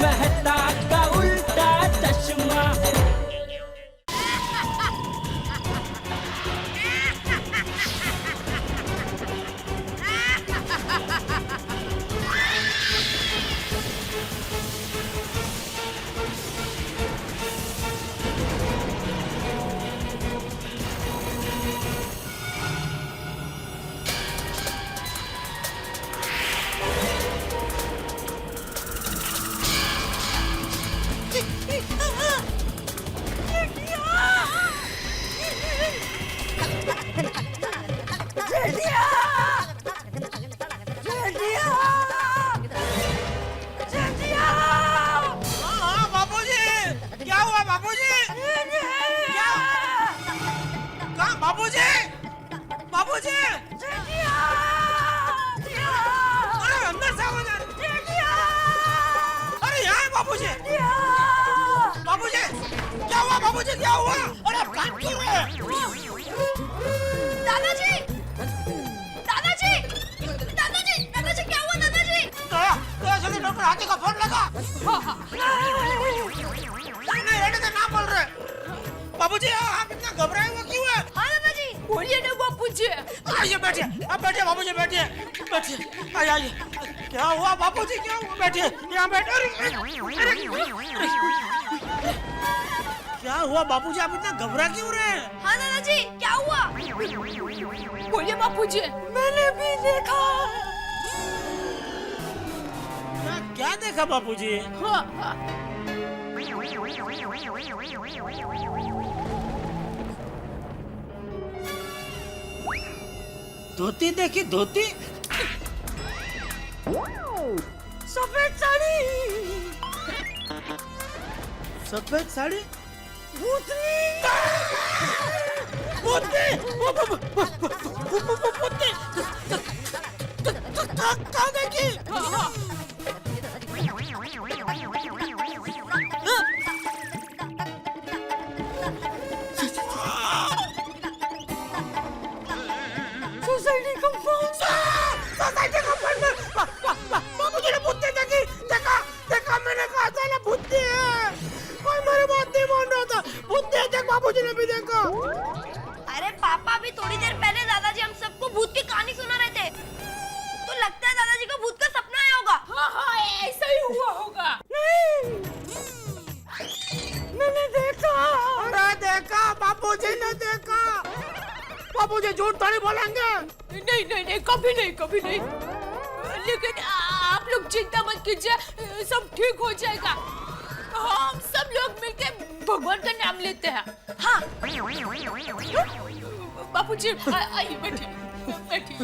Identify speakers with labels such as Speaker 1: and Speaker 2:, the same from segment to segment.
Speaker 1: मेहता का उल्टा चश्मा।
Speaker 2: बाबूजी! अरे अंदर से आवाज आ रही है। अरे यहाँ है बाबूजी! बाबूजी! क्या हुआ बाबूजी क्या हुआ? अरे भाग क्यों रहे?
Speaker 3: दादाजी! दादाजी! दादाजी! दादाजी क्या हुआ दादाजी?
Speaker 2: दया जल्दी डॉक्टर हाथी का फोन लगा। नहीं रहने दे ना बोल रहे। बाबूजी आप इतना घबराए हुए क्यों है?
Speaker 3: हाँ दादाजी बोलिए ना बापूजी।
Speaker 2: आइए बैठिए, आप बैठिए बाबूजी बैठिए, बैठिए, आइए आइए। क्या हुआ बाबूजी क्या हुआ? बैठिए यहाँ बैठे। क्या हुआ बाबूजी आप इतना घबरा क्यों रहे हैं?
Speaker 3: हाँ दादाजी क्या हुआ? बोलिए बापूजी। मैंने भी देखा।
Speaker 2: क्या देखा बाबूजी?
Speaker 3: हाँ हाँ।
Speaker 2: धोती देखी धोती?
Speaker 3: सफेद साड़ी।
Speaker 2: सफेद साड़ी?
Speaker 3: भूतनी।
Speaker 2: भूतनी! कहाँ देखी?
Speaker 3: Society compound.
Speaker 2: सोसाइटी कंपाउंड में बाबूजी ने भूतनी देखी। देखा देखा मैंने कहा था ना भूतनी है। कोई मेरी बात नहीं मान रहा था। भूतनी है देख बाबूजी ने भी देखा।
Speaker 3: अरे पापा भी थोड़ी देर पहले दादाजी हम सबको भूत की कहानी सुना रहे थे। तो लगता है दादाजी को भूत का सपना आया होगा। हाँ हाँ ऐसा ही हुआ होगा। नहीं मैंने देखा।
Speaker 2: अरे देखा बाबूजी ने देखा। बाबूजी झूठ थोड़ी बोलेंगे।
Speaker 3: नहीं नहीं नहीं कभी नहीं कभी नहीं। लेकिन आप लोग चिंता मत कीजिए सब ठीक हो जाएगा। हम सब लोग मिलके भगवान का नाम लेते हैं। हाँ बापूजी आइए बैठिए बैठिए।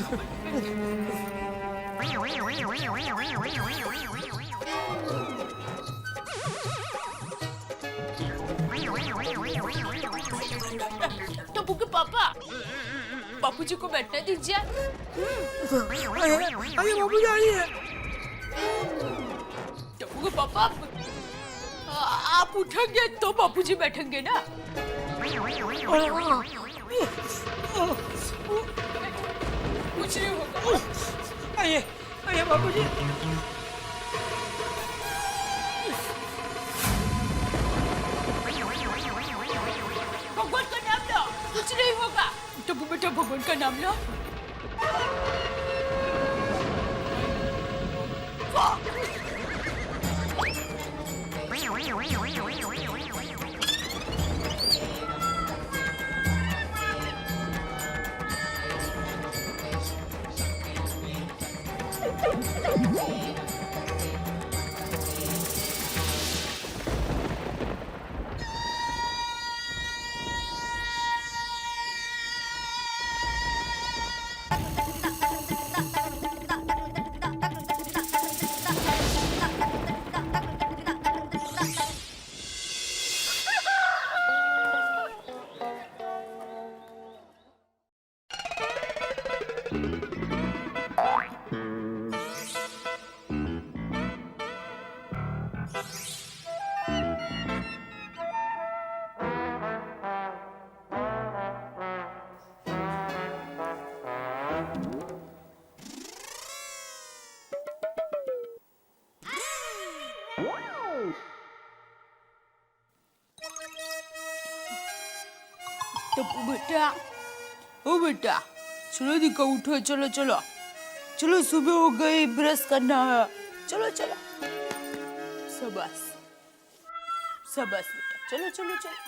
Speaker 3: टप्पू के पापा बापूजी को बैठने दीजिए।
Speaker 2: आइए बाबूजी आइए।
Speaker 3: टप्पू के पापा आप उठेंगे तो बापूजी बैठेंगे ना। कुछ नहीं होगा।
Speaker 2: आइए आइए बाबूजी।
Speaker 3: भगवान का नाम लो कुछ नहीं होगा। टप्पू बेटा भगवान का नाम लो। टप्पू बेटा, ओ बेटा, चलो दिखा, उठो, चलो चलो चलो, सुबह हो गई, ब्रश करना है, चलो चलो। शाबाश शाबाश बेटा, चलो चलो चलो।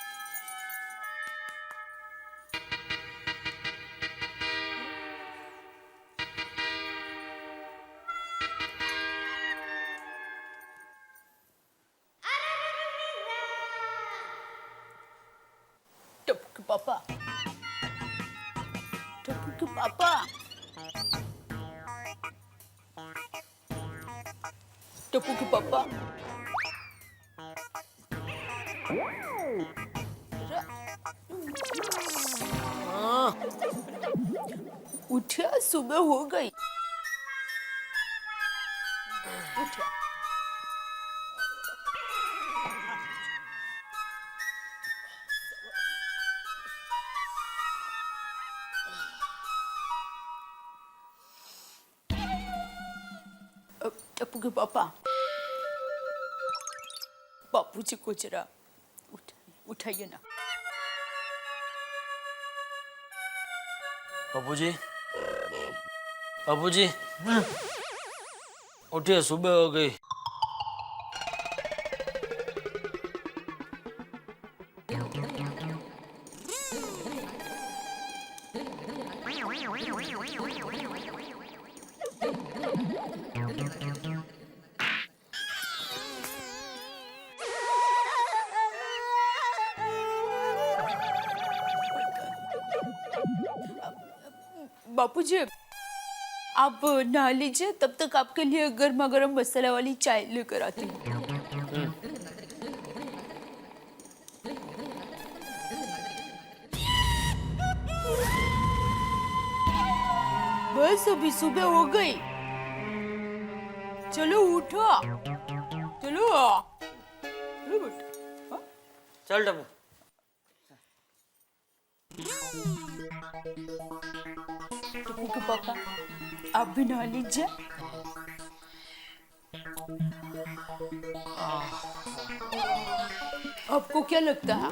Speaker 3: टप्पू के पापा, टप्पू के पापा, टप्पू के पापा, उठिया, सुबह हो गई, उठिया। टप्पू के पापा, बापूजी को जरा उठाइए ना।
Speaker 4: बापूजी, बापूजी, उठिए, सुबह हो गई।
Speaker 3: बापूजी, आप नहा लीजिए, तब तक आपके लिए गर्मा गर्म मसाला वाली चाय लेकर आती हूँ। बस अभी सुबह हो गई, चलो उठो, चलो चलो बेटा। हाँ?
Speaker 4: चल टप्पू।
Speaker 3: टप्पू के पापा, आप भी नहा लीजिए। आपको क्या लगता है,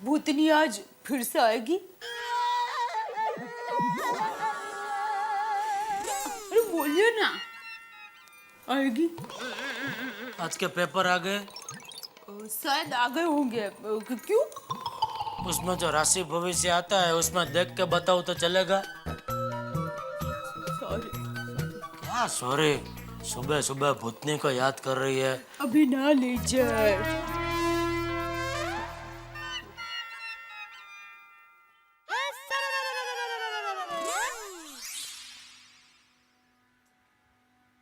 Speaker 3: भूतनी आज फिर से आएगी? अरे बोलिए ना, आएगी?
Speaker 4: आज के पेपर आ गए?
Speaker 3: शायद आ गए होंगे। क्यों?
Speaker 4: उसमें जो राशि भविष्य आता है, उसमें देख के बताओ तो चलेगा?
Speaker 3: सॉरी।
Speaker 4: क्या सॉरी? सुबह सुबह भूतनी को याद कर रही है।
Speaker 3: अभी ना लीजिए।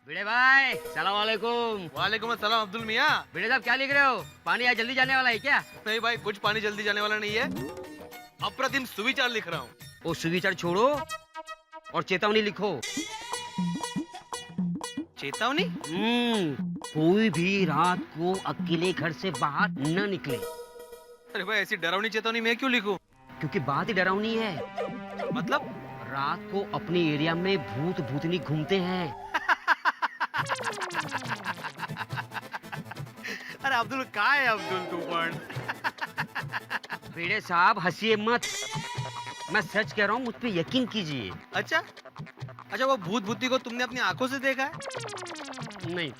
Speaker 5: भिड़े भाई, सलाम वालेकुम।
Speaker 6: वालेकुम अस्सलाम अब्दुल मियाँ।
Speaker 5: भिड़े साहब क्या लिख रहे हो? पानी आज जल्दी जाने वाला है क्या?
Speaker 6: नहीं भाई, कुछ पानी जल्दी जाने वाला नहीं है, अप्रतिम सुविचार लिख रहा हूँ।
Speaker 5: वो सुविचार छोड़ो और चेतावनी लिखो।
Speaker 6: चेतावनी?
Speaker 5: कोई भी रात को अकेले घर से बाहर न निकले।
Speaker 6: अरे भाई, ऐसी डरावनी चेतावनी मैं क्यों लिखूं?
Speaker 5: क्योंकि बात ही डरावनी है।
Speaker 6: मतलब?
Speaker 5: रात को अपने एरिया में भूत भूतनी घूमते हैं।
Speaker 6: अरे अब्दुल, का है अब्दुल तू पण?
Speaker 5: भिड़े साहब हंसिए मत, मैं सच कह रहा हूँ, मुझ पे यकीन कीजिए।
Speaker 6: अच्छा अच्छा, वो भूत भूती को तुमने अपनी आंखों से देखा है?
Speaker 5: नहीं।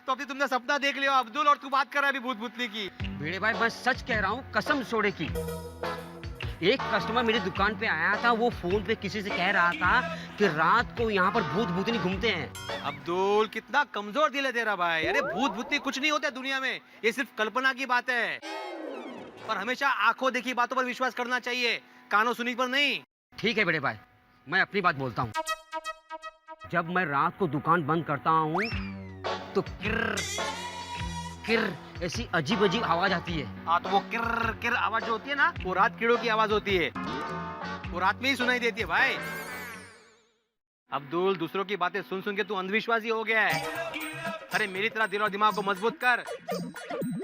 Speaker 6: तो अभी तुमने सपना देख लिया अब्दुल, और तू बात कर रहा है अभी भूत भूतनी की।
Speaker 5: भिड़े भाई, मैं सच कह रहा हूँ, कसम सोडे की। एक कस्टमर मेरी दुकान पे आया था, वो फोन पे किसी से कह रहा था कि रात को यहाँ पर भूत भूतनी घूमते हैं।
Speaker 6: अब्दुल, कितना कमजोर दिल है तेरा भाई। अरे भूत भूतनी कुछ नहीं होता दुनिया में, ये सिर्फ कल्पना की बात है। पर हमेशा आंखों देखी बातों पर विश्वास करना चाहिए, कानों सुनी पर नहीं।
Speaker 5: ठीक है बड़े भाई, मैं अपनी बात बोलता हूँ। जब मैं रात को दुकान बंद करता हूँ तो किर किर ऐसी अजीब अजीब आवाज आती है।
Speaker 6: हाँ, तो वो किर किर आवाज जो होती है ना, वो रात कीड़ों की आवाज होती है। वो रात में ही सुनाई देती है भाई। अब्दुल, दूसरों की बातें सुन सुन के तू अंधविश्वासी हो गया है। अरे मेरी तरह दिल और दिमाग को मजबूत कर,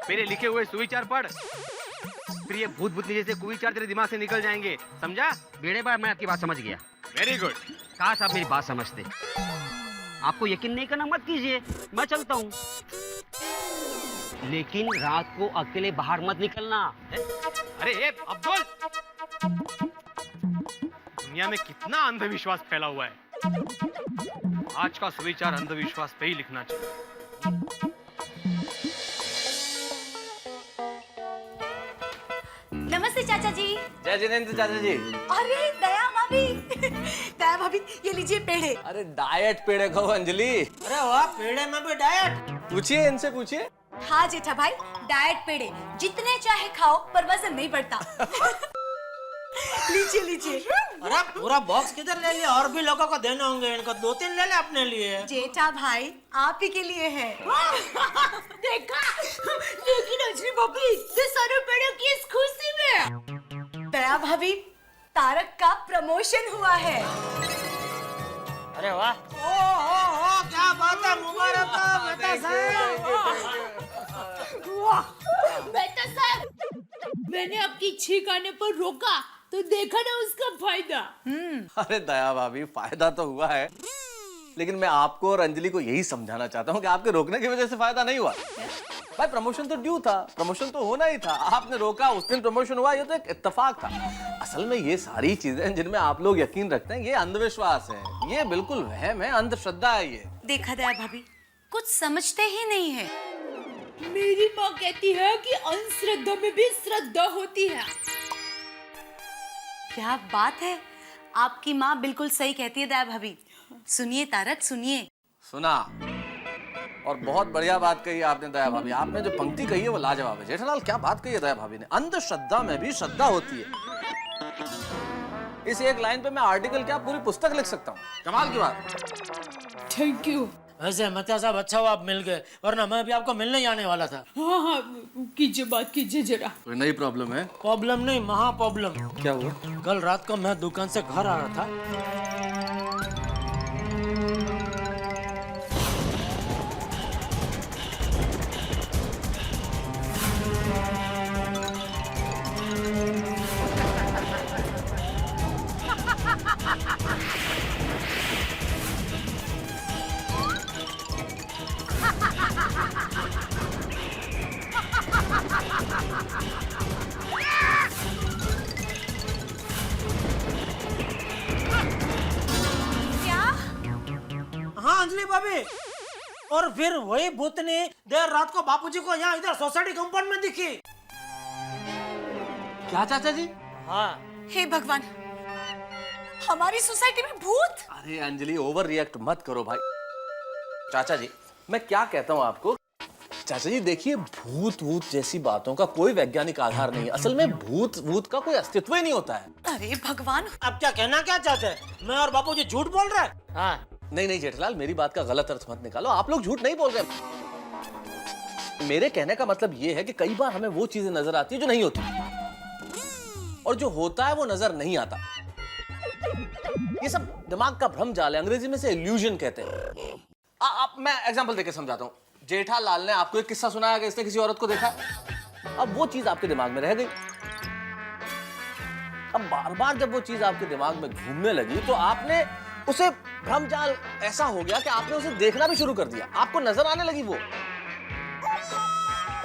Speaker 6: मेरे लिखे हुए सुविचार पढ़, फिर ये भूत भूतनी जैसे कुविचार तेरे दिमाग से निकल जाएंगे, समझा?
Speaker 5: बेड़े भाई, मैं आपकी बात समझ गया।
Speaker 6: Very good.
Speaker 5: काश आप मेरी बात समझते। आपको यकीन नहीं करना मत कीजिए, मैं चलता हूँ। लेकिन रात को अकेले बाहर मत निकलना।
Speaker 6: अरे ए अब्दुल, दुनिया में कितना अंधविश्वास फैला हुआ है। आज का सुविचार अंधविश्वास पे ही लिखना चाहिए।
Speaker 7: नमस्ते चाचा जी।
Speaker 8: जय जिनेंद्र चाचा जी।
Speaker 7: अरे दया भाभी दया भाभी ये लीजिए पेड़े।
Speaker 8: अरे डाइट पेड़े खाओ अंजलि।
Speaker 2: अरे वाह, पेड़े में भी डाइट।
Speaker 8: पूछिए, इनसे पूछिए।
Speaker 7: हाँ जेठा भाई, डाइट पेड़े जितने चाहे खाओ पर वजन नहीं बढ़ता। लीजिए लीजिए।
Speaker 2: अरे पूरा बॉक्स किधर ले लिया? और भी लोगों को देने होंगे, इनको 2-3 ले ले अपने लिए।
Speaker 7: जेठा भाई आप ही के लिए है।
Speaker 3: देखा, लेकिन अंजलि भाभी ये सारे पेड़े किस खुशी में।
Speaker 7: दया भाभी, तारक का प्रमोशन हुआ है।
Speaker 4: अरे वाह,
Speaker 2: ओ, क्या बात है, मुबारक हो बेटा साहब।
Speaker 3: बेटा साहब, मैंने आपकी छींक आने पर रोका तो देखा ना उसका फायदा।
Speaker 8: अरे दया भाभी, फायदा तो हुआ है, लेकिन मैं आपको और अंजलि को यही समझाना चाहता हूँ कि आपके रोकने की वजह से फायदा नहीं हुआ। भाई प्रमोशन तो ड्यू था, प्रमोशन तो होना ही था। आपने रोका, उस दिन प्रमोशन हुआ, ये तो एक इत्तेफाक था। असल में ये सारी चीजें जिनमें आप लोग यकीन रखते हैं, ये अंधविश्वास है, ये बिल्कुल वहम है, अंधश्रद्धा है ये।
Speaker 7: देखा दया भाभी, कुछ समझते ही नहीं है।
Speaker 3: मेरी माँ कहती है कि अंधश्रद्धा में भी श्रद्धा होती है।
Speaker 7: क्या बात है, आपकी माँ बिल्कुल सही कहती है दया भाभी। सुनिए तारक, सुनिए।
Speaker 8: सुना, और बहुत बढ़िया बात कही आपने दया भाभी। आपने जो पंक्ति कही है वो लाजवाब है। जेठालाल, क्या बात कही है दया भाभी ने। अंधश्रद्धा में भी श्रद्धा होती है। इस एक लाइन पे मैं आर्टिकल क्या पूरी पुस्तक लिख सकता हूँ। कमाल की बात।
Speaker 3: Thank you.
Speaker 4: वैसे मत्या साहब अच्छा हुआ आप मिल गए, वरना मैं भी आपको मिलने ही आने वाला था।
Speaker 3: हाँ हाँ, कीजिए बात कीजिए जरा।
Speaker 8: कोई नई प्रॉब्लम है?
Speaker 4: प्रॉब्लम नहीं, महा प्रॉब्लम।
Speaker 8: क्या हुआ?
Speaker 4: कल रात को मैं दुकान से घर आ रहा था,
Speaker 2: हाँ अंजलि भाभी, और फिर वही भूतनी देर रात को बापूजी को यहाँ इधर सोसाइटी कंपाउंड में दिखी।
Speaker 8: क्या चाचा जी?
Speaker 4: हाँ
Speaker 7: हे भगवान, हमारी सोसाइटी में भूत।
Speaker 8: अरे अंजलि, ओवर रिएक्ट मत करो भाई। चाचा जी, मैं क्या कहता हूँ आपको। चाचा जी देखिए, भूत वूत जैसी बातों का कोई वैज्ञानिक आधार नहीं है। असल में भूत वूत का कोई अस्तित्व ही नहीं होता है।
Speaker 7: अरे भगवान,
Speaker 2: अब क्या कहना क्या चाहते हैं? मैं और बापूजी झूठ बोल रहे हैं?
Speaker 4: हाँ,
Speaker 8: नहीं नहीं जेठलाल, मेरी बात का गलत अर्थ मत निकालो। आप लोग झूठ नहीं बोल रहे। मेरे कहने का मतलब ये है कि कई बार हमें वो चीजें नजर आती है जो नहीं होती, और जो होता है वो नजर नहीं आता। ये सब दिमाग का भ्रम जाल है, अंग्रेजी में से इल्यूजन कहते हैं। मैं एग्जांपल देके समझाता हूँ। जेठालाल ने आपको एक किस्सा सुनाया कि इसने किसी औरत को देखा, अब वो चीज आपके दिमाग में रह गई। अब बार बार जब वो चीज आपके दिमाग में घूमने लगी तो आपने उसे भ्रमजाल ऐसा हो गया कि आपने उसे देखना भी शुरू कर दिया, आपको नजर आने लगी वो।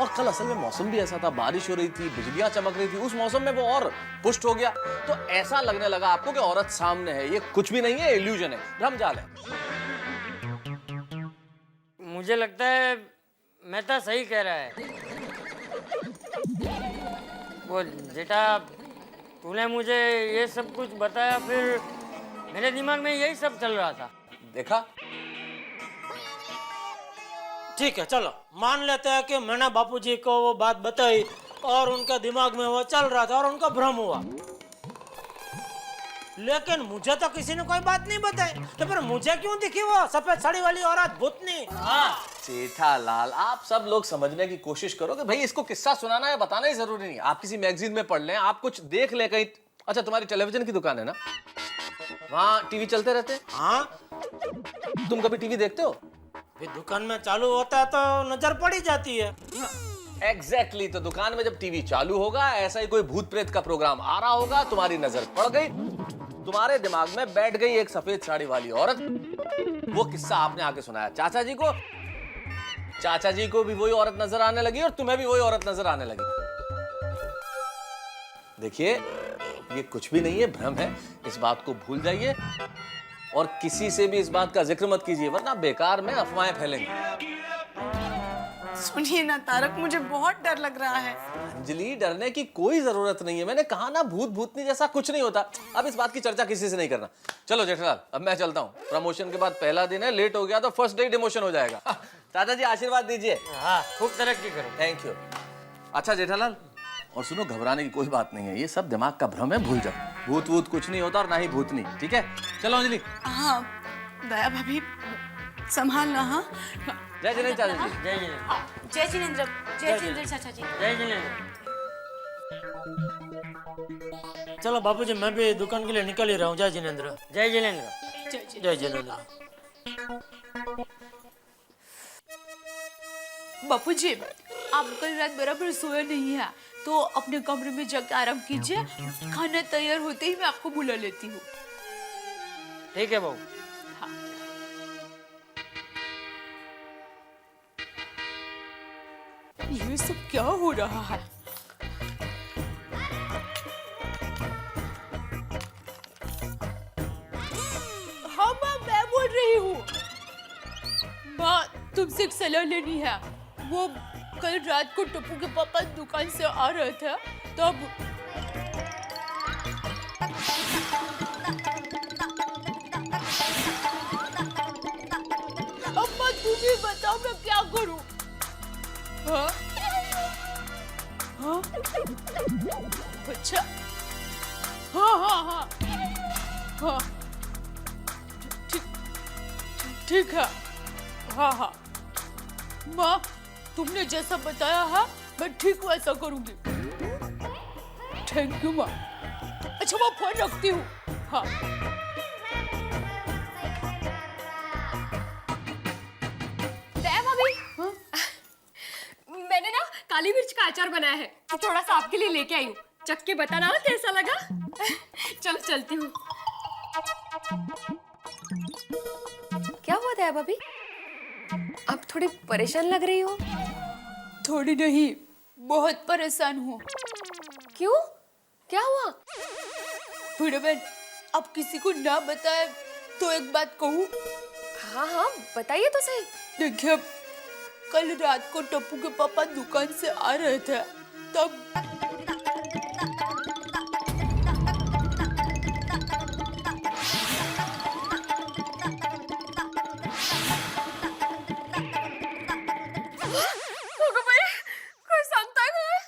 Speaker 8: और कल असल में मौसम भी ऐसा था, बारिश हो रही थी, बिजलियां चमक रही थी, उस मौसम में वो और पुष्ट हो गया। तो ऐसा लगने लगा आपको कि औरत सामने है। ये कुछ भी नहीं है, इल्यूजन है, भ्रमजाल है।
Speaker 9: मुझे लगता है मेहता सही कह रहा है। वो जेठा, तूने मुझे ये सब कुछ बताया, फिर मेरे दिमाग में यही सब चल रहा था।
Speaker 8: देखा?
Speaker 2: ठीक है, चलो मान लेते हैं कि मैंने बापूजी को वो बात बताई और उनके दिमाग में वो चल रहा था और उनको भ्रम हुआ। लेकिन मुझे तो किसी ने कोई बात नहीं बताई, तो फिर मुझे क्यों दिखी वो सफेद साड़ी वाली औरत भूतनी?
Speaker 8: जेठालाल, आप सब लोग समझने की कोशिश करो कि भाई इसको किस्सा सुनाना या बताना ही जरूरी नहीं। आप किसी मैगजीन में पढ़ लें, आप कुछ देख लें कहीं। अच्छा, तुम्हारी टेलीविजन की दुकान है ना, वहाँ टीवी चलते रहते हैं?
Speaker 2: हाँ,
Speaker 8: तुम कभी टीवी देखते हो?
Speaker 2: दुकान में चालू होता है तो नजर पड़ी जाती है।
Speaker 8: एग्जैक्टली, तो दुकान में जब टीवी चालू होगा, ऐसा ही कोई भूत प्रेत का प्रोग्राम आ रहा होगा, तुम्हारी नजर पड़ गई, तुम्हारे दिमाग में बैठ गई एक सफेद साड़ी वाली औरत। वो किस्सा आपने आके सुनाया चाचा जी को, चाचा जी को भी वही औरत नजर आने लगी और तुम्हें भी वही औरत नजर आने लगी। देखिए, ये कुछ भी नहीं है, भ्रम है। इस बात को भूल जाइए और किसी से भी इस बात का जिक्र मत कीजिए, वरना बेकार में अफवाहें फैलेंगी।
Speaker 7: सुनिए ना तारक, मुझे बहुत डर लग रहा है।
Speaker 8: अंजलि, डरने की कोई जरूरत नहीं है। मैंने कहा ना, भूत भूतनी जैसा कुछ नहीं होता। अब इस बात की चर्चा किसी से नहीं करना। चलो जेठालाल, अब मैं चलता हूँ। प्रमोशन के बाद पहला दिन है, लेट हो गया तो फर्स्ट डे डिमोशन हो जाएगा। दादाजी आशीर्वाद दीजिए।
Speaker 9: हाँ, खूब तरक्की करो।
Speaker 8: Thank you. अच्छा जेठालाल, और सुनो, घबराने की कोई बात नहीं है, ये सब दिमाग का भ्रम है, भूल जाओ। भूत वूत कुछ नहीं होता और ना ही भूतनी, ठीक है? चलो अंजलि।
Speaker 7: हाँ दया भाभी, संभालना। हाँ,
Speaker 8: जय जिनेंद्र चाचा जी।
Speaker 9: जय जिनेंद्र।
Speaker 7: जय जिनेंद्र। जय जिनेंद्र चाचा जी।
Speaker 9: जय जिनेंद्र।
Speaker 4: चलो बापूजी, मैं भी दुकान के लिए निकल ही रहा हूँ। जय जिनेंद्र।
Speaker 9: जय जिनेंद्र।
Speaker 4: जय जिनेंद्र।
Speaker 3: बापूजी, आप कल रात बराबर सोए नहीं है, तो अपने कमरे में जाकर आराम कीजिए। खाना तैयार होते ही मैं आपको बुला लेती हूँ।
Speaker 9: ठीक है बहू।
Speaker 3: ये सब क्या हो रहा है? हाँ माँ, मैं बोल रही हूँ। माँ, तुमसे एक सलाह लेनी है। वो कल रात को टप्पू के पापा दुकान से आ रहे थे, तब अम्मा, तुम ही बताओ मैं क्या करूँ? हाँ? हाँ? अच्छा, हाँ हाँ हाँ हाँ, ठीक है। हाँ हाँ माँ, तुमने जैसा बताया है मैं ठीक वैसा करूंगी। थैंक यू माँ। अच्छा, मैं फोन रखती हूँ। हाँ।
Speaker 10: मैंने ना काली मिर्च का अचार बनाया है, तो थोड़ा सा आपके लिए लेके आई हूँ। चख के बताना कैसा लगा। चलो चलती हूँ। क्या हुआ दया भाभी, आप थोड़ी परेशान लग रही हो?
Speaker 3: थोड़ी नहीं, बहुत परेशान हूँ।
Speaker 10: क्यों, क्या हुआ?
Speaker 3: बूढ़े बहन, अब किसी को ना बताए तो एक बात कहूँ?
Speaker 10: हाँ हाँ बताइए तो सही।
Speaker 3: देखिए, कल रात को टप्पू के पापा दुकान से आ रहे थे, तब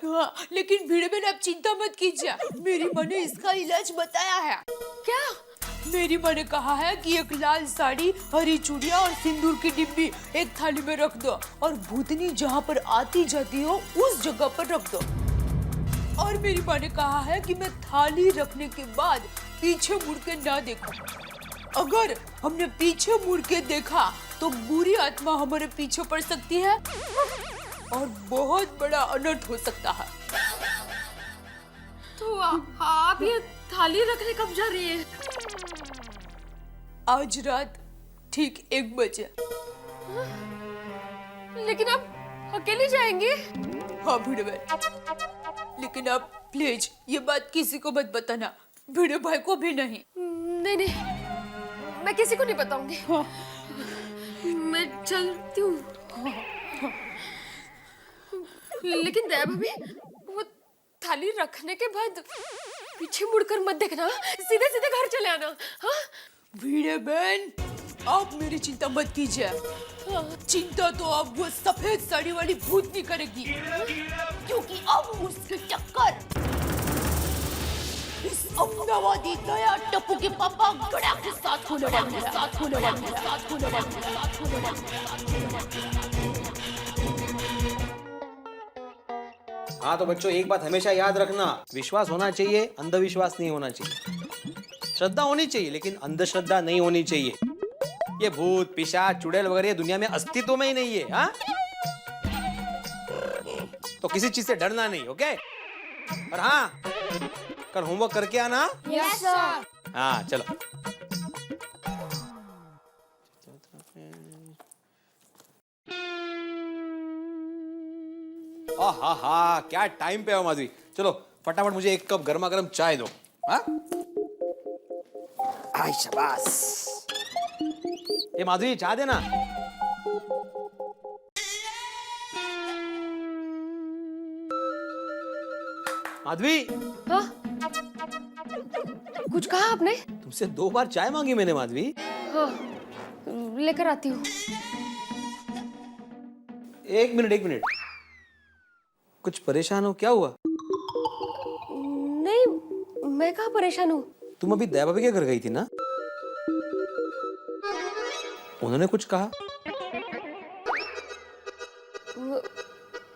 Speaker 3: हाँ, लेकिन भीड़ में आप चिंता मत कीजिए, मेरी माँ ने इसका इलाज बताया है।
Speaker 10: क्या?
Speaker 3: मेरी माँ ने कहा है कि एक लाल साड़ी, हरी चूड़ियाँ और सिंदूर की डिब्बी एक थाली में रख दो और भूतनी जहाँ पर आती जाती हो उस जगह पर रख दो। और मेरी माँ ने कहा है कि मैं थाली रखने के बाद पीछे मुड़ के ना देखूं। अगर हमने पीछे मुड़ के देखा तो बुरी आत्मा हमारे पीछे पड़ सकती है और बहुत बड़ा अनर्थ हो सकता है।
Speaker 10: तो आप ये थाली रखने कब जा रही है?
Speaker 3: आज रात ठीक 1 बजे।
Speaker 10: लेकिन आप अकेले जाएंगे?
Speaker 3: हाँ भिड़े भाई, लेकिन आप प्लीज ये बात किसी को मत बताना, भिड़े भाई को भी नहीं।
Speaker 10: नहीं नहीं, मैं किसी को नहीं बताऊंगी।
Speaker 3: हाँ।
Speaker 10: मैं चलती हूँ। लेकिन दया भाभी, वो थाली रखने के बाद पीछे मुड़कर मत देखना, सीधे सीधे घर चले आना। हाँ?
Speaker 3: भिड़े बहन, आप मेरी चिंता मत कीजिए। चिंता तो अब वो सफेद साड़ी वाली भूतनी करेगी, क्योंकि अब उसकी टक्कर इस अमदावादी दया टप्पू के पापा गड़ा के साथ होने वाली है।
Speaker 6: हाँ तो बच्चों, एक बात हमेशा याद रखना, विश्वास होना चाहिए, अंधविश्वास नहीं होना चाहिए। श्रद्धा होनी चाहिए लेकिन अंधश्रद्धा नहीं होनी चाहिए। ये भूत पिशाच चुड़ैल वगैरह दुनिया में अस्तित्व में ही नहीं है। हाँ, तो किसी चीज से डरना नहीं, ओके? और हाँ, कल होमवर्क करके आना।
Speaker 10: Yes sir.
Speaker 6: हाँ चलो।
Speaker 11: हा क्या टाइम पे हो माधवी। चलो फटाफट मुझे एक कप गर्मा गर्म चाय दो। हाँ आई शाबाश। ये माधवी चाय देना। माधवी
Speaker 10: हाँ कुछ कहा आपने?
Speaker 11: तुमसे 2 बार चाय मांगी मैंने माधवी।
Speaker 10: हाँ लेकर आती हूँ।
Speaker 11: एक मिनट कुछ परेशान हो, क्या हुआ?
Speaker 10: नहीं मैं कहाँ परेशान हूँ।
Speaker 11: तुम अभी दया भाभी के घर गई थी ना? उन्होंने कुछ कहा?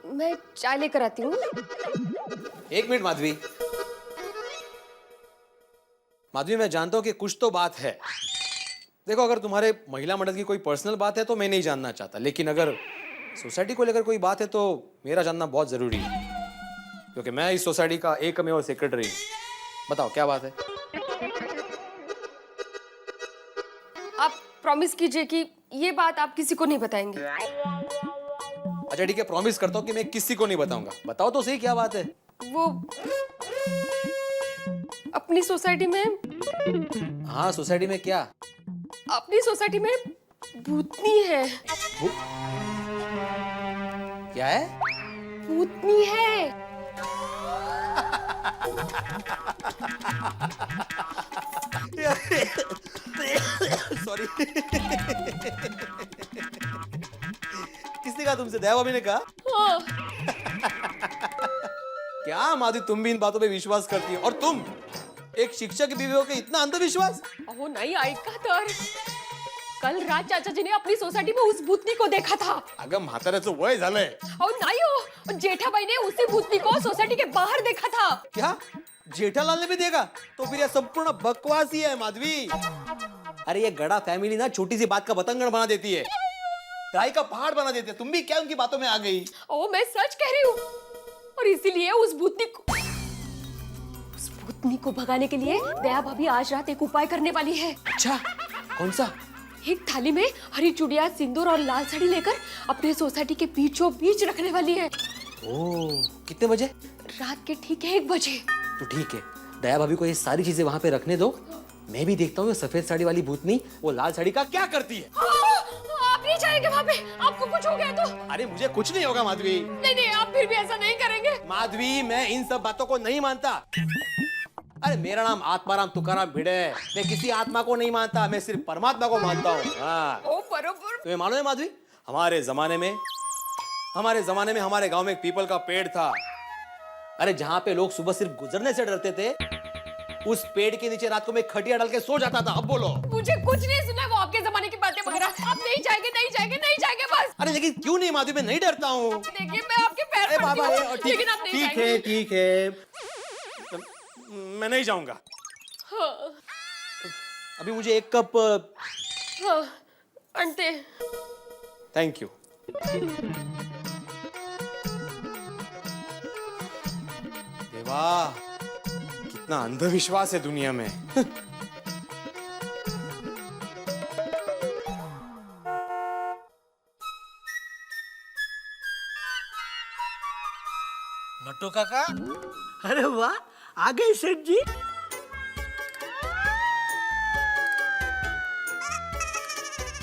Speaker 10: मैं चाय लेकर आती हूँ।
Speaker 11: 1 मिनट माधवी। माधवी मैं जानता हूं कि कुछ तो बात है। देखो अगर तुम्हारे महिला मंडल की कोई पर्सनल बात है तो मैं नहीं जानना चाहता, लेकिन अगर सोसाइटी को लेकर कोई बात है तो मेरा जानना बहुत जरूरी है, क्योंकि मैं इस सोसाइटी का एकमेव सेक्रेटरी हूं। बताओ क्या बात है?
Speaker 10: आप प्रॉमिस कीजिए कि ये बात आप किसी को नहीं बताएंगे।
Speaker 11: अच्छा ठीक है, प्रॉमिस करता हूं कि मैं किसी को नहीं बताऊंगा। बताओ तो सही क्या बात है?
Speaker 10: वो अपनी सोसाइटी में।
Speaker 11: हाँ सोसाइटी में क्या?
Speaker 10: अपनी सोसाइटी में भूतनी है।
Speaker 11: क्या है?
Speaker 10: भूतनी है।
Speaker 11: सॉरी। किसने कहा तुमसे? दया भाभी ने कहा?
Speaker 10: हाँ।
Speaker 11: क्या माधवी तुम भी इन बातों पे विश्वास करती हो? और तुम एक शिक्षक की बीवी हो के इतना अंधविश्वास?
Speaker 10: अहो नाही ऐका तर कल रात चाचा जी ने अपनी सोसाइटी में उस भूतनी को देखा था।
Speaker 11: अगं म्हाताऱ्याचं वय झालंय।
Speaker 10: अहो नाही हो, जेठाबाई ने उसी भूतनी को सोसाइटी के बाहर देखा था।
Speaker 11: क्या जेठालाल ने भी देखा? तो फिर यह संपूर्ण बकवास ही है माधवी। अरे ये गड़ा फैमिली ना छोटी सी बात का बतंगड़ बना देती है, राई का पहाड़ बना देती है। तुम भी क्या उनकी बातों में आ गई?
Speaker 10: ओ मैं सच कह रही हूँ, और इसीलिए उस भूतनी को भगाने के लिए दया भाभी आज रात एक उपाय करने वाली है।
Speaker 11: अच्छा कौन सा?
Speaker 10: एक थाली में हरी चूड़ियां, सिंदूर और लाल साड़ी लेकर अपने सोसाइटी के बीचों बीच रखने वाली है।
Speaker 11: ओह कितने बजे?
Speaker 10: रात के ठीक 1 बजे।
Speaker 11: तो ठीक है, दया भाभी को ये सारी चीजें वहां पे रखने दो। मैं भी देखता हूँ सफेद साड़ी वाली भूतनी वो लाल साड़ी का क्या करती है।
Speaker 10: आप नहीं जाएंगे वहाँ पे? आपको कुछ हो गया तो?
Speaker 11: अरे मुझे कुछ नहीं होगा माधवी।
Speaker 10: नहीं आप फिर भी ऐसा नहीं करेंगे।
Speaker 11: माधवी मैं इन सब बातों को नहीं मानता। अरे मेरा नाम आत्माराम तुकाराम भिड़े है। मैं किसी आत्मा को नहीं मानता, मैं सिर्फ परमात्मा को मानता हूँ। हाँ
Speaker 10: ओ बरोबर।
Speaker 11: तुम्हें मालूम है माधवी, हमारे जमाने में हमारे गांव में एक पीपल का पेड़ था। अरे जहाँ पे लोग सुबह सिर्फ गुजरने से डरते थे, उस पेड़ के नीचे रात को मैं खटिया डाल के सो जाता था। अब बोलो।
Speaker 10: मुझे कुछ नहीं सुना वो आपके जमाने की बातें वगैरह। आप नहीं जाएंगे बस।
Speaker 11: अरे लेकिन क्यों नहीं माधवी, मैं नहीं डरता हूँ।
Speaker 10: देखिए मैं आपके पैर
Speaker 11: अरे
Speaker 10: पड़ती
Speaker 11: बाबा
Speaker 10: हूँ, लेकिन आप नहीं जाएंगे।
Speaker 11: ठीक है मैं नहीं जाऊंगा।
Speaker 10: हाँ।
Speaker 11: अभी मुझे 1 कप।
Speaker 10: हाँ अंटे।
Speaker 11: Thank you. देवा कितना अंधविश्वास है दुनिया में।
Speaker 4: नट्टू काका,
Speaker 2: अरे वाह, आ गए सेठ जी।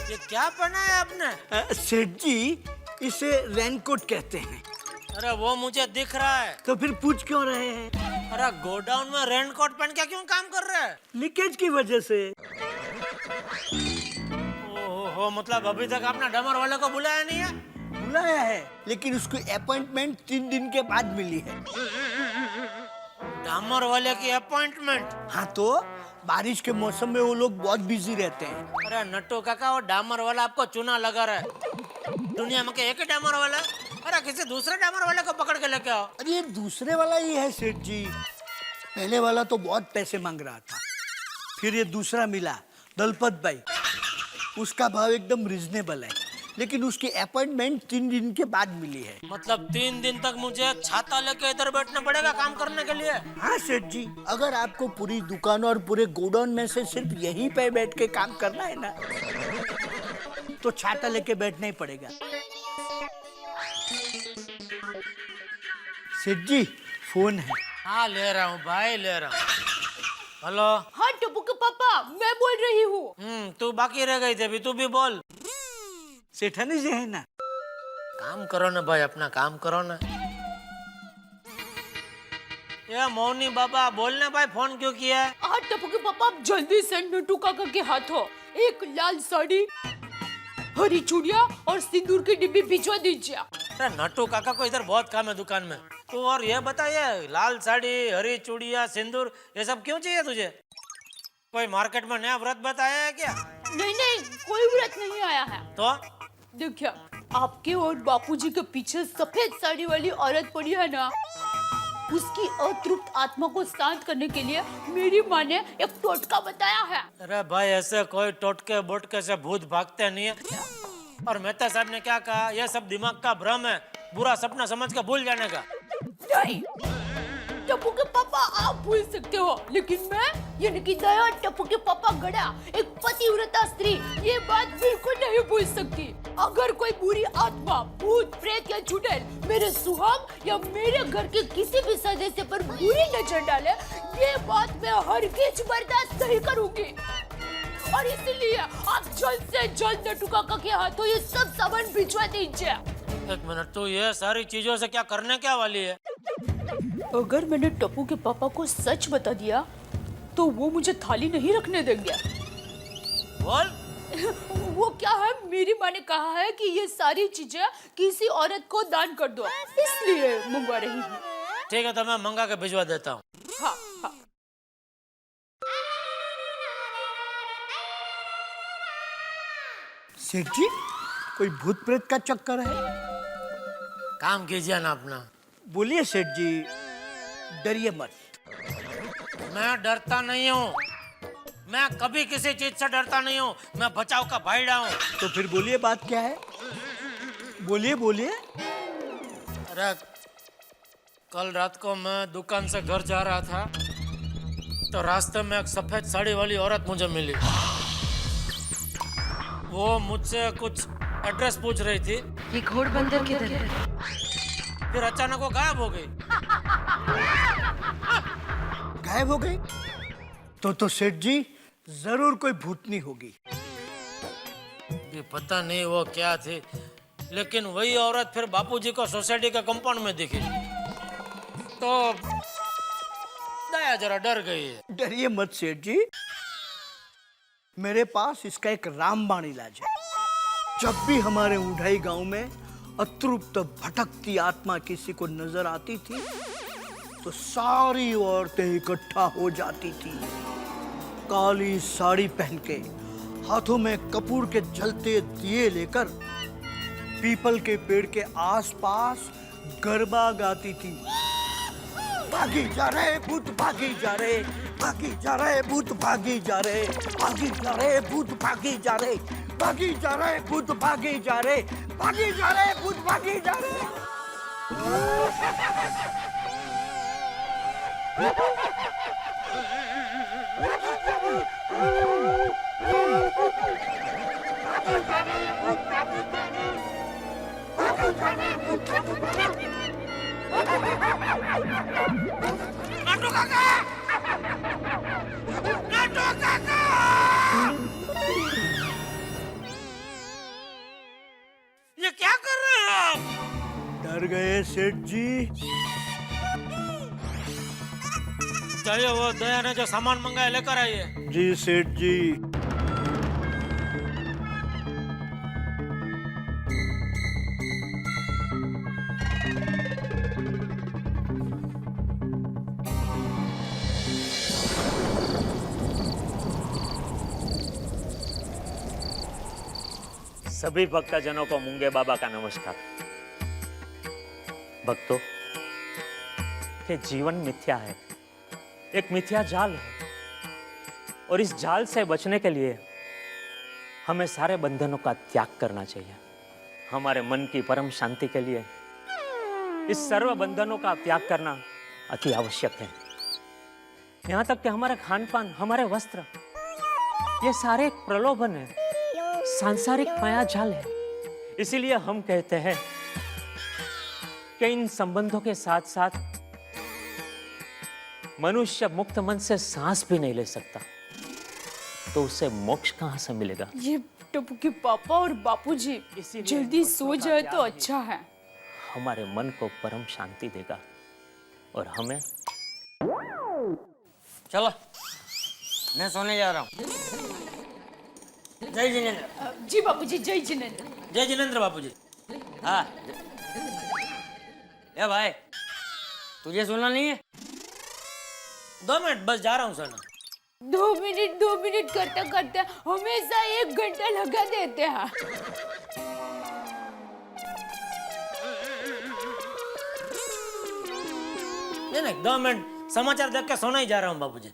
Speaker 4: ये क्या पहना है आपने?
Speaker 2: सेठ जी इसे रेनकोट कहते हैं।
Speaker 4: अरे वो मुझे दिख रहा है।
Speaker 2: तो फिर पूछ क्यों रहे हैं?
Speaker 4: अरे गोडाउन में रेनकोट पहन के क्यों काम कर रहे हैं?
Speaker 2: लीकेज की वजह से।
Speaker 4: ओहो, मतलब अभी तक आपने डमर वाले को बुलाया नहीं है?
Speaker 2: बुलाया है, लेकिन उसको अपॉइंटमेंट 3 दिन के बाद मिली है।
Speaker 4: डामर वाले की अपॉइंटमेंट?
Speaker 2: हाँ तो बारिश के मौसम में वो लोग बहुत बिजी रहते हैं।
Speaker 4: अरे नट्टू काका, वो डामर वाला आपको चुना लगा रहा है। दुनिया में एक ही डामर वाला? अरे किसी दूसरे डामर वाले को पकड़ के लेके आओ।
Speaker 2: अरे ये दूसरे वाला ही है सेठ जी। पहले वाला तो बहुत पैसे मांग रहा था, फिर ये दूसरा मिला दलपत भाई, उसका भाव एकदम रिजनेबल है, लेकिन उसकी अपॉइंटमेंट 3 दिन के बाद मिली है।
Speaker 4: मतलब 3 दिन तक मुझे छाता लेके इधर बैठना पड़ेगा काम करने के लिए?
Speaker 2: हाँ सेठ जी, अगर आपको पूरी दुकान और पूरे गोडाउन में से सिर्फ यहीं पे बैठ के काम करना है ना, तो छाता लेके बैठना ही पड़ेगा। सेठ जी फोन है।
Speaker 4: हाँ ले रहा हूँ भाई, ले रहा हूँ। हेलो।
Speaker 3: हाँ टप्पू के पापा, मैं बोल रही हूँ।
Speaker 4: तू बाकी रह गई थी, अभी तू भी बोल।
Speaker 2: सेठानी जी है ना?
Speaker 4: काम करो ना भाई, अपना काम करो ना। ये मौनी बाबा बोलने भाई, फोन क्यों किया है?
Speaker 3: हाँ टप्पू के पापा, आप जल्दी से नटू काका के हाथों एक लाल साड़ी, हरी चूड़ियाँ और सिंदूर की डिब्बी भिजवा दीजिए।
Speaker 4: अरे नट्टू काका को इधर बहुत काम है दुकान में। तू और ये बताइए, लाल साड़ी, हरी चूड़ियाँ, सिंदूर, ये सब क्यों चाहिए तुझे? कोई मार्केट में नया व्रत बताया है क्या?
Speaker 3: नहीं नहीं, कोई व्रत नहीं आया है।
Speaker 4: तो
Speaker 3: देखिए, आपके और बापूजी के पीछे सफेद साड़ी वाली औरत पड़ी है ना, उसकी अतृप्त आत्मा को शांत करने के लिए मेरी माँ ने एक टोटका बताया है।
Speaker 4: अरे भाई, ऐसे कोई टोटके बोटके से भूत भागते नहीं है। और मेहता साहब ने क्या कहा, यह सब दिमाग का भ्रम है, बुरा सपना समझ के भूल जाने का।
Speaker 3: नहीं टप्पू के पापा, आप भूल सकते हो, लेकिन मैं यानी कि दया टप्पू के पापा गड़ा, एक पतिव्रता स्त्री, ये बात बिल्कुल नहीं भूल सकती। अगर कोई बुरी आत्मा, भूत, प्रेत या चुड़ैल मेरे सुहाग या मेरे घर के किसी भी सदस्य पर बुरी नजर डाले, ये बात मैं हरगिज बर्दाश्त नहीं करूंगी। और इसलिए आप जल्द से जल्द नट्टू काका के हाथों ये सब सामान भिजवा दीजिए।
Speaker 4: एक मिनट, तू ये सारी चीजों से क्या करने क्या वाली है?
Speaker 3: अगर मैंने टप्पू के पापा को सच बता दिया तो वो मुझे थाली नहीं रखने देंगे।
Speaker 4: बोल।
Speaker 3: वो क्या है, मेरी माँ ने कहा है कि ये सारी चीजें किसी औरत को दान कर दो, इसलिए मंगवा रही हूँ।
Speaker 4: ठीक है, तो मैं मंगा के भिजवा देता हूँ।
Speaker 3: हाँ हाँ।
Speaker 2: सेठ जी, कोई भूत प्रेत का चक्कर है?
Speaker 4: काम कीजिए ना अपना।
Speaker 2: बोलिए सेठ जी, डरिए मत।
Speaker 4: मैं डरता नहीं हूँ, मैं कभी किसी चीज से डरता नहीं हूँ, मैं बचाव का भाईड़ा हूँ।
Speaker 2: तो फिर बोलिए, बात क्या है? बोलिए बोलिए।
Speaker 4: अरे कल रात को मैं दुकान से घर जा रहा था, तो रास्ते में एक सफेद साड़ी वाली औरत मुझे मिली। वो मुझसे कुछ एड्रेस पूछ रही थी।
Speaker 10: ये घोड़बंदर किधर है?
Speaker 4: फिर अचानक वो गायब हो गई।
Speaker 2: गायब हो गई? तो सेठ जी जरूर कोई भूतनी होगी।
Speaker 4: ये पता नहीं वो क्या थी, लेकिन वही औरत फिर बापूजी को सोसाइटी के कंपाउंड में दिखी, तो दया जरा डर गई है।
Speaker 2: डरिए मत सेठ जी, मेरे पास इसका एक रामबाण इलाज है। जब भी हमारे उढ़ाई गांव में अतृप्त भटकती आत्मा किसी को नजर आती थी, तो सारी औरतें इकट्ठा हो जाती थी, काली साड़ी पहन के, हाथों में कपूर के जलते दिए लेकर पीपल के पेड़ के आसपास गरबा गाती थी। भागी जा रहे भूत, भागी जा रहे, भागी जा रहे भूत, भागी जा रहे, भागी जा रहे भूत, भागी जा रहे, भागी जा रहे भूत, भागी जा रहे, भागी जा रहे भूत, भागी जा रहे।
Speaker 4: नाटू काका! नाटू काका! ये क्या कर रहे हैं आप?
Speaker 2: डर गए सेठ जी?
Speaker 4: चाहिए वो दया ने जो सामान मंगाया लेकर आइए।
Speaker 2: जी सेठ जी।
Speaker 12: सभी भक्तजनों को मूंगे बाबा का नमस्कार। भक्तों, ये जीवन मिथ्या है, एक मिथ्या जाल है, और इस जाल से बचने के लिए हमें सारे बंधनों का त्याग करना चाहिए। हमारे मन की परम शांति के लिए इस सर्व बंधनों का त्याग करना अति आवश्यक है। यहाँ तक कि हमारा खान पान, हमारे वस्त्र, ये सारे एक प्रलोभन है, सांसारिक माया जाल है। इसीलिए हम कहते हैं कि इन संबंधों के साथ साथ मनुष्य मुक्त मन से सांस भी नहीं ले सकता, तो उसे मोक्ष कहां से मिलेगा?
Speaker 3: ये टप्पू के पापा और बापूजी जल्दी सो जाए तो अच्छा है।
Speaker 12: हमारे मन को परम शांति देगा और हमें।
Speaker 9: चलो मैं सोने जा रहा हूँ। जय जिनेंद्र।
Speaker 3: जी बापूजी, जय जिनेंद्र।
Speaker 4: जय जिनेंद्र बापूजी।
Speaker 9: हाँ ए भाई, तुझे सुना नहीं है?
Speaker 4: 2 मिनट बस, जा रहा हूँ सोना।
Speaker 3: 2 मिनट करते करते हमेशा 1 घंटा लगा देते हैं।
Speaker 4: नहीं 2 मिनट समाचार देख के सोना ही जा रहा हूँ बापूजी।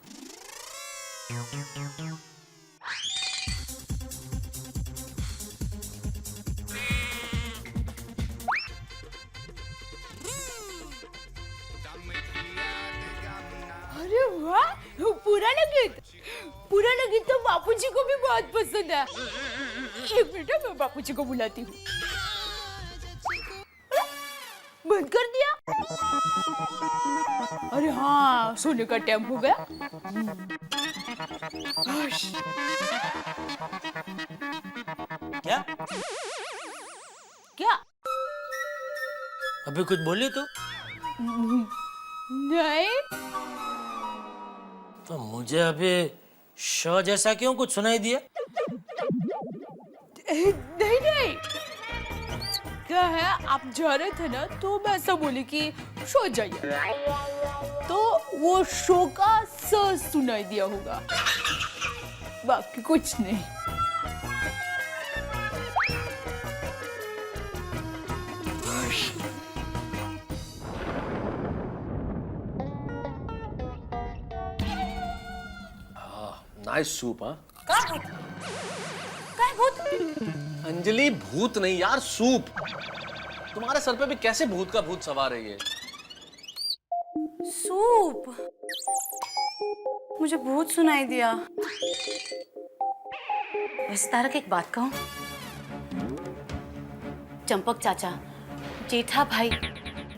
Speaker 3: अरे वाह, पूरा लगीत तो बापूजी को भी बहुत पसंद है। 1 मिनट, मैं बापूजी को बुलाती हूँ। बंद कर दिया। अरे हाँ, सोने का टाइम हो गया।
Speaker 4: क्या
Speaker 3: क्या?
Speaker 4: अभी कुछ बोली तू?
Speaker 3: नहीं
Speaker 4: तो मुझे अभी श जैसा क्यों कुछ सुनाई दिया?
Speaker 3: नहीं, क्या है, आप जा रहे थे ना, तो मैं ऐसा बोली कि सो जाइए, तो वो शो का स सुनाई दिया होगा, बाकी कुछ नहीं।
Speaker 8: Nice soup. हाँ
Speaker 7: काय भूत?
Speaker 8: अंजलि, भूत नहीं यार, सूप। तुम्हारे सर पे भी कैसे भूत का भूत सवार है ये?
Speaker 7: सूप? मुझे भूत सुनाई दिया। वैसे तारक, एक बात कहूं? चंपक चाचा, जेठा भाई,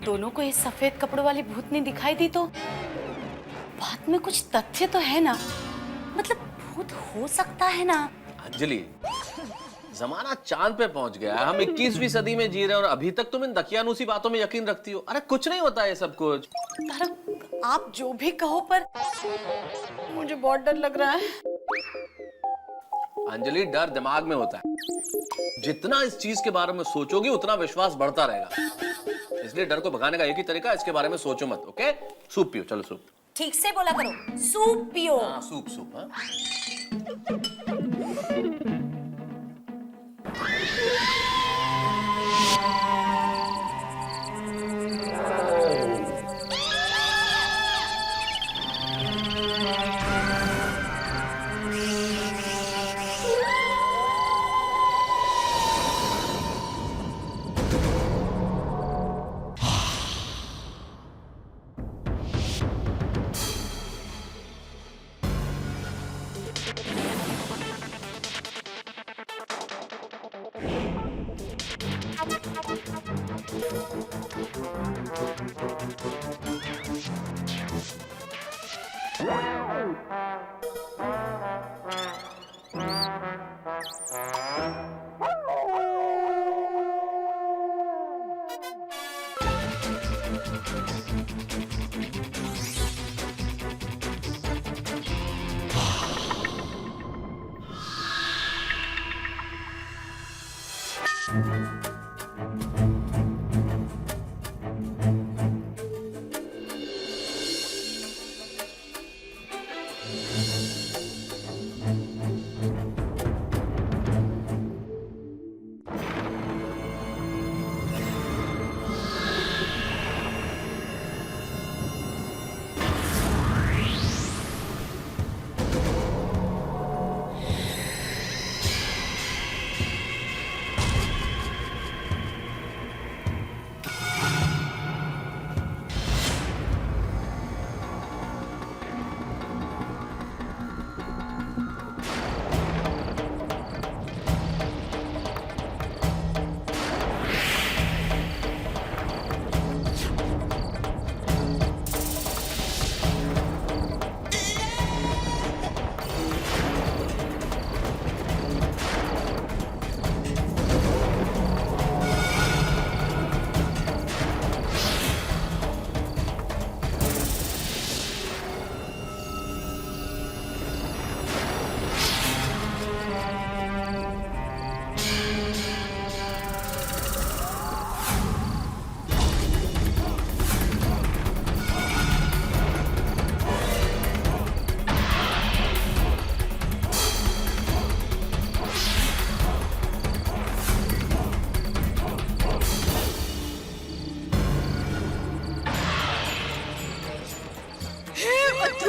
Speaker 7: दोनों को इस सफेद कपड़ों वाली भूतनी दिखाई दी तो बात में कुछ तथ्य तो है ना? मतलब भूत हो सकता है ना?
Speaker 8: अंजलि, जमाना चांद पे पहुंच गया है। हम 21वीं सदी में जी रहे हैं और अभी तक तुम इन दकियानूसी बातों में यकीन रखती हो। अरे कुछ नहीं होता ये सब कुछ।
Speaker 7: तारक, आप जो भी कहो, पर मुझे बहुत डर लग रहा है।
Speaker 8: अंजलि, डर दिमाग में होता है। जितना इस चीज के बारे में सोचोगी उतना विश्वास बढ़ता रहेगा। इसलिए डर को भगाने का एक ही तरीका है, इसके बारे में सोचो मत। ओके, सूप पियो। चलो सूप।
Speaker 7: ठीक से बोला करो, सूप पियो।
Speaker 8: हाँ, सूप सूप। हाँ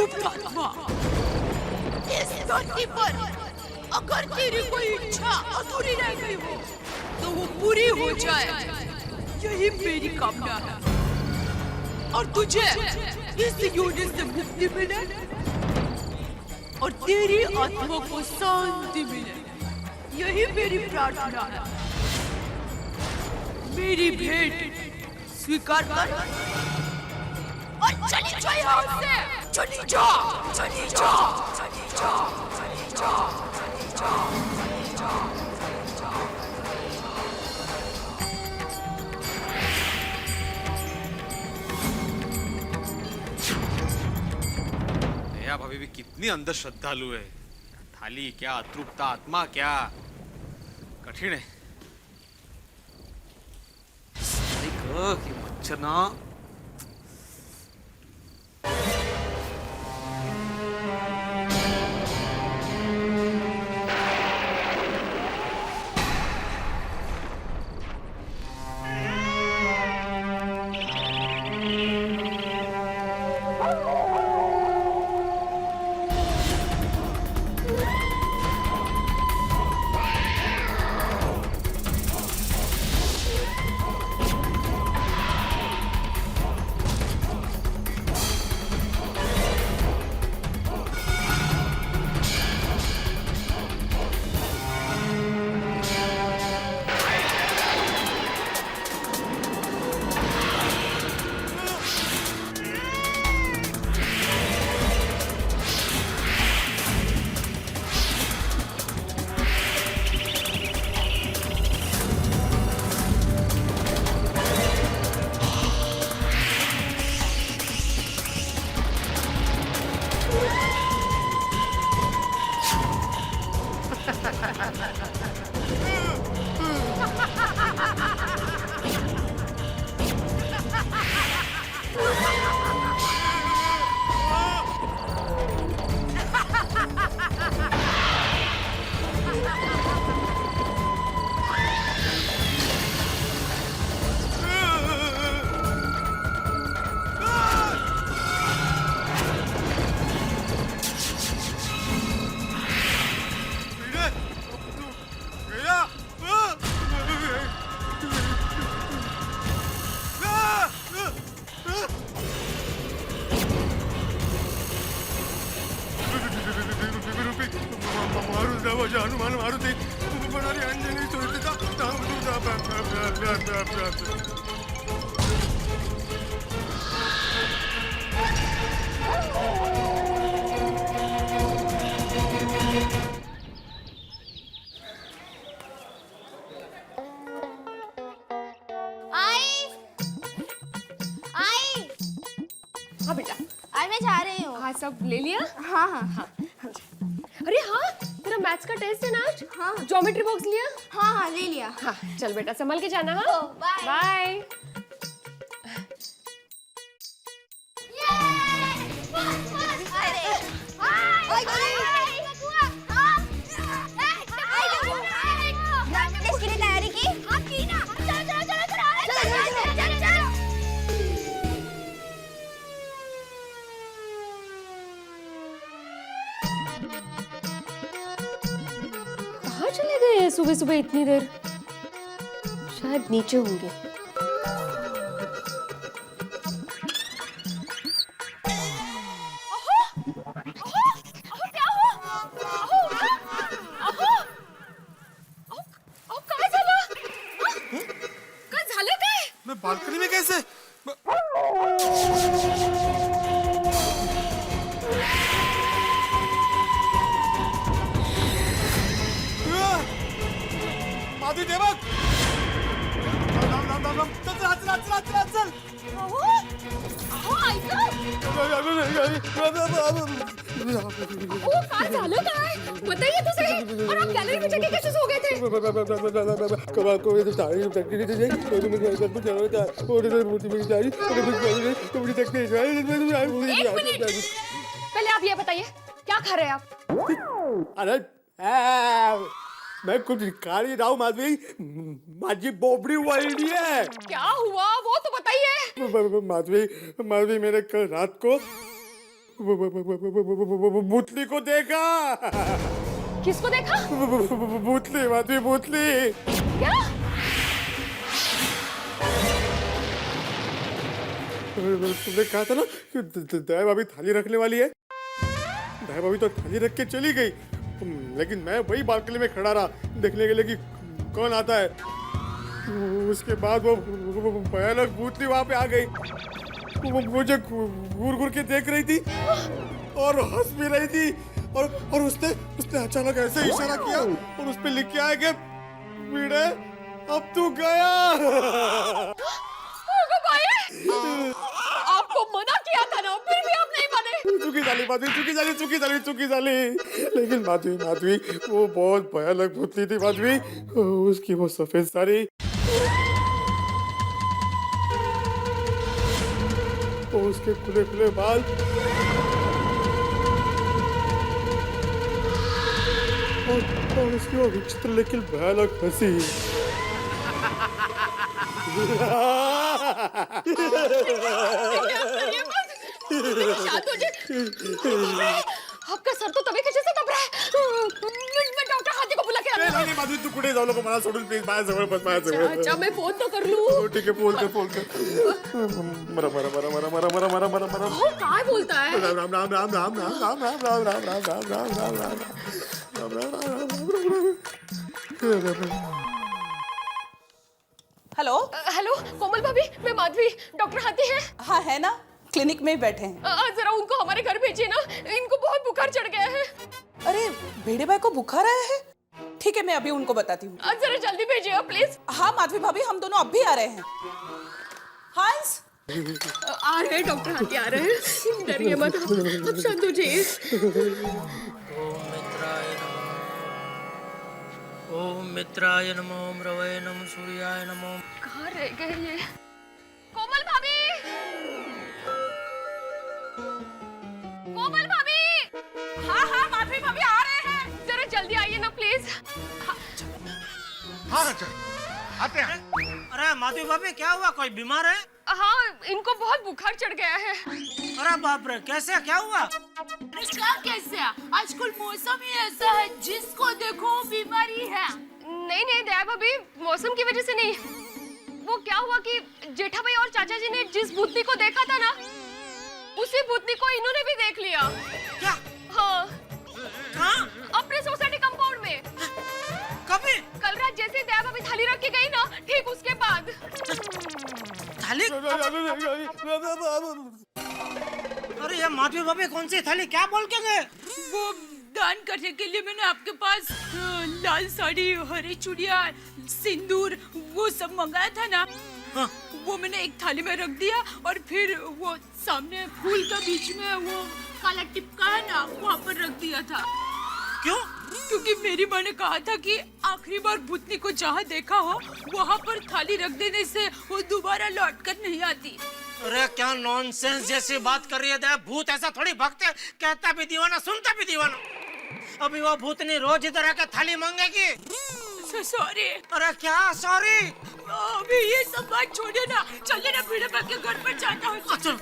Speaker 3: अतृप्त आत्मा, इस धरती पर अगर तेरी कोई इच्छा अधूरी रह गई हो तो वो पूरी हो जाए, यही मेरी कामना है। और तुझे इस योनि से मुक्ति मिले और तेरी आत्मा को शांति मिले, यही मेरी प्रार्थना है। मेरी भेंट स्वीकार कर और चली जा यहाँ से, चली जा, चली जा, चली जा, चली जा, चली जा, चली जा।
Speaker 11: दया भाभी भी कितनी अंदर श्रद्धालु है। थाली क्या, अतृप्त आत्मा क्या, कठिन है। कि मच्छर ना
Speaker 13: हनुमान मारुति बनारी अंजनी सुरक्षिता राम दूता
Speaker 10: हाँ बेटा,
Speaker 14: आज मैं जा रही हूँ।
Speaker 10: हाँ सब ले लिया?
Speaker 14: हाँ हाँ हाँ।
Speaker 10: अरे हाँ, तेरा मैथ्स का टेस्ट है ना आज? हाँ। ज्योमेट्री बॉक्स लिया?
Speaker 14: हाँ हाँ ले लिया।
Speaker 10: हाँ चल बेटा, संभल के जाना। हाँ
Speaker 14: बाय
Speaker 10: बाय।
Speaker 14: इसके लिए तैयारी की? हाँ की ना। चलो चलो चलो चलो चलो चलो।
Speaker 10: कहाँ चले गए सुबह सुबह इतनी देर? शायद नीचे होंगे।
Speaker 13: मैं बालकनी में कैसे? माधवी देवक! चल!
Speaker 10: काय झालं काय? बताइए तो सही। और आप गैलरी में जाके कैसे सो गए थे? एक मिनट, पहले आप ये बताइए क्या खा रहे हैं आप?
Speaker 13: अरे मैं कुछ खा नहीं रहा हूँ माधवी, माझी बोबड़ी वळली है।
Speaker 10: क्या हुआ वो तो बताइए।
Speaker 13: माधवी मैंने कल रात को भूतली को देखा।
Speaker 10: किसको देखा?
Speaker 13: भूतली माधवी, भूतली।
Speaker 10: क्या?
Speaker 13: तुमने कहा था ना कि दया भाभी थाली रखने वाली है। दया भाभी तो थाली रख के चली गई, लेकिन मैं वही बालकनी में खड़ा रहा देखने के लिए कि कौन आता है। उसके बाद वो भयानक भूतली वहां पे आ गई। वो मुझे घूर घूर के देख रही थी और हंस भी रही थी, और उसने अचानक ऐसे इशारा किया और उस पे लिख के आया कि भिड़े अब तू गया।
Speaker 10: आपको मना किया था ना, फिर भी आप नहीं माने।
Speaker 13: चुकी साली। लेकिन माधवी वो बहुत भयानक भूतली थी माधवी। उसकी वो सफेद साड़ी, वो उसके खुले खुले बाल, और उसकी वो विचित्र लेकिन भयानक हंसी।
Speaker 10: आपका सर तो तभी कैसे दब रहा है। मैं डॉक्टर हाथी को बुला के आता हूं।
Speaker 13: नहीं माधवी, तू कुठे जाऊ नको, मला सोडून प्लीज, माझ्याजवळ बस, माझ्याजवळ।
Speaker 10: अच्छा, मैं फोन तो कर लूं।
Speaker 13: ठीक है, फोन कर। मरा।
Speaker 10: वो काय बोलता है?
Speaker 13: राम।
Speaker 15: हेलो
Speaker 10: हेलो कोमल भाभी, मैं माधवी। डॉक्टर हाथी है?
Speaker 15: हाँ है ना, क्लिनिक में ही बैठे हैं।
Speaker 10: जरा उनको हमारे घर भेजिए ना, इनको बहुत बुखार चढ़ गया है।
Speaker 15: अरे भेड़े भाई को बुखार आया है? ठीक है, मैं अभी उनको बताती हूँ।
Speaker 10: जरा जल्दी भेजिए प्लीज।
Speaker 15: हाँ माधवी भाभी, हम दोनों अब भी आ रहे हैं। हंस
Speaker 10: आ रहे हैं, डॉक्टर हाथी आ रहे हैं। डरिए मत, अब शांत हो जाइए।
Speaker 4: ओम मित्राय नमो, ओम रवये नमो, सूर्याय नमो।
Speaker 10: कहाँ रह गए ये? कोमल भाभी, कोमल भाभी। हाँ माधवी भाभी आ रहे हैं, जरा जल्दी आइए ना प्लीज।
Speaker 13: हाँ आते हैं।
Speaker 4: अरे माधवी भाभी, क्या हुआ? कोई बीमार है?
Speaker 10: हाँ, इनको बहुत बुखार चढ़ गया है।
Speaker 4: अरे बाप रे, कैसे? क्या हुआ?
Speaker 3: क्या कैसे? आजकल मौसम ही ऐसा है, जिसको देखो बीमारी है।
Speaker 10: नहीं दया भाभी, मौसम की वजह से नहीं। वो क्या हुआ कि जेठा भाई और चाचा जी ने जिस भूतनी को देखा था ना, उसी भूतनी को इन्होंने भी देख लिया।
Speaker 4: क्या?
Speaker 10: हाँ।
Speaker 4: कहाँ?
Speaker 10: अपने सोसाइटी कंपाउंड में।
Speaker 4: कभी?
Speaker 10: कल रात जैसे दया भाभी थाली रख के गई ना, ठीक उसके बाद।
Speaker 4: थाली? अरे ये माधवी भाभी कौन सी थाली? क्या बोल के गए?
Speaker 3: वो दान करने के लिए मैंने आपके पास लाल साड़ी, हरी चूड़ियां, सिंदूर, वो सब मंगाया था ना।
Speaker 4: हाँ।
Speaker 3: वो मैंने एक थाली में रख दिया, और फिर वो सामने फूल का बीच में वो काला टिपका है ना, वहाँ पर रख दिया था।
Speaker 4: क्यों?
Speaker 3: क्योंकि मेरी माँ ने कहा था कि आखिरी बार भूतनी को जहाँ देखा हो वहाँ पर थाली रख देने से वो दोबारा लौट कर नहीं आती।
Speaker 4: अरे क्या नॉनसेंस जैसी बात कर रही है? भूत ऐसा थोड़ी भगते, कहता भी दीवाना सुनता भी दीवाना। अभी वो भूतनी रोज इधर आकर थाली मांगेगी।
Speaker 3: सॉरी।
Speaker 4: अरे क्या सॉरी?
Speaker 3: अभी ये सब बात छोड़िए ना, चलिए ना भिड़े भाई के घर पर जाता हूँ।
Speaker 4: चलो।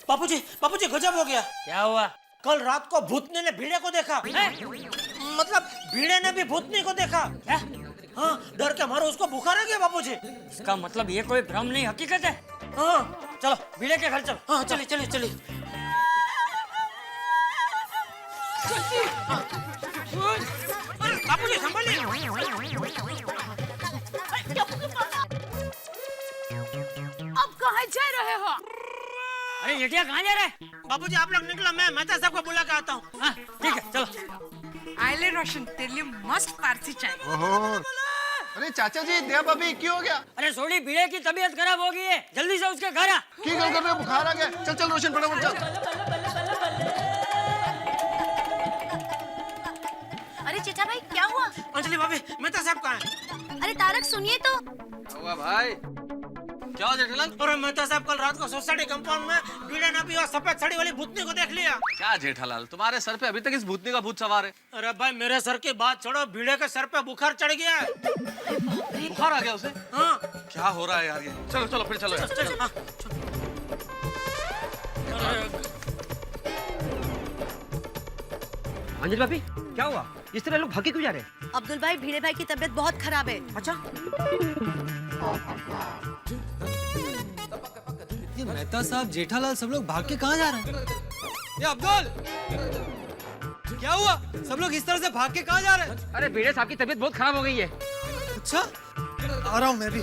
Speaker 4: बापूजी गजब हो गया।
Speaker 9: क्या हुआ?
Speaker 4: कल रात को भूतनी ने भिड़े को देखा है? मतलब भिड़े ने भी भूतनी को देखा है? हाँ, डर के मारो उसको बुखार आ गया बापूजी।
Speaker 9: इसका मतलब ये कोई भ्रम नहीं, हकीकत है।
Speaker 4: हाँ
Speaker 9: चलो भिड़े के घर चलो।
Speaker 4: हाँ चलिए। बापूजी संभालिए।
Speaker 3: अब कहाँ जा रहे हो?
Speaker 9: अरे जेठिया कहाँ जा रहे हैं?
Speaker 4: बापूजी आप लोग निकलो, मैं मेहता साहब को बुला के आता हूँ।
Speaker 9: हाँ ठीक है, चलो।
Speaker 3: आइले रोशन, तेरे लिए मस्त पारसी चाय।
Speaker 6: अरे चाचा जी, दया भाभी क्यों हो गया?
Speaker 9: अरे सोडी, भिड़े की तबीयत खराब हो गई है, जल्दी से उसके घर आ।
Speaker 6: की गल कर रहे हो? बुखार आ गया। चल रोशन, फटाफट चल।
Speaker 14: अरे चचा भाई, क्या हुआ?
Speaker 4: अंजलि भाभी, मेहता साहब कहाँ है?
Speaker 14: अरे तारक सुनिए तो।
Speaker 8: हुआ भाई? क्या हो जेठालाल?
Speaker 4: अरे मेहता साहब कल रात को सोसाइटी कंपाउंड में भिड़े ने भी सफेद साड़ी वाली भूतनी को देख लिया।
Speaker 8: क्या जेठालाल, तुम्हारे सर पे अभी तक इस भूतनी का भूत सवार है?
Speaker 4: अरे भाई मेरे सर की बात छोड़ो, भिड़े के सर पे बुखार चढ़ गया है।
Speaker 8: बुखार आ गया उसे?
Speaker 4: हाँ।
Speaker 8: क्या हो रहा है यार ये? चलो फिर चलो यार।
Speaker 4: चलो।
Speaker 5: अंजलि भाभी क्या हुआ? इस तरह लोग भागे क्यों जा रहे हैं?
Speaker 7: अब्दुल भाई, भिड़े भाई की तबीयत बहुत खराब है।
Speaker 5: अच्छा,
Speaker 11: ये मेहता साहब, जेठालाल सब लोग भाग के कहाँ जा रहे हैं? ये अब्दुल, क्या हुआ? सब लोग इस तरह से भाग के कहाँ जा रहे हैं?
Speaker 5: अरे भिड़े साहब की तबीयत बहुत खराब हो गई है।
Speaker 11: अच्छा, आ रहा हूँ मैं भी।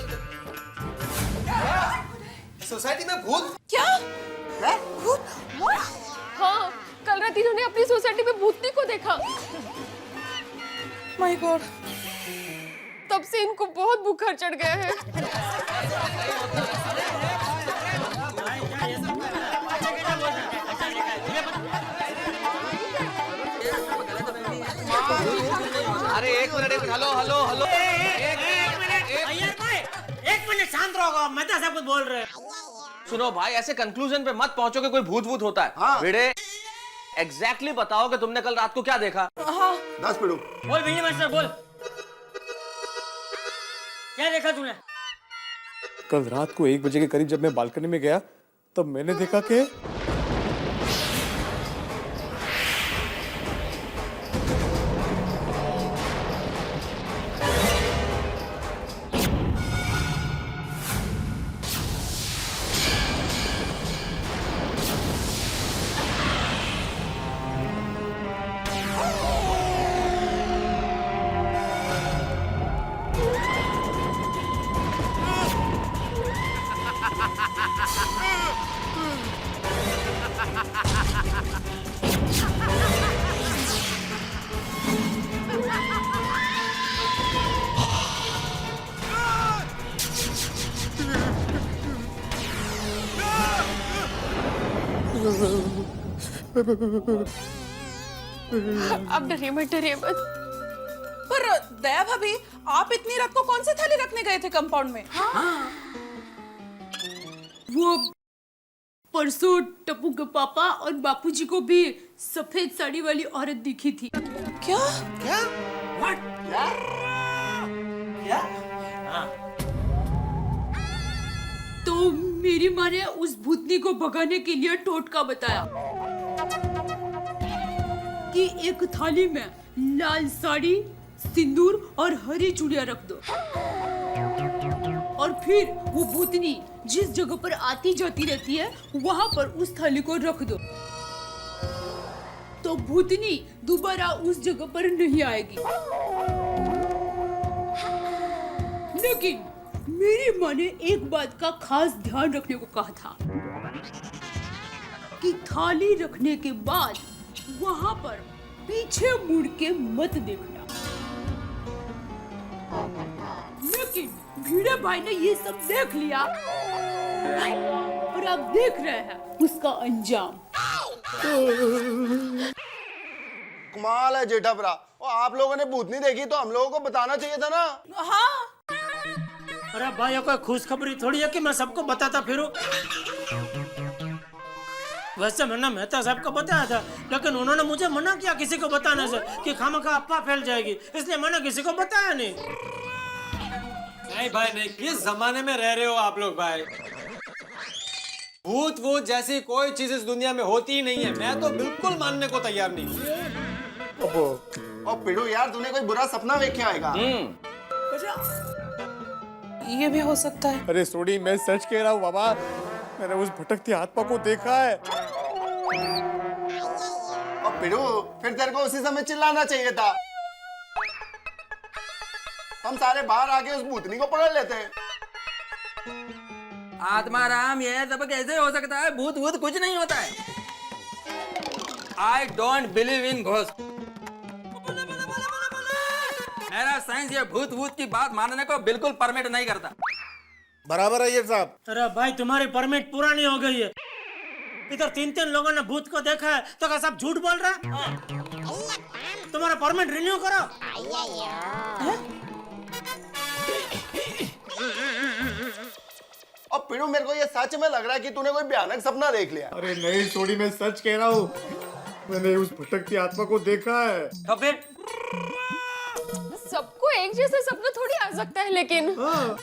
Speaker 13: सोसाइटी में भूत?
Speaker 15: क्या? भूत?
Speaker 10: हाँ, कल रात इन्होंने अपनी सोसाइटी में भूतनी को देखा।
Speaker 15: My God.
Speaker 10: तब से इनको बहुत बुखार चढ़ गया है।
Speaker 8: अरे एक मिनट, हेलो हेलो हेलो,
Speaker 4: एक मिनट शांत रहो, मेहता साहब कुछ बोल रहे हैं।
Speaker 8: सुनो भाई, ऐसे कंक्लूजन पे मत पहुंचो कि कोई भूत वूत होता है।
Speaker 13: हाँ।
Speaker 8: भिड़े, एग्जैक्टली बताओ कि तुमने कल रात को क्या देखा?
Speaker 15: हाँ।
Speaker 13: 10 पिड़ू।
Speaker 9: बोल भिड़े मास्टर बोल, क्या देखा तूने?
Speaker 13: कल रात को 1 बजे के करीब जब मैं बालकनी में गया तब मैंने देखा कि
Speaker 10: आप डरिए मत, डरिए मत।
Speaker 15: पर दया भाभी, आप इतनी रात को कौन सी थाली रखने गए थे कंपाउंड में?
Speaker 3: वो परसों टप्पू के पापा और बापूजी को भी सफेद साड़ी वाली औरत दिखी थी।
Speaker 15: क्या?
Speaker 11: क्या?
Speaker 3: तो मेरी माँ ने उस भूतनी को भगाने के लिए टोटका बताया कि एक थाली में लाल साड़ी, सिंदूर और हरी चूड़ियां रख दो, और फिर वो भूतनी जिस जगह पर आती जाती रहती है वहां पर उस थाली को रख दो, तो भूतनी दोबारा उस जगह पर नहीं आएगी। लेकिन मेरी माँ ने एक बात का खास ध्यान रखने को कहा था कि थाली रखने के बाद वहां पर पीछे मुड़ के मत देखना। लेकिन भिड़े भाई ने ये सब देख लिया और आप देख रहे हैं उसका अंजाम।
Speaker 13: कमाल है जेठा भरा। और आप लोगों ने भूतनी देखी तो हम लोगों को बताना चाहिए था ना।
Speaker 15: हाँ।
Speaker 4: अरे भाई, ये कोई खुशखबरी थोड़ी है कि मैं सबको बताता फिरूं। वैसे मैंने मेहता साहब को बताया था, लेकिन उन्होंने मुझे मना किया किसी को बताने से कि खामखा अफवाह फैल जाएगी, इसलिए मैंने किसी को बताया नहीं।
Speaker 11: नहीं भाई नहीं, किस जमाने में रह रहे हो आप लोग भाई? भूत वूत जैसी कोई चीज इस दुनिया में होती ही नहीं है। मैं तो बिल्कुल मानने को तैयार नहीं हूँ।
Speaker 13: और पिड़ू यार, तूने कोई बुरा सपना देखे आएगा।
Speaker 15: ये भी हो सकता है।
Speaker 13: अरे सोडी, मैं सच कह रहा हूँ बाबा, मैंने उस भटकती आत्मा को देखा है। और पिड़ू, फिर तेरे को उसी समय चिल्लाना चाहिए था। हम सारे बाहर आके उस भूतनी को पकड़ लेते हैं।
Speaker 9: आत्माराम, ये सब कैसे हो सकता है? भूत भूत कुछ नहीं होता है। I don't believe in ghost. मेरा साइंस ये भूत भूत की बात मानने को बिल्कुल परमिट नहीं करता।
Speaker 13: बराबर है ये साहब।
Speaker 4: अरे भाई, तुम्हारी परमिट पुरानी हो गई है। इधर 3 लोगों ने भूत को देखा है तो क्या सब झूठ बोल रहा है? तुम्हारा परमिट रिन्यू करो।
Speaker 13: और पिड़ू, मेरे को ये सच में लग रहा है कि तूने कोई भयानक सपना देख लिया। अरे नहीं सोडी, मैं सच कह रहा हूँ, मैंने उस भटकती आत्मा को देखा है।
Speaker 9: तो फिर
Speaker 10: सबको एक जैसा सपना थोड़ी आ सकता है, लेकिन
Speaker 3: हाँ,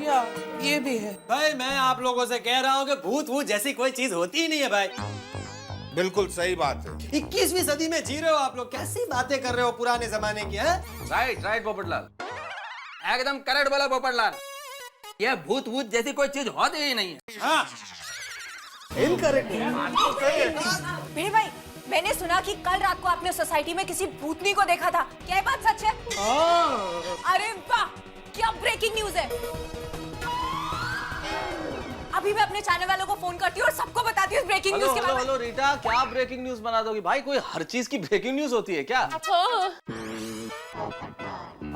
Speaker 15: या ये भी है।
Speaker 11: भाई मैं आप लोगों से कह रहा हूँ कि भूत वूत जैसी कोई चीज होती ही नहीं है भाई।
Speaker 16: बिल्कुल सही बात है।
Speaker 11: 21वीं सदी में जी रहे हो आप लोग, कैसी बातें कर रहे हो पुराने जमाने की हैं?
Speaker 5: राइट राइट पोपटलाल, एकदम करेक्ट बोला पोपटलाल। ये भूत भूत जैसी कोई चीज होती ही नहीं है।
Speaker 11: हाँ इनकरेक्ट।
Speaker 14: भिड़े भाई, मैंने सुना कि कल रात को आपने सोसाइटी में किसी भूतनी को देखा था, क्या ये बात सच है? अरे वाह, क्या ब्रेकिंग न्यूज है। अभी मैं अपने चैनल वालों को फोन करती हूँ और सबको बताती हूँ ब्रेकिंग न्यूज के बारे में।
Speaker 8: हेलो रीटा, क्या ब्रेकिंग न्यूज बना दोगी भाई? कोई हर चीज की ब्रेकिंग न्यूज होती है क्या?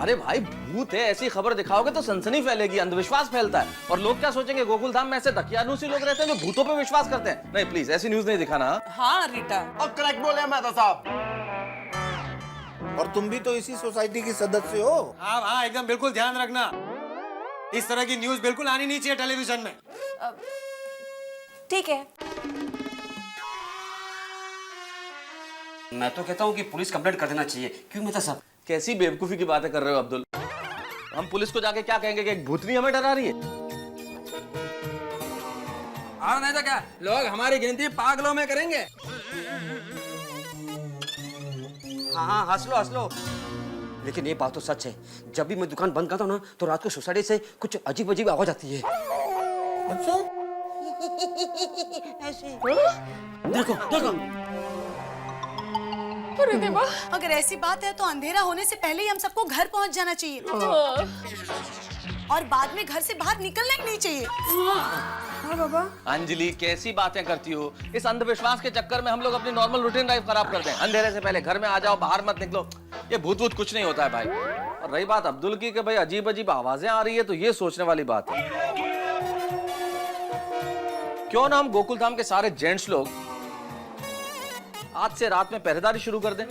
Speaker 8: अरे भाई भूत है, ऐसी खबर दिखाओगे तो सनसनी फैलेगी, अंधविश्वास फैलता है और लोग क्या सोचेंगे गोकुल धाम में ऐसे दकियानूसी लोग रहते हैं जो भूतों पे विश्वास करते हैं। नहीं प्लीज ऐसी न्यूज नहीं दिखाना।
Speaker 15: हाँ रीटा,
Speaker 16: और करेक्ट बोले मेहता साहब। और तुम भी तो इसी सोसाइटी की सदस्य हो।
Speaker 11: हाँ हाँ एकदम बिल्कुल ध्यान रखना, इस तरह की न्यूज बिल्कुल आनी नहीं चाहिए टेलीविजन में।
Speaker 14: ठीक है।
Speaker 5: मैं तो कहता हूँ कि पुलिस कंप्लेंट कर देना चाहिए। क्यों मेहता साहब?
Speaker 8: कैसी बेवकूफी की बातें कर रहे हो अब्दुल? हम पुलिस को जाके क्या कहेंगे कि एक भूतनी हमें डरा रही है?
Speaker 5: और नहीं तो क्या, लोग हमारी गिनती पागलों में करेंगे। हाँ हाँ हंस लो हंस लो, लेकिन ये बात तो सच है, जब भी मैं दुकान बंद करता हूँ ना तो रात को सोसाइटी से कुछ अजीब अजीब आवाज आती है।
Speaker 16: अच्छा
Speaker 5: देखो देखो।
Speaker 7: अरे देवा, अगर ऐसी बात है तो अंधेरा होने से पहले ही हम सबको घर पहुंच जाना चाहिए और बाद में घर से बाहर निकलना ही नहीं चाहिए। हाँ बाबा।
Speaker 8: अंजलि कैसी बातें करती हो? इस अंधविश्वास के चक्कर में हम लोग अपनी नॉर्मल रूटीन लाइफ खराब कर दें। अंधेरे से पहले घर में आ जाओ, बाहर मत निकलो। ये भूत भूत कुछ नहीं होता है भाई। और रही बात अब्दुल की कि भाई अजीब अजीब आवाजें आ रही है, तो ये सोचने वाली बात है। क्यों ना हम गोकुल धाम के सारे जेंट्स लोग आज से रात में पहरेदारी शुरू कर दें।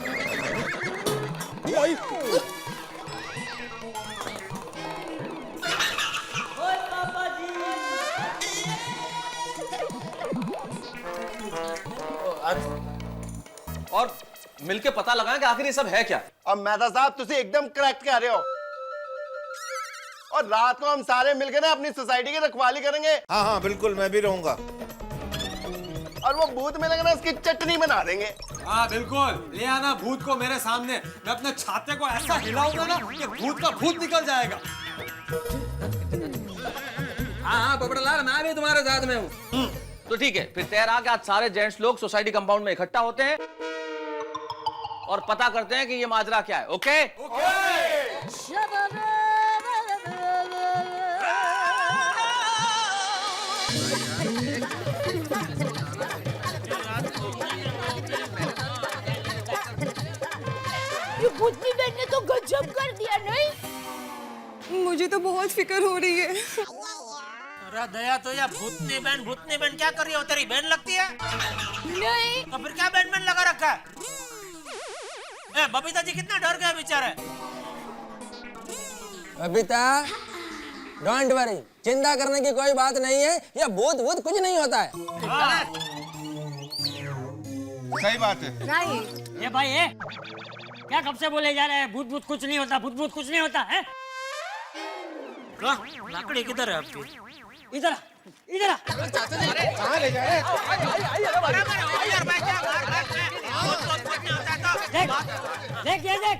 Speaker 8: और मिलके पता लगाएं कि आखिर ये सब है क्या।
Speaker 16: अब मेहता साहब तुसी एकदम करेक्ट कह रहे हो। और रात को हम सारे मिलकर ना अपनी सोसाइटी की रखवाली करेंगे। हाँ हाँ बिल्कुल, मैं भी रहूंगा। और वो भूत मिलेंगे ना, उसकी चटनी बना देंगे।
Speaker 11: हाँ बिल्कुल, ले आना भूत को मेरे सामने। मैं अपने छाते को ऐसा हिलाऊंगा ना कि भूत का भूत निकल जाएगा।
Speaker 5: हाँ हाँ पोपटलाल, मैं भी तुम्हारे साथ में हूँ।
Speaker 8: तो ठीक है, फिर तैयार आके आज सारे जेंट्स लोग सोसाइटी कंपाउंड में इकट्ठा होते हैं और पता करते हैं कि ये माजरा क्या है। ओके?
Speaker 3: ये भूतनी बहन ने तो गजब कर दिया नहीं?
Speaker 14: मुझे तो बहुत फिक्र हो रही है।
Speaker 4: अरे दया, तो या भूतनी बहन क्या कर रही हो? तेरी बहन लगती है?
Speaker 3: नहीं।
Speaker 4: तो फिर क्या बहन लगा रखा है? ए, बबीता जी कितना डर गया बेचारे।
Speaker 5: बबीता, डोंट वरी, चिंता करने की कोई बात नहीं है। ये भूत भूत कुछ नहीं होता है।
Speaker 16: सही बात है।
Speaker 9: ये भाई है क्या कब से बोले जा रहे हैं भूत भूत कुछ नहीं होता, भूत भूत कुछ नहीं होता है?
Speaker 4: लाकड़ी किधर है आपकी?
Speaker 9: इधर इधर
Speaker 16: कहाँ ले जा रहे हैं?
Speaker 9: देख ये देख।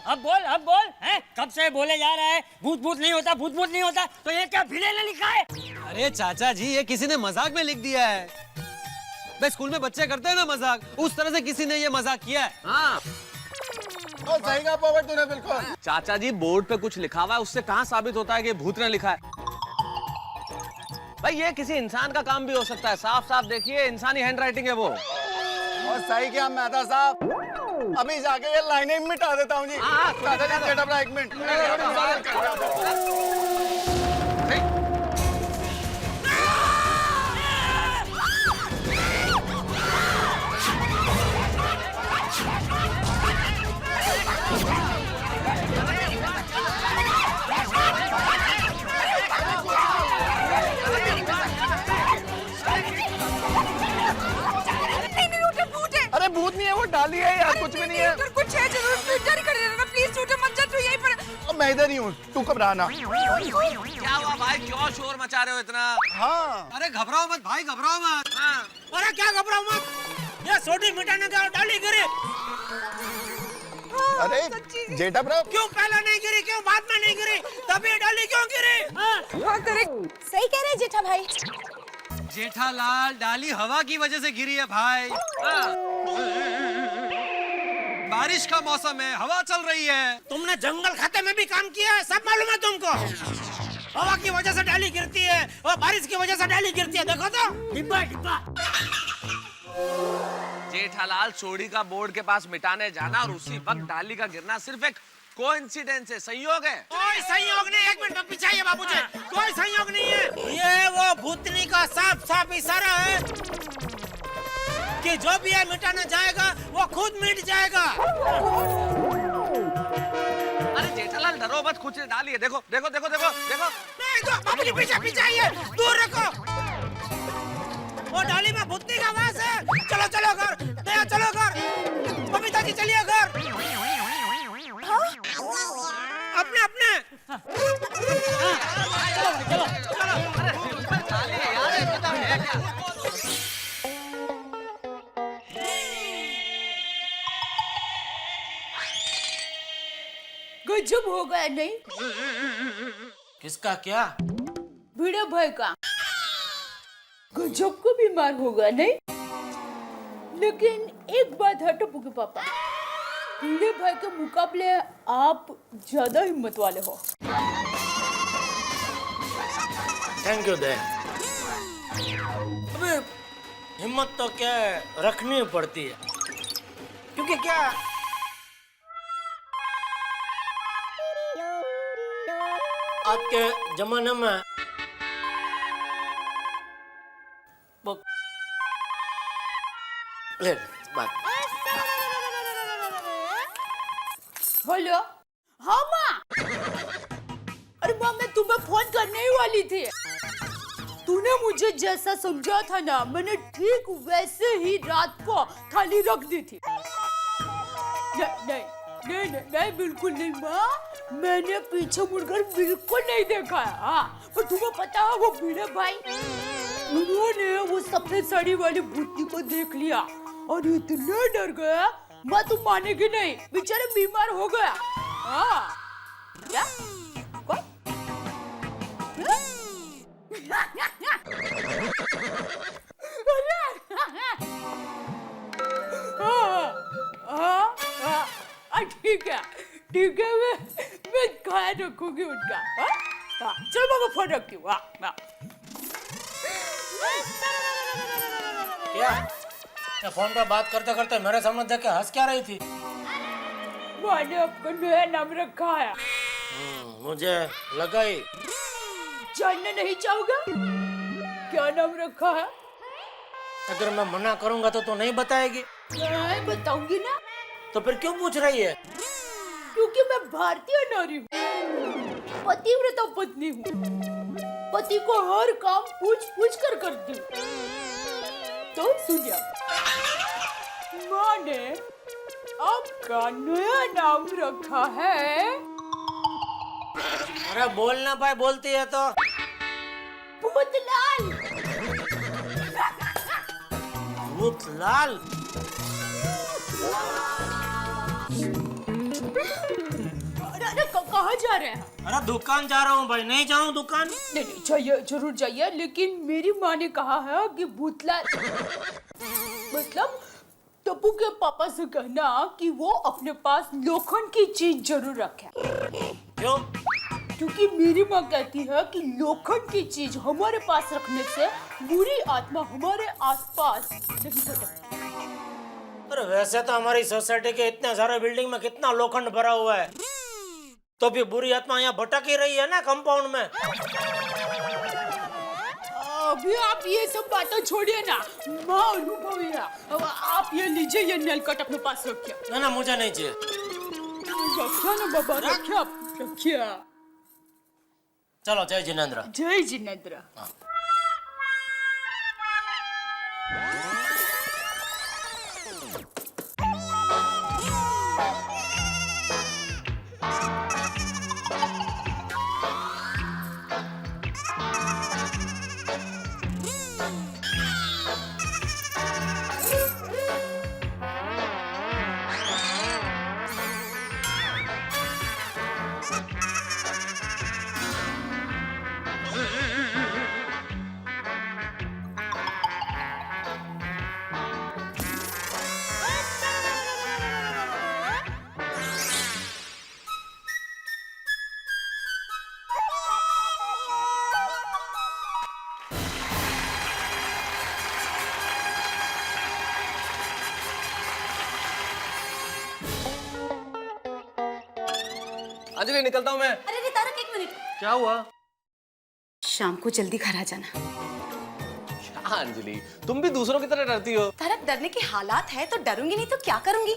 Speaker 9: अब बोल हैं? कब से बोले जा रहा है भूत भूत नहीं होता, भूत भूत नहीं होता, तो ये क्या भिड़े ने लिखा है?
Speaker 11: अरे चाचा जी, ये किसी ने मजाक में लिख दिया है। भाई स्कूल में बच्चे करते हैं ना मजाक, उस तरह से किसी ने ये मजाक किया है।
Speaker 8: हाँ
Speaker 16: और सही कहा पोपट तूने बिल्कुल।
Speaker 8: चाचा जी, बोर्ड पे कुछ लिखा हुआ है, उससे कहाँ साबित होता है कि भूत ने लिखा है? भाई ये किसी इंसान का काम भी हो सकता है। साफ साफ देखिए, इंसानी हैंडराइटिंग है वो।
Speaker 16: और सही क्या मेहता साहब, अभी जाके ये लाइनें मिटा देता हूँ जी। एक मिनट। वो डाली है यार, कुछ भी नहीं है।
Speaker 14: कुछ है जरूर, तू इधर ही खड़े रहना प्लीज, छूटे मत जा, तू यहीं पर।
Speaker 16: अब मैं इधर ही हूँ, तू घबराना।
Speaker 8: क्या हुआ भाई, क्यों शोर मचा रहे हो इतना?
Speaker 16: हाँ
Speaker 4: अरे घबराओ मत भाई, घबराओ मत। अरे क्या घबराओ मत, ये सोडी मिटाने का डाली गिरी।
Speaker 16: अरे जेठा ब्रो,
Speaker 4: क्यों पहले नहीं गिरी, क्यों बाद में नहीं गिरी, तभी डाली क्यों गिरी?
Speaker 14: हाँ करेक्ट, सही कह रहे हैं जेठा भाई।
Speaker 6: जेठालाल, डाली हवा की वजह से गिरी है भाई। बारिश का मौसम है, हवा चल रही है।
Speaker 4: तुमने जंगल खाते में भी काम किया है, सब मालूम है तुमको। हवा की वजह से डाली गिरती है और बारिश की वजह से डाली गिरती है, देखो तो। डिब्बा डिब्बा।
Speaker 8: जेठालाल, सोडी का बोर्ड के पास मिटाने जाना और उसी वक्त डाली का गिरना सिर्फ एक कोइंसिडेंस है, संयोग है।
Speaker 4: कोई संयोग नहीं, एक मिनट पीछे आइए बाबूजी, कोई संयोग नहीं है। ये वो भूतनी का साफ साफ इशारा है कि जो भी ये मिटाना जाएगा वो खुद मिट जाएगा।
Speaker 8: अरे जेठालाल डरो मत, कुछ डालिए, देखो देखो देखो देखो देखो।
Speaker 4: नहीं तो बाबूजी पीछे पीछे आइए, दूर रखो। वो डाली में भूतनी का वास है। चलो चलो घर, दया चलो घर, बबीता जी चलिए घर। अपने अपने चलो
Speaker 3: गजब हो गया नहीं?
Speaker 4: किसका क्या?
Speaker 3: भिड़े भाई का गजब को बीमार हो गया नहीं? लेकिन एक बात है टप्पू के पापा, भिड़े भाई के मुकाबले आप ज्यादा हिम्मत वाले हो।
Speaker 4: Thank you they. अबे हिम्मत तो क्या है, रखनी पड़ती है, क्योंकि क्या आज के जमाने में ले बात।
Speaker 3: हेलो, हाँ माँ। अरे माँ, मैं तुम्हें फोन करने ही वाली थी। तूने मुझे जैसा समझा था ना, मैंने ठीक वैसे ही रात को थाली रख दी थी। नहीं नहीं नहीं नहीं, नहीं बिल्कुल नहीं माँ, मैंने पीछे मुड़कर बिल्कुल नहीं देखा है। हाँ, पर तुम्हें पता है वो भिड़े भाई, उन्होंने वो सफेद साड़ी वाली भूतनी को देख लिया और इतना डर गया, माँ तुम मानेगी नहीं, बेचारे बीमार हो गया। हाँ क्या? ठीक है, मैं ख्याल रखूंगी उनका। चलो बाबा, फोन रखती हूँ।
Speaker 4: क्या फोन पर बात करते करते मेरे सामने देख के हंस क्या रही थी?
Speaker 3: मैंने आपका नया नाम रखा है।
Speaker 4: मुझे लगा ही।
Speaker 3: जानना नहीं चाहोगे क्या नाम रखा है?
Speaker 4: अगर मैं मना करूंगा तो नहीं बताएगी?
Speaker 3: मैं बताऊंगी ना।
Speaker 4: तो फिर क्यों पूछ रही है?
Speaker 3: क्योंकि मैं भारतीय नारी हूँ, पतिव्रता पत्नी हूँ, पति को हर काम पूछ पूछ कर करती हूँ। तो सुनिए, माँ ने आपका नया नाम रखा है।
Speaker 4: अरे बोल ना पाए, बोलती है तो।
Speaker 3: भूतलाल।
Speaker 4: भूतलाल?
Speaker 3: अरे कहाँ जा रहे हैं?
Speaker 4: अरे दुकान जा रहा हूँ भाई। नहीं जाऊँ दुकान?
Speaker 3: नहीं नहीं, जाइए, जरूर जाइए, लेकिन मेरी माँ ने कहा है कि भूतलाल मतलब टप्पू के पापा से कहना कि वो अपने पास लोखंड की चीज जरूर रखे।
Speaker 4: क्यों?
Speaker 3: क्योंकि मेरी माँ कहती है कि लोखंड की चीज हमारे पास रखने से बुरी आत्मा हमारे आसपास नहीं भटकती।
Speaker 4: अरे वैसे तो हमारी सोसाइटी के इतने सारे बिल्डिंग में कितना लोखंड भरा हुआ है, तो भी बुरी आत्मा यहाँ भटक ही रही है ना कंपाउंड में।
Speaker 3: अभी आप ये सब बातें छोड़िए ना, माँ अनुभवी है। आप ये लीजिए, ये नेल कट अपने पास रखिए।
Speaker 4: ना मुझे नहीं चाहिए।
Speaker 3: रखिए ना बाबा, रखिए, आप रखिए।
Speaker 4: चलो, जय जिनेंद्र।
Speaker 3: जय जिनेंद्र।
Speaker 8: अंजलि निकलता हूँ मैं।
Speaker 7: अरे तारक, एक मिनट।
Speaker 8: क्या हुआ?
Speaker 7: शाम को जल्दी घर आ जाना।
Speaker 8: हाँ अंजलि, तुम भी दूसरों की तरह डरती हो।
Speaker 7: तारक, डरने की हालात है तो डरूंगी नहीं तो क्या करूंगी?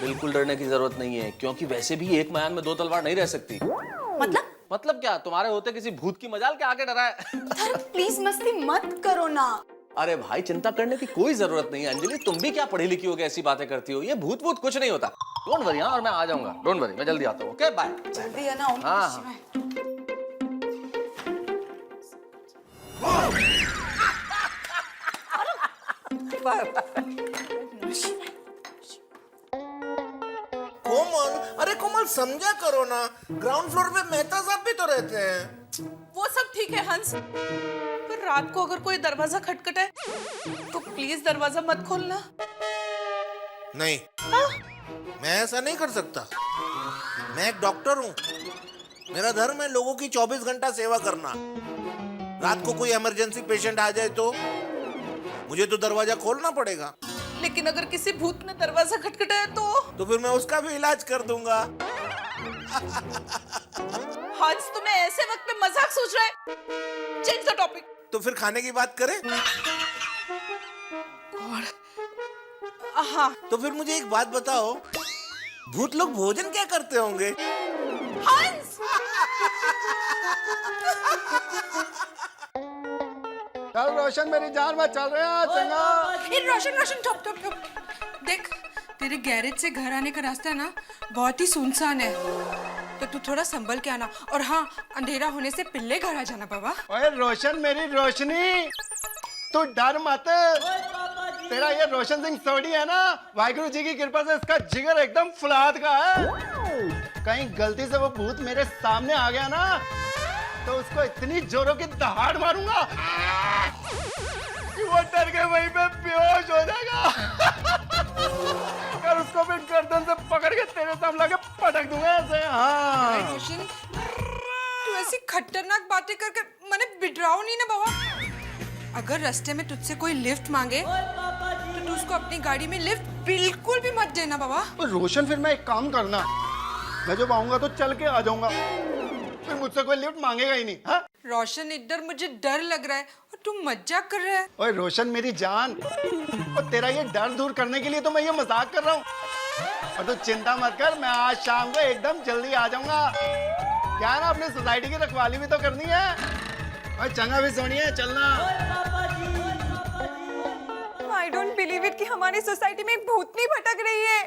Speaker 8: बिल्कुल डरने की जरूरत नहीं है, क्योंकि वैसे भी एक मयान में दो तलवार नहीं रह सकती। मतलब क्या, तुम्हारे होते किसी भूत की मजाल के आगे डरा है?
Speaker 7: तारक प्लीज मस्ती मत करो ना।
Speaker 8: अरे भाई, चिंता करने की कोई जरूरत नहीं है अंजलि, तुम भी क्या पढ़ी लिखी हो के ऐसी बातें करती हो? ये भूत भूत कुछ नहीं होता। डोंट वरी, और मैं आ जाऊंगा, डोंट वरी, मैं जल्दी आता हूँ। Okay bye.
Speaker 7: जल्दी है ना?
Speaker 8: हाँ।
Speaker 16: कोमल, अरे कोमल समझा करो ना, ग्राउंड फ्लोर पे मेहता साहब भी तो रहते हैं।
Speaker 15: वो सब ठीक है हंस, पर रात को अगर कोई दरवाजा खटखटाए तो प्लीज दरवाजा मत खोलना।
Speaker 16: नहीं, मैं ऐसा नहीं कर सकता। मैं एक डॉक्टर हूँ, मेरा धर्म है लोगों की 24 घंटा सेवा करना। रात को कोई इमरजेंसी पेशेंट आ जाए तो मुझे तो दरवाजा खोलना पड़ेगा।
Speaker 15: लेकिन अगर किसी भूत ने दरवाजा खटखटाया तो
Speaker 16: फिर मैं उसका भी इलाज कर दूंगा।
Speaker 15: हंस, तुम्हें ऐसे वक्त में मजाक सोच रहा है? Change the topic.
Speaker 16: तो फिर खाने की बात करें?
Speaker 15: हाँ।
Speaker 16: तो फिर मुझे एक बात बताओ, भूत लोग भोजन क्या करते होंगे?
Speaker 15: हंस!
Speaker 16: चल रोशन, मेरी जान में चल रहे हैं चंगा।
Speaker 15: रोशन ठप। देख, तेरे गैरेज से घर आने का रास्ता है ना, बहुत ही सुनसान है, तो तू थोड़ा संभल के आना। और हाँ, अंधेरा होने से पहले घर आ जाना बाबा।
Speaker 16: ओए रोशन, मेरी रोशनी, तू डर मत। तेरा ये रोशन सिंह सोडी है ना, वाहिगुरु जी की कृपा से इसका जिगर एकदम फुलाद का है। कहीं गलती से वो भूत मेरे सामने आ गया ना, तो उसको इतनी जोरों की दहाड़ मारूंगा कि वो डर के वहीं पे बेहोश हो जाएगा। और उसको भी गर्दन से पकड़ के तेरे सामने लाके पटक दूंगा ऐसे। हाँ
Speaker 15: रोशन, तू ऐसी खतरनाक बातें करके मैंने बिडराओ नहीं ना बाबा। अगर रास्ते में तुझसे कोई लिफ्ट मांगे तो तू उसको अपनी गाड़ी में लिफ्ट बिल्कुल भी मत देना बाबा।
Speaker 16: रोशन, फिर मैं एक काम करना, मैं जब आऊंगा तो चल के आ जाऊंगा, फिर मुझसे कोई लिफ्ट मांगेगा ही नहीं। हाँ?
Speaker 15: रोशन, इधर मुझे डर लग रहा है और तू मजाक कर रहा है।
Speaker 16: ओए रोशन, मेरी जान, और तेरा ये डर दूर करने के लिए तो मैं ये मजाक कर रहा हूँ। और तू चिंता मत कर, मैं आज शाम को एकदम जल्दी आ जाऊंगा। क्या है ना, अपनी सोसाइटी की रखवाली भी तो करनी है। और चंगा भी सोनी है, चलना।
Speaker 14: I don't believe it कि हमारी सोसाइटी में एक भूतनी भटक रही है।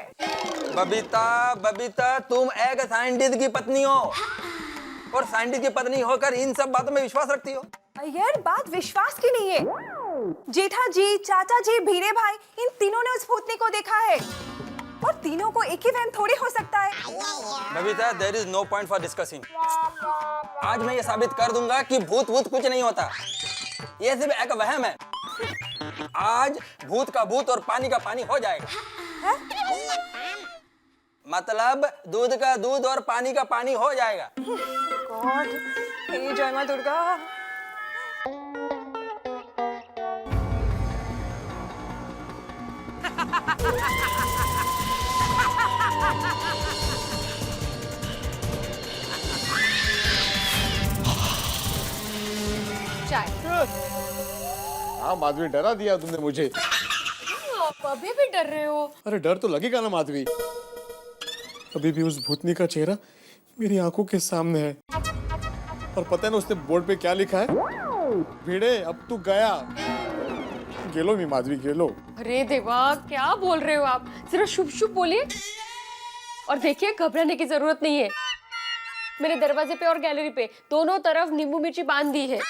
Speaker 17: बबीता, तुम एक साइंटिस्ट की पत्नी हो और साइंटिस्ट की पत्नी होकर इन सब बातों में विश्वास रखती हो।
Speaker 14: यार, बात विश्वास की नहीं है। जेठा जी, चाचा जी, भीरे भाई, इन तीनों ने उस भूतनी को देखा है और तीनों को एक ही वहम थोड़ी हो सकता है।
Speaker 17: Babita, there is no point for discussing। आज मैं ये साबित कर दूंगा कि भूत कुछ नहीं होता, ये सिर्फ एक वहम है। आज भूत का भूत और पानी का पानी हो जाएगा। मतलब दूध का दूध और पानी का पानी हो जाएगा।
Speaker 14: गॉड, हे जय मां दुर्गा।
Speaker 13: हाँ माधवी, डरा दिया तुमने मुझे।
Speaker 10: आप अभी भी डर रहे हो?
Speaker 13: अरे डर तो लगेगा ना माधवी, अभी भी उस भूतनी का चेहरा मेरी आंखों के सामने है। और पता है ना उसने बोर्ड पे क्या लिखा है? भिड़े अब तू गया। गेलो मी माधवी, गेलो।
Speaker 10: अरे देवा, क्या बोल रहे हो आप? जरा शुभ शुभ बोलिए। और देखिए, घबराने की जरूरत नहीं है। मेरे दरवाजे पे और गैलरी पे दोनों तरफ नींबू मिर्ची बांध दी है।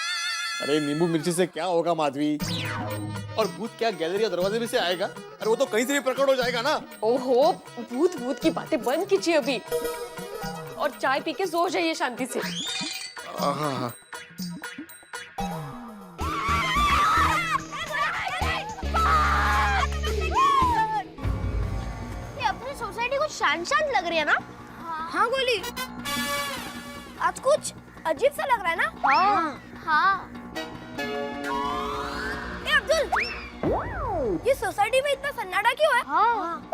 Speaker 13: अरे नींबू मिर्ची से क्या होगा माधवी? और भूत क्या गैलरी या दरवाजे में से आएगा? अरे वो तो कहीं से भी प्रकट हो जाएगा ना।
Speaker 10: ओहो, भूत की बातें बंद कीजिए अभी और चाय पी के सो जाइए शांति से।
Speaker 13: हाँ।
Speaker 18: ये अपनी सोसाइटी कुछ शांत लग रही है ना? हाँ गोली, आज कुछ अजीब सा लग रहा है ना? हाँ। ए अब्दुल, ये सोसाइटी में इतना सन्नाटा क्यों है? हाँ।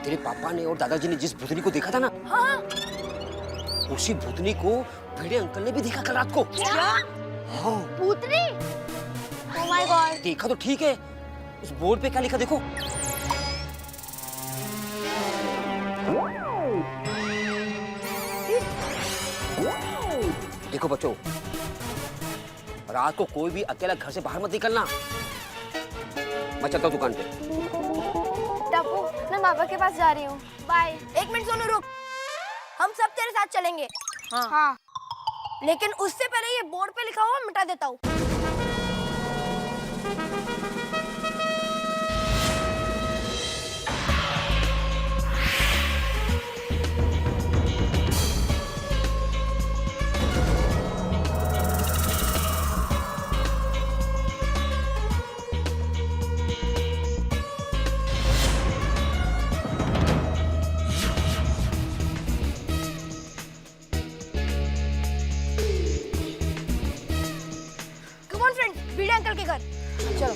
Speaker 5: तेरे पापा ने और दादाजी ने जिस भूतनी को देखा था ना,
Speaker 18: हाँ।
Speaker 5: उसी भूतनी को भिड़े अंकल ने भी देखा कल रात को।
Speaker 18: क्या?
Speaker 5: हाँ।
Speaker 18: भूतनी? Oh my god.
Speaker 5: देखा तो ठीक है, उस बोर्ड पे क्या लिखा देखो। देखो बच्चों, रात को कोई भी अकेला घर से बाहर मत निकलना। मैं चलता हूँ दुकान पे।
Speaker 18: टप्पू, मैं पापा के पास जा रही हूँ। बाय। एक मिनट सोनू रुक। हम सब तेरे साथ चलेंगे। हाँ। लेकिन उससे पहले ये बोर्ड पे लिखा हुआ मिटा देता हूँ। भिड़े अंकल के घर चलो।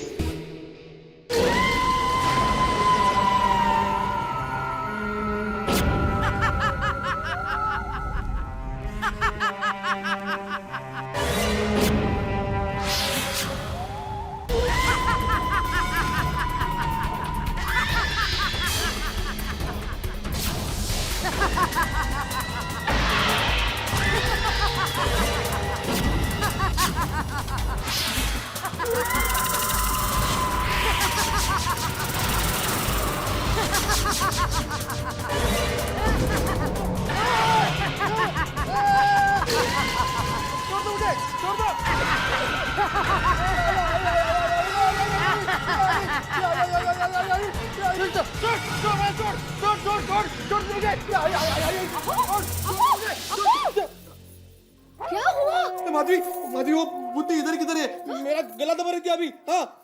Speaker 18: क्या हुआ?
Speaker 13: माधवी, माधवी वो बुद्धि इधर किधर है? मेरा गला दबा रही थी अभी। हाँ।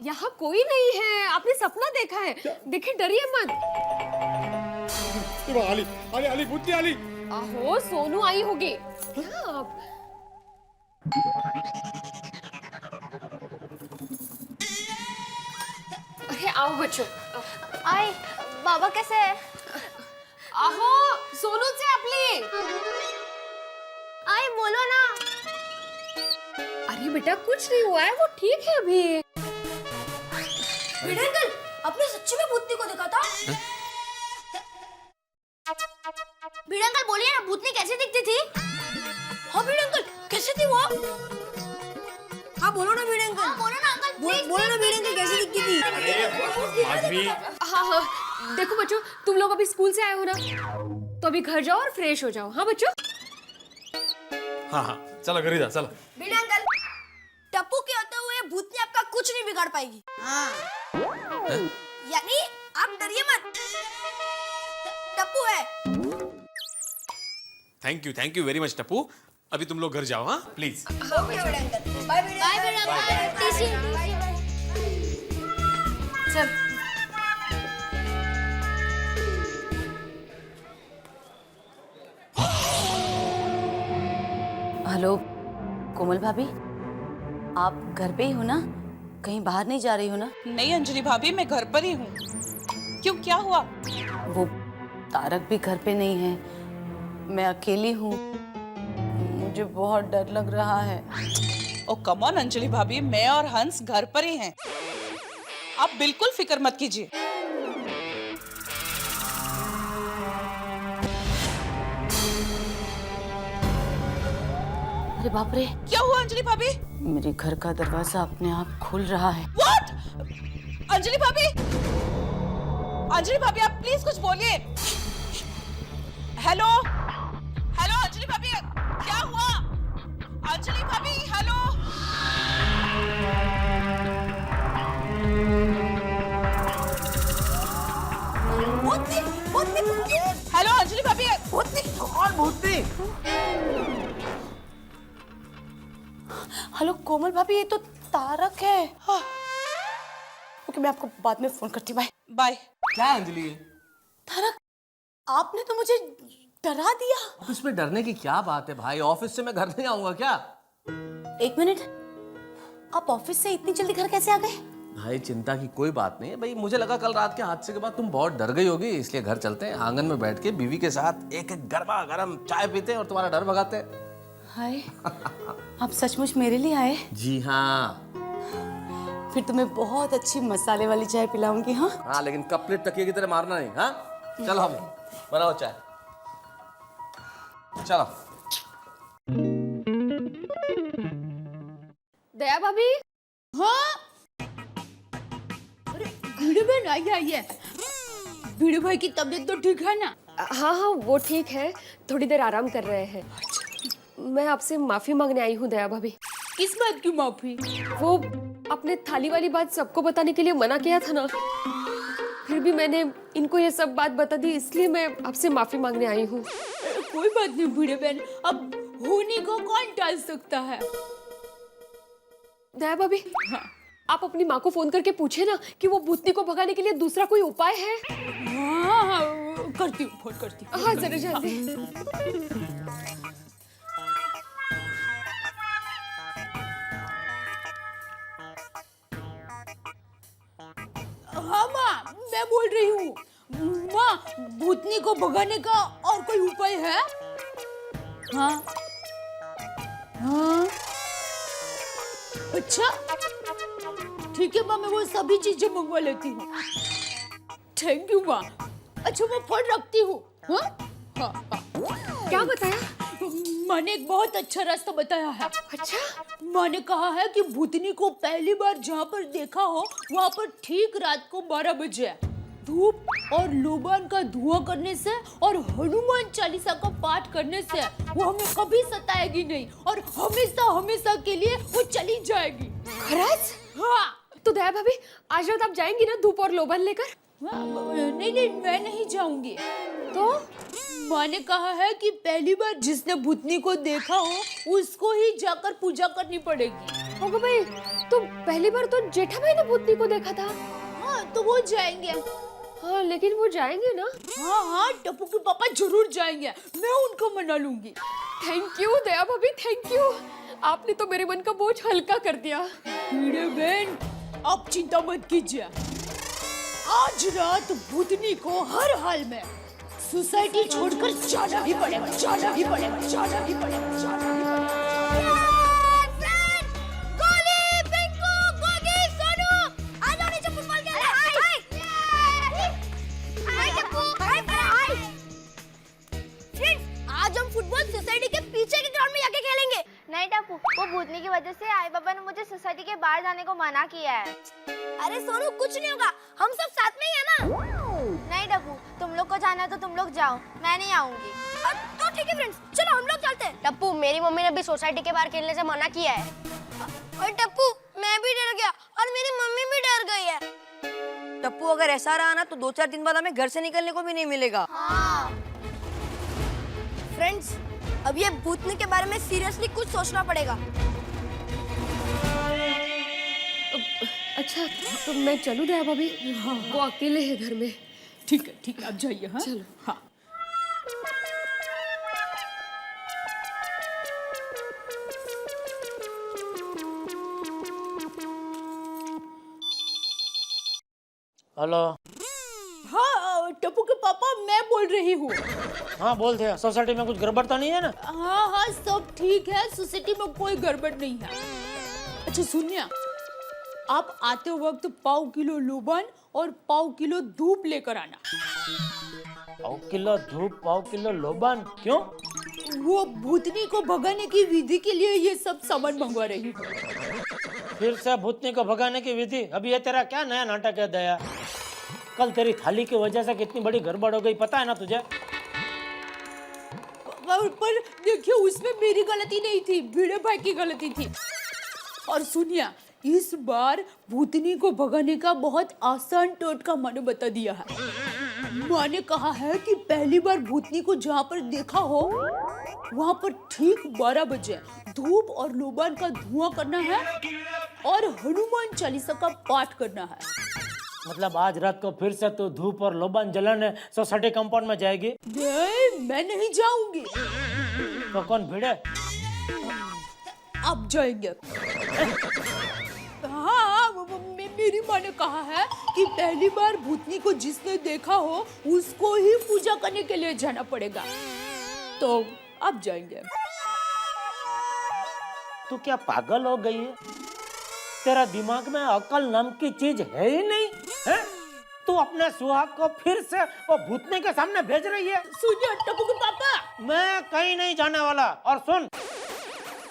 Speaker 10: यहाँ कोई नहीं है, आपने सपना देखा है। देखिए, डरिए मत।
Speaker 13: आली, आली, आली, बुद्धि आली।
Speaker 10: आहो, सोनू आई होगी। क्या आप? अरे आओ बच्चों।
Speaker 18: आए, बाबा कैसे है?
Speaker 10: आहो, सोनू से अपली।
Speaker 18: आए, बोलो ना।
Speaker 10: अरे बेटा, कुछ नहीं हुआ है, वो ठीक है अभी।
Speaker 18: भिड़े अंकल, आपने सच्ची में भूतनी को देखा था? भिड़े अंकल बोलिए ना, भूतनी कैसे दिखती थी? हाँ भिड़े अंकल, कैसे थी वो? हाँ बोलो ना भिड़े अंकल। हाँ बोलो ना अंकल। बोलो ना भिड़े अंकल, कैसे दिखती थी?
Speaker 13: माधवी।
Speaker 10: हाँ, देखो बच्चों, तुम लोग अभी स्कूल से आए हो ना, तो अभी घर जाओ और फ्रेश हो जाओ। हाँ बच्चों?
Speaker 11: हाँ, चलो घर जा, चलो।
Speaker 18: भिड़े अंकल, टप्पू के होते हुए भूतनी आपका कुछ नहीं बिगाड़ पाएगी। हाँ। यानी आप डरिए मत, टप्पू है।
Speaker 11: Thank you very much Tappu. अभी तुम लोग घर जाओ। हाँ please.
Speaker 18: Okay Bhide uncle. Bye Bhide uncle. TC. चल।
Speaker 7: हेलो कोमल भाभी, आप घर पे ही हो ना? कहीं बाहर नहीं जा रही हो ना?
Speaker 19: नहीं अंजलि भाभी, मैं घर पर ही हूँ। क्यों, क्या हुआ?
Speaker 7: वो तारक भी घर पे नहीं है, मैं अकेली हूँ, मुझे बहुत डर लग रहा है।
Speaker 19: ओ कम ऑन अंजलि भाभी, मैं और हंस घर पर ही हैं। आप बिल्कुल फिक्र मत कीजिए।
Speaker 7: अरे बाप रे,
Speaker 19: क्या हुआ अंजलि भाभी?
Speaker 7: मेरे घर का दरवाजा अपने आप खुल रहा है।
Speaker 19: What? अंजलि भाभी, अंजलि भाभी आप प्लीज कुछ बोलिए। हेलो हेलो अंजलि भाभी, क्या हुआ? अंजलि भाभी हेलो। हेलो अंजलि भाभी।
Speaker 2: कौन भूतनी?
Speaker 7: हेलो कोमल भाभी, ये तो तारक है। ओके, मैं आपको बाद में फोन करती हूँ। Bye
Speaker 19: bye.
Speaker 8: क्या अंजलि?
Speaker 7: तारक, आपने तो मुझे डरा दिया।
Speaker 8: ऑफिस में डरने की क्या बात है भाई? ऑफिस से मैं घर नहीं आऊंगा क्या?
Speaker 7: एक मिनट, आप ऑफिस से इतनी जल्दी घर कैसे आ गए?
Speaker 8: भाई चिंता की कोई बात नहीं है भाई, मुझे लगा कल रात के हादसे के बाद तुम बहुत डर गई होगी, इसलिए घर चलते हैं, आंगन में बैठ के बीवी के साथ एक एक गरमा गरम चाय पीते हैं और तुम्हारा डर भगाते हैं।
Speaker 7: हाय, आप सचमुच मेरे लिए आए?
Speaker 8: जी हाँ।
Speaker 7: फिर तुम्हें बहुत अच्छी मसाले वाली चाय पिलाऊंगी। हाँ
Speaker 8: हाँ, लेकिन कप प्लेट तकिए की तरह मारना नहीं। हाँ चलो, हम बनाओ चाय, चलो।
Speaker 10: दया भाभी।
Speaker 3: हाँ, अरे भिड़े बहन आइए। भिड़े भाई की तबीयत तो ठीक है ना?
Speaker 10: हाँ हाँ, वो ठीक है, थोड़ी देर आराम कर रहे हैं। मैं आपसे माफी मांगने आई हूँ दया भाभी।
Speaker 3: किस बात की माफी?
Speaker 10: वो आपने थाली वाली बात सबको बताने के लिए मना किया था ना, फिर भी मैंने इनको ये सब बात बता दी, इसलिए मैं आपसे माफी मांगने आई हूँ।
Speaker 3: कोई बात नहीं भिड़े बहन, अब होने को कौन टाल सकता है।
Speaker 10: दया भाभी,
Speaker 3: हाँ।
Speaker 10: आप अपनी माँ को फोन करके पूछे ना कि वो भूतनी को भगाने के लिए दूसरा कोई उपाय है।
Speaker 3: हाँ, करती हूँ, फोन करती हूँ।
Speaker 10: हाँ जरा जल्दी।
Speaker 3: हाँ माँ, मैं बोल रही हूँ। माँ, भूतनी को भगाने का और कोई उपाय है? हाँ हाँ, अच्छा ठीक है माँ, मैं वो सभी चीजें मंगवा लेती हूँ। थैंक यू माँ। अच्छा मैं फोन रखती हूँ। हाँ हाँ हाँ।
Speaker 10: क्या बताया?
Speaker 3: माँ ने एक बहुत अच्छा रास्ता बताया है।
Speaker 10: अच्छा?
Speaker 3: माँ ने कहा है कि भूतनी को पहली बार जहाँ पर देखा हो वहाँ पर ठीक रात को 12 बजे धूप और लोबान का धुआं करने से और हनुमान चालीसा का पाठ करने से वो हमें कभी सताएगी नहीं और हमेशा हमेशा के लिए वो चली जाएगी।
Speaker 10: खरच?
Speaker 3: हाँ।
Speaker 10: तो दया भाभी, आज रात आप जाएंगी ना धूप और लोबान लेकर?
Speaker 3: नहीं नहीं, मैं नहीं जाऊंगी। तो माँ ने कहा है कि पहली बार जिसने भूतनी को देखा हो उसको ही जाकर पूजा करनी पड़ेगी।
Speaker 10: होगा भाई, तो पहली बार तो जेठा भाई ने भूतनी को देखा था।
Speaker 3: हाँ, तो वो जाएंगे।
Speaker 10: हाँ, लेकिन वो जाएंगे ना?
Speaker 3: हाँ हाँ, टप्पू के पापा जरूर जाएंगे, मैं उनको मना लूंगी।
Speaker 10: थैंक यू दया भाभी, थैंक यू। आपने तो मेरे मन का बोझ हल्का कर दिया।
Speaker 3: भिड़े बहन, आप चिंता मत कीजिए, आज रात भूतनी को हर हाल में सोसाइटी छोड़कर जाना ही पड़ेगा, जाना ही पड़ेगा, जाना ही पड़ेगा, जाना ही पड़ेगा।
Speaker 18: आज हम फुटबॉल सोसाइटी के पीछे के ग्राउंड में जाके खेलेंगे। नहीं टप्पू, वो भूतनी की वजह से आई बाबा ने मुझे सोसाइटी के बाहर जाने को मना किया है। अरे सोनू, कुछ नहीं होगा, हम सब साथ में ही है ना। नहीं टप्पू, तुम लोग को जाना है तो तुम लोग जाओ, मैं नहीं आऊंगी। तो ठीक है फ्रेंड्स, चलो हम लोग चलते हैं। टप्पू, मेरी मम्मी ने भी सोसाइटी के बाहर खेलने से मना किया है। और टप्पू, मैं भी डर गया और मेरी मम्मी भी डर गई है।
Speaker 20: टप्पू, अगर ऐसा रहा ना तो 2-4 दिन बाद हमें घर से निकलने को भी नहीं मिलेगा।
Speaker 18: हाँ। फ्रेंड्स, अब ये भूतनी के बारे में सीरियसली कुछ सोचना पड़ेगा।
Speaker 10: अच्छा, तो मैं चलूं दया भाभी? हाँ, वो अकेले है घर में।
Speaker 3: ठीक है, आप जाइए। हाँ
Speaker 10: चलो।
Speaker 3: हाँ।
Speaker 4: हेलो।
Speaker 3: हाँ, टप्पू के पापा, मैं बोल रही हूँ।
Speaker 4: हाँ बोलते, सोसाइटी में कुछ गड़बड़ तो नहीं है ना?
Speaker 3: हाँ हाँ, सब ठीक है, सोसाइटी में कोई गड़बड़ नहीं है। अच्छा सुनिए, आप आते वक्त 1/4 किलो लोबान और 1/4 किलो धूप लेकर आना।
Speaker 4: 1/4 किलो धूप, 1/4 किलो लोबान, क्यों?
Speaker 3: वो भूतनी को भगाने की विधि के लिए ये सब सामान मंगवा रही हूँ।
Speaker 4: फिर से भूतनी को भगाने की विधि? अभी ये तेरा क्या नया नाटक है दया? कल तेरी थाली की वजह से कितनी बड़ी गड़बड़ हो गई, पता है ना तुझे?
Speaker 3: पर देखिए, उसमें मेरी गलती नहीं थी, भिड़े भाई की गलती थी। और सुनिए, इस बार भूतनी को भगाने का बहुत आसान टोटका माँ ने बता दिया है। माँ ने कहा है कि पहली बार भूतनी को जहाँ पर देखा हो वहाँ पर ठीक 12 बजे धूप और लोबान का धुआं करना है और हनुमान चालीसा का पाठ करना है।
Speaker 4: मतलब आज रात को फिर से तू धूप और लोबान जलाने सोसाइटी कंपाउंड में जाएगी?
Speaker 3: नहीं, मैं नहीं जाऊंगी।
Speaker 4: तो कौन भिड़े?
Speaker 3: आप जाएंगे। हाँ, मेरी माँ ने कहा है कि पहली बार भूतनी को जिसने देखा हो उसको ही पूजा करने के लिए जाना पड़ेगा। तो अब जाएंगे।
Speaker 12: तू क्या पागल हो गई है? तेरा दिमाग में अकल नाम की चीज है ही नहीं है? तू अपने सुहाग को फिर से वो भूतनी के सामने भेज रही है।
Speaker 3: सुनिए टप्पू के पापा, मैं
Speaker 12: कहीं नहीं जाने वाला। और सुन,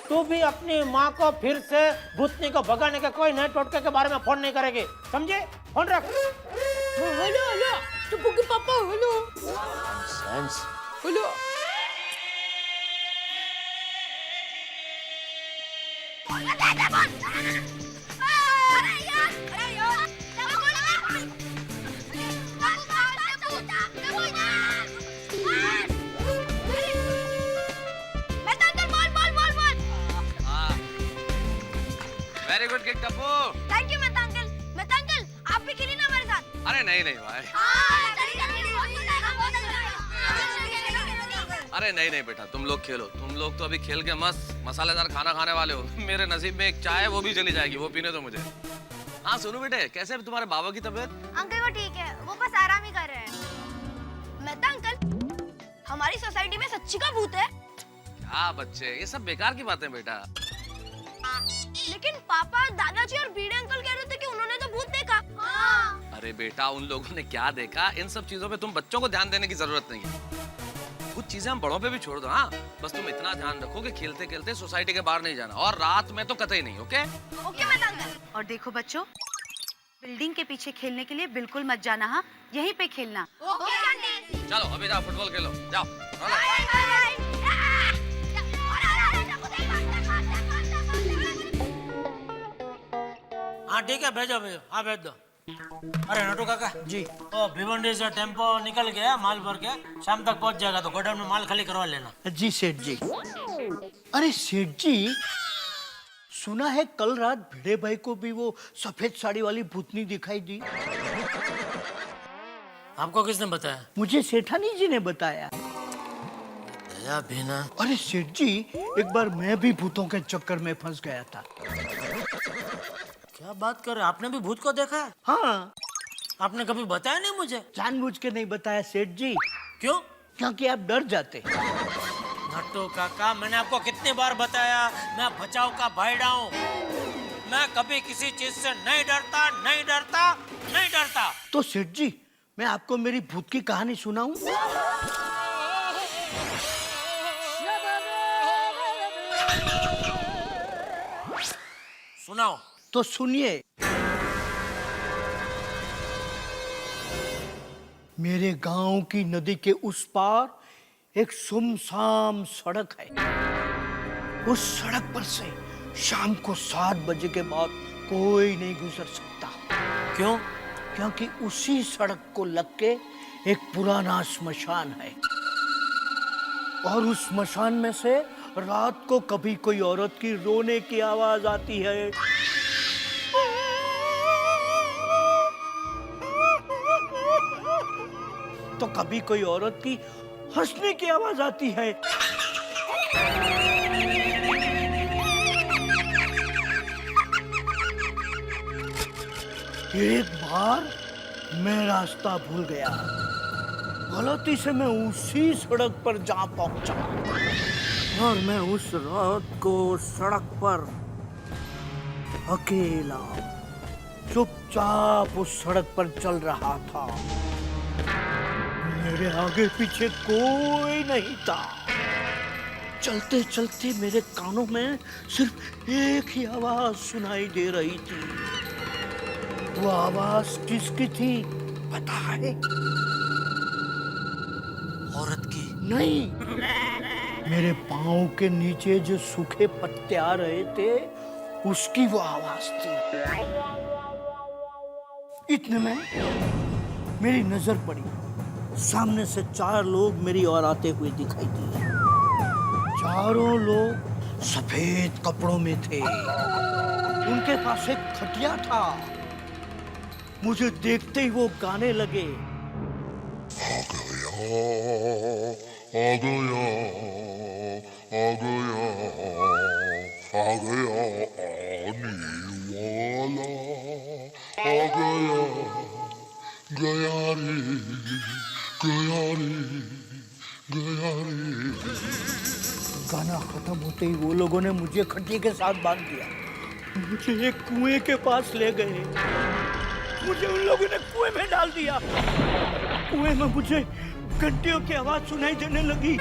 Speaker 12: तू भी अपनी माँ को फिर से भूतनी को भगाने के कोई नए टोटके के बारे में फोन नहीं करेगी, समझे? फोन रख।
Speaker 3: हेलो हेलो टप्पू के पापा, hello hello.
Speaker 17: Very good kid Tappu.
Speaker 18: Thank you Mehta uncle. Mehta uncle आप भी खेलिए ना हमारे साथ।
Speaker 17: अरे नहीं नहीं भाई, अरे नहीं नहीं बेटा, तुम लोग खेलो। तुम लोग तो अभी खेल के मस्त मसालेदार खाना खाने वाले हो। मेरे नसीब में एक चाय वो भी चली जाएगी, वो पीने दो मुझे। हाँ सुनो बेटे, कैसे तुम्हारे बाबा की तबीयत?
Speaker 18: अंकल वो ठीक है, वो बस आराम ही कर रहे हैं। मेहता अंकल, हमारी सोसाइटी में सच्ची का भूत है?
Speaker 17: क्या बच्चे, ये सब बेकार की बातें बेटा।
Speaker 18: लेकिन पापा, दादाजी और बीड़े अंकल कह रहे थे कि उन्होंने तो भूत देखा। हाँ।
Speaker 17: अरे बेटा, उन लोगों ने क्या देखा, इन सब चीजों पे तुम बच्चों को ध्यान देने की जरूरत नहीं है। कुछ चीजें हम बड़ों पे भी छोड़ दो। हाँ, बस तुम इतना ध्यान रखो कि खेलते खेलते सोसाइटी के बाहर नहीं जाना, और रात में तो कतई नहीं। Okay
Speaker 18: okay Mehta uncle.
Speaker 7: और देखो बच्चों, बिल्डिंग के पीछे खेलने के लिए बिल्कुल मत जाना। हाँ, यहीं पे खेलना।
Speaker 18: Okay aunty.
Speaker 17: चलो अभी जाओ फुटबॉल खेलो, जाओ।
Speaker 4: हाँ ठीक है, भेजो भेजो। हाँ भेज दो। अरे नटू काका
Speaker 2: जी,
Speaker 4: ओ भिवंडी से टेम्पो निकल गया माल भर के, शाम तक पहुंच जाएगा, तो गोडाउन में माल खाली करवा लेना।
Speaker 2: जी सेठ जी। अरे सेठ जी, सुना है कल रात भिड़े भाई को भी वो सफेद साड़ी वाली भूतनी दिखाई दी।
Speaker 4: आपको किसने बताया?
Speaker 2: मुझे सेठानी जी ने बताया।
Speaker 4: दया भीना।
Speaker 2: अरे सेठ जी, एक बार मैं भी भूतों के चक्कर में फंस गया था।
Speaker 4: क्या बात कर रहे, आपने भी भूत को देखा है?
Speaker 2: हाँ।
Speaker 4: आपने कभी बताया नहीं मुझे?
Speaker 2: जानबूझ के नहीं बताया सेठ जी।
Speaker 4: क्यों?
Speaker 2: क्योंकि आप डर जाते।
Speaker 4: नट्टू काका, मैंने आपको कितनी बार बताया, मैं बचाव का भाईड़ा हूँ। मैं कभी किसी चीज से नहीं डरता, नहीं डरता, नहीं डरता।
Speaker 2: तो सेठ जी, मैं आपको मेरी भूत की कहानी सुनाऊं?
Speaker 4: सुनाओ।
Speaker 2: तो सुनिए। मेरे गांव की नदी के उस पार एक सुमसाम सड़क है। उस सड़क पर से शाम को 7 बजे के बाद कोई नहीं गुजर सकता।
Speaker 4: क्यों?
Speaker 2: क्योंकि उसी सड़क को लग के एक पुराना स्मशान है, और उस स्मशान में से रात को कभी कोई औरत की रोने की आवाज आती है, तो कभी कोई औरत की हंसने की आवाज आती है। एक बार मैं रास्ता भूल गया, गलती से मैं उसी सड़क पर जा पहुंचा, और मैं उस रात को सड़क पर अकेला चुपचाप उस सड़क पर चल रहा था। मेरे आगे पीछे कोई नहीं था। चलते चलते मेरे कानों में सिर्फ एक ही आवाज सुनाई दे रही थी। वो आवाज किसकी थी पता है?
Speaker 4: औरत की?
Speaker 2: नहीं, मेरे पाँव के नीचे जो सूखे पत्ते आ रहे थे उसकी वो आवाज थी। इतने में मेरी नजर पड़ी, सामने से 4 लोग मेरी ओर आते हुए दिखाई दिए। चारों लोग सफेद कपड़ों में थे। उनके पास एक खटिया था। मुझे देखते ही वो गाने लगे,
Speaker 21: आ गया, आ गया, आ गया, आ गया आने वाला, गया रे गया रे गया रे।
Speaker 2: गाना खत्म होते ही वो लोगों ने मुझे खटिया के साथ बांध दिया, मुझे एक कुएं के पास ले गए। मुझे उन लोगों ने कुएं में डाल दिया। कुएं में मुझे घंटियों की आवाज सुनाई देने लगी।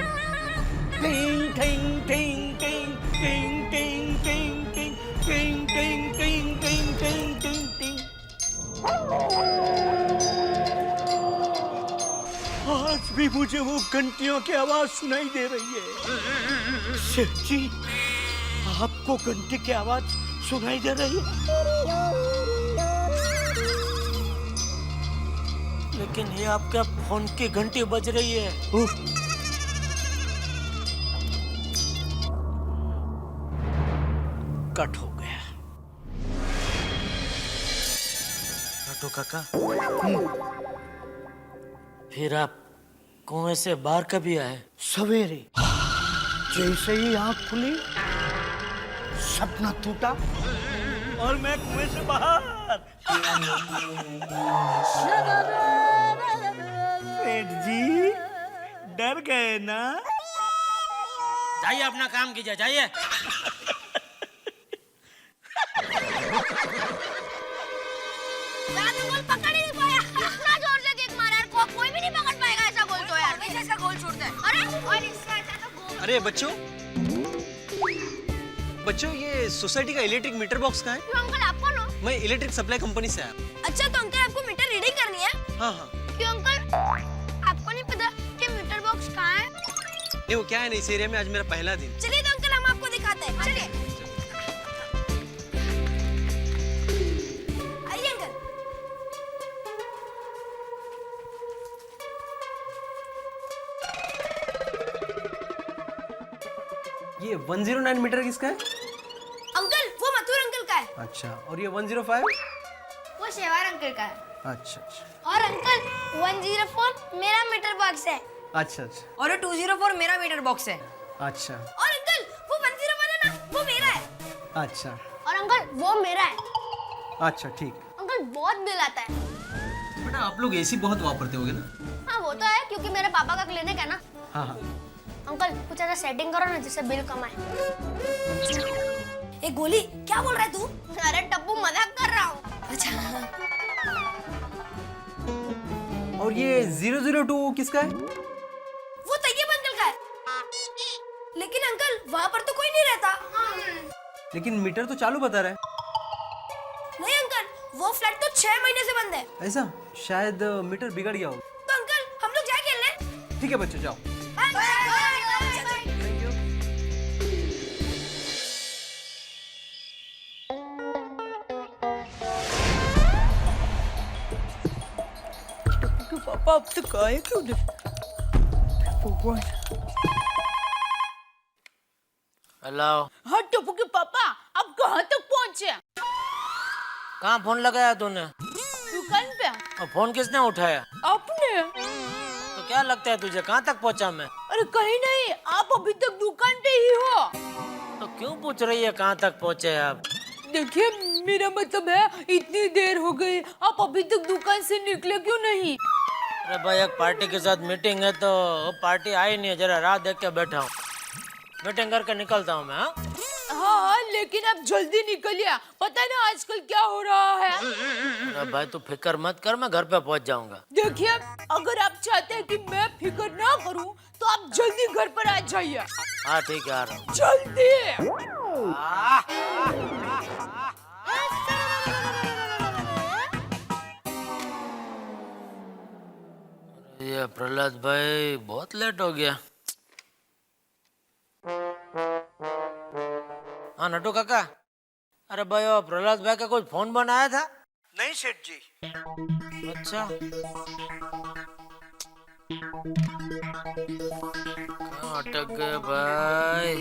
Speaker 2: टिंग टिंग टिंग टिंग टिंग टिंग टिंग टिंग टिंग टिंग टिंग टिंग टिंग टिंग टिंग। आज भी मुझे वो घंटियों की आवाज सुनाई दे रही है। सेठ जी, आपको घंटे की आवाज सुनाई दे रही है?
Speaker 4: लेकिन ये आपके फोन की घंटी बज रही है।
Speaker 2: कट हो गया।
Speaker 4: नटू काका, फिर आप कुएं से बाहर कभी आए?
Speaker 2: सवेरे जैसे ही आंख खुली, सपना टूटा और मैं कुएं से बाहर। सेठ जी, डर गए ना?
Speaker 4: जाइए, अपना काम कीजिए, जाइए।
Speaker 18: पकड़ ही नहीं पाया। इतना जोर से किक मारा यार, कोई भी नहीं पकड़ पाएगा ऐसा गोल तो यार। कैसे ऐसा गोल छोड़ता है? अरे और इससे अच्छा तो गोल।
Speaker 11: अरे बच्चों, ये सोसाइटी का इलेक्ट्रिक मीटर बॉक्स कहाँ है?
Speaker 18: क्यों अंकल, आपको नो?
Speaker 11: मैं इलेक्ट्रिक सप्लाई कंपनी से आया।
Speaker 18: अच्छा, तो अंकल आपको मीटर रीडिंग करनी है?
Speaker 11: हाँ हाँ।
Speaker 18: क्यों अंकल, आपको नहीं पता कि मीटर बॉक्स कहाँ है?
Speaker 11: नहीं, वो क्या है ना, इस एरिया में आज मेरा पहला दिन।
Speaker 18: चलिए तो अंकल, हम आपको दिखाते हैं। चलिए आइए अंकल।
Speaker 11: ये 109 मीटर किसका है?
Speaker 18: अंकल, वो मथुर अंकल का है।
Speaker 11: अच्छा, और ये 105?
Speaker 18: वो शेवार अंकल का है।
Speaker 11: अच्छा अच्छा
Speaker 18: और अंकल 104 मेरा मीटर बॉक्स है।
Speaker 11: अच्छा अच्छा
Speaker 20: और 204 मेरा मीटर बॉक्स है।
Speaker 11: अच्छा
Speaker 18: और अंकल वो 101 है ना, वो मेरा है।
Speaker 11: अच्छा
Speaker 18: और अंकल वो मेरा है।
Speaker 11: अच्छा, ठीक है।
Speaker 18: अंकल बहुत बिल आता है।
Speaker 11: बेटा, आप लोग एसी बहुत वापरते होगे ना?
Speaker 18: हाँ वो तो है, क्योंकि मेरे पापा का क्लिनिक है ना।
Speaker 11: हाँ हाँ।
Speaker 18: अंकल कुछ ऐसा सेटिंग करो ना जिससे बिल कम आए। ए गोली, क्या बोल रहा है तू? अरे टप्पू, मजाक कर रहा हूँ। अच्छा।
Speaker 11: और ये 002 किसका है?
Speaker 18: वो तैयब अंकल का है। लेकिन अंकल वहाँ पर तो कोई नहीं रहता।
Speaker 11: लेकिन मीटर तो चालू बता रहा है।
Speaker 18: नहीं अंकल, वो फ्लैट तो 6 महीने से बंद है।
Speaker 11: ऐसा? शायद मीटर बिगड़ गया हो।
Speaker 18: तो अंकल हम लोग जाए खेलने?
Speaker 11: ठीक है बच्चों, जाओ।
Speaker 2: पापा अब तक आए क्यों नहीं?
Speaker 4: हेलो।
Speaker 3: हाँ टप्पू के पापा, आप कहाँ तक पहुँचे?
Speaker 4: कहाँ फोन लगाया तूने?
Speaker 3: दुकान पे।
Speaker 4: और फोन किसने उठाया?
Speaker 3: आपने?
Speaker 4: तो क्या लगता है तुझे, कहाँ तक पहुँचा मैं?
Speaker 3: अरे कहीं नहीं, आप अभी तक दुकान पे ही हो।
Speaker 4: तो क्यों पूछ रही है कहाँ तक पहुँचे आप?
Speaker 3: देखिए, मेरा मतलब है इतनी देर हो गई, आप अभी तक दुकान से निकले क्यों नहीं?
Speaker 4: अरे भाई, एक पार्टी के साथ मीटिंग है तो पार्टी आई नहीं है, जरा राह देख के बैठा हूँ। मीटिंग करके निकलता हूँ मैं।
Speaker 3: हाँ, लेकिन आप जल्दी निकलिए, पता है ना आजकल क्या हो रहा है।
Speaker 4: अरे भाई तू फिक्र मत कर, मैं घर पे पहुँच जाऊंगा।
Speaker 3: देखिए, अगर आप चाहते हैं कि मैं फिक्र ना करूं, तो आप जल्दी घर पर आ जाइए।
Speaker 4: हाँ ठीक है, आ रहा हूँ।
Speaker 3: जल्दी।
Speaker 4: ये प्रहलाद भाई बहुत लेट हो गया। हाँ नटू काका, अरे भाई वो प्रहलाद भाई का कोई फोन बनाया था?
Speaker 2: नहीं सेठ जी।
Speaker 4: अच्छा, कहाँ अटक गए भाई?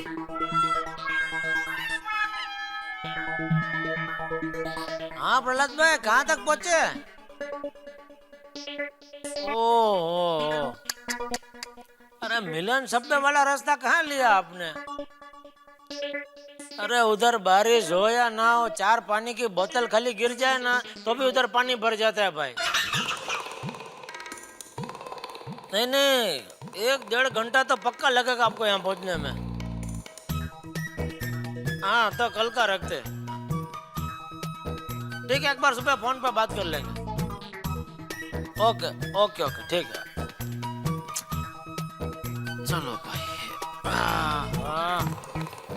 Speaker 4: हाँ प्रहलाद भाई, कहाँ तक पहुँचे? ओ, अरे मिलन शब्द वाला रास्ता कहाँ लिया आपने? अरे उधर बारिश हो या ना हो, 4 पानी की बोतल खाली गिर जाए ना तो भी उधर पानी भर जाता है भाई। नहीं, 1-1.5 घंटा तो पक्का लगेगा आपको यहाँ पहुँचने में। हाँ तो कल का रखते। ठीक है, एक बार सुबह फोन पे बात कर लेंगे। ओके ठीक है। चलो भाई,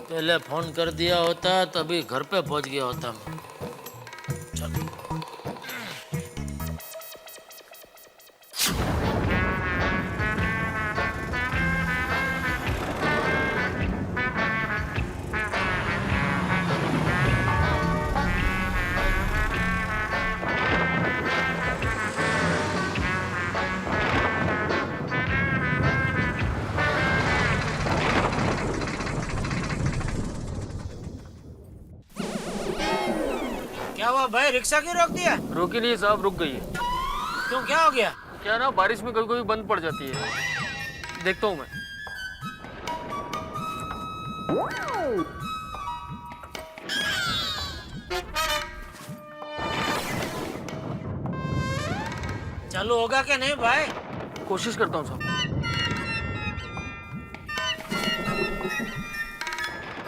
Speaker 4: पहले फोन कर दिया होता तभी घर पे पहुंच गया होता मैं। चलो क्या हुआ भाई, रिक्शा क्यों रोक दिया?
Speaker 1: रोकी नहीं साहब, रुक गई है।
Speaker 4: क्यों, क्या हो गया?
Speaker 1: क्या ना, बारिश में कभी कभी बंद पड़ जाती है। देखता हूँ मैं।
Speaker 4: चालू होगा क्या नहीं भाई?
Speaker 1: कोशिश करता हूँ साहब।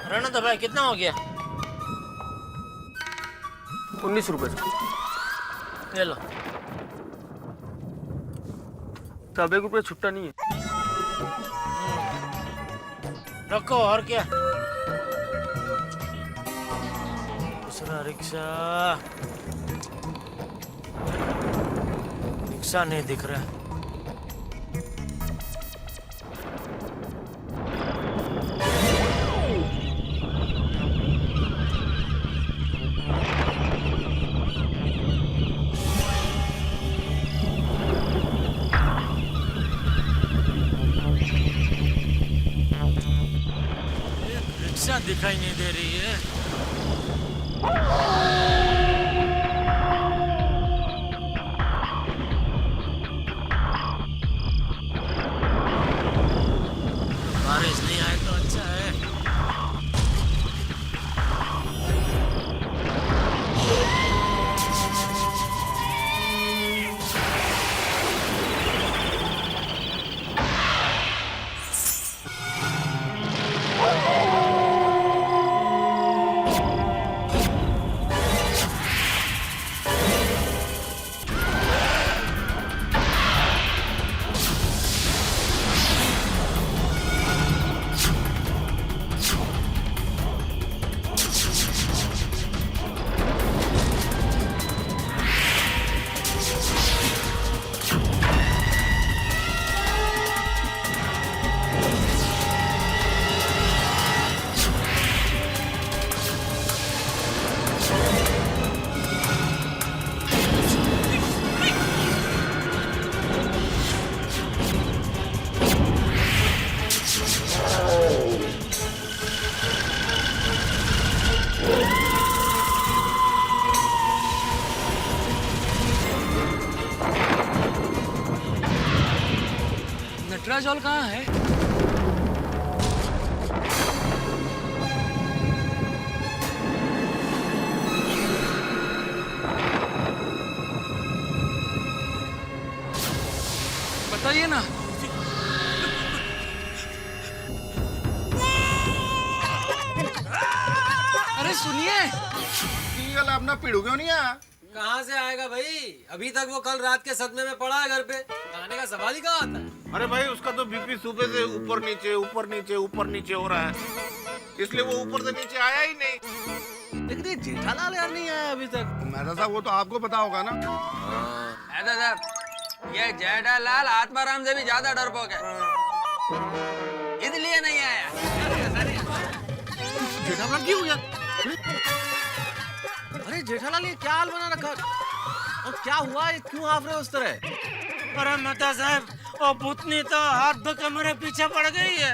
Speaker 4: रहना तो भाई, कितना हो गया?
Speaker 1: 19 रुपए से।
Speaker 4: ले लो।
Speaker 1: साहब 1 रुपये छुट्टा नहीं है।
Speaker 4: रखो, और क्या? दूसरा रिक्शा नहीं दिख रहा है। रिक्शा दिखाई नहीं दे रही है। बारिश नहीं आए तो अच्छा है।
Speaker 1: नटराज हॉल कहाँ है? बताइए ना। अरे सुनिए,
Speaker 16: अपना पीड़ू क्यों नहीं आया?
Speaker 11: कहाँ से आएगा भाई? अभी तक वो कल रात के सदमे में पड़ा है घर पे। आने का सवाल ही कहाँ आता है?
Speaker 16: अरे भाई, उसका तो बीपी सुबह से ऊपर नीचे हो रहा है, इसलिए वो ऊपर से नीचे आया ही नहीं।
Speaker 11: लेकिन ये जेठालाल यार नहीं आया अभी तक।
Speaker 16: मेहता साहब, वो तो आपको पता होगा ना।
Speaker 17: ये जेठालाल आत्माराम से भी ज्यादा डरपोक है, इसलिए नहीं आया।
Speaker 11: जेठालाल क्यों हो गया? अरे जेठालाल, ये क्या हाल बना रखा? और क्या हुआ? ये क्यों हाफ रहे हो उस तरह?
Speaker 4: अरे मेहता साहब, वो भूतनी तो हाथ धो के मेरे पीछे पड़ गई है।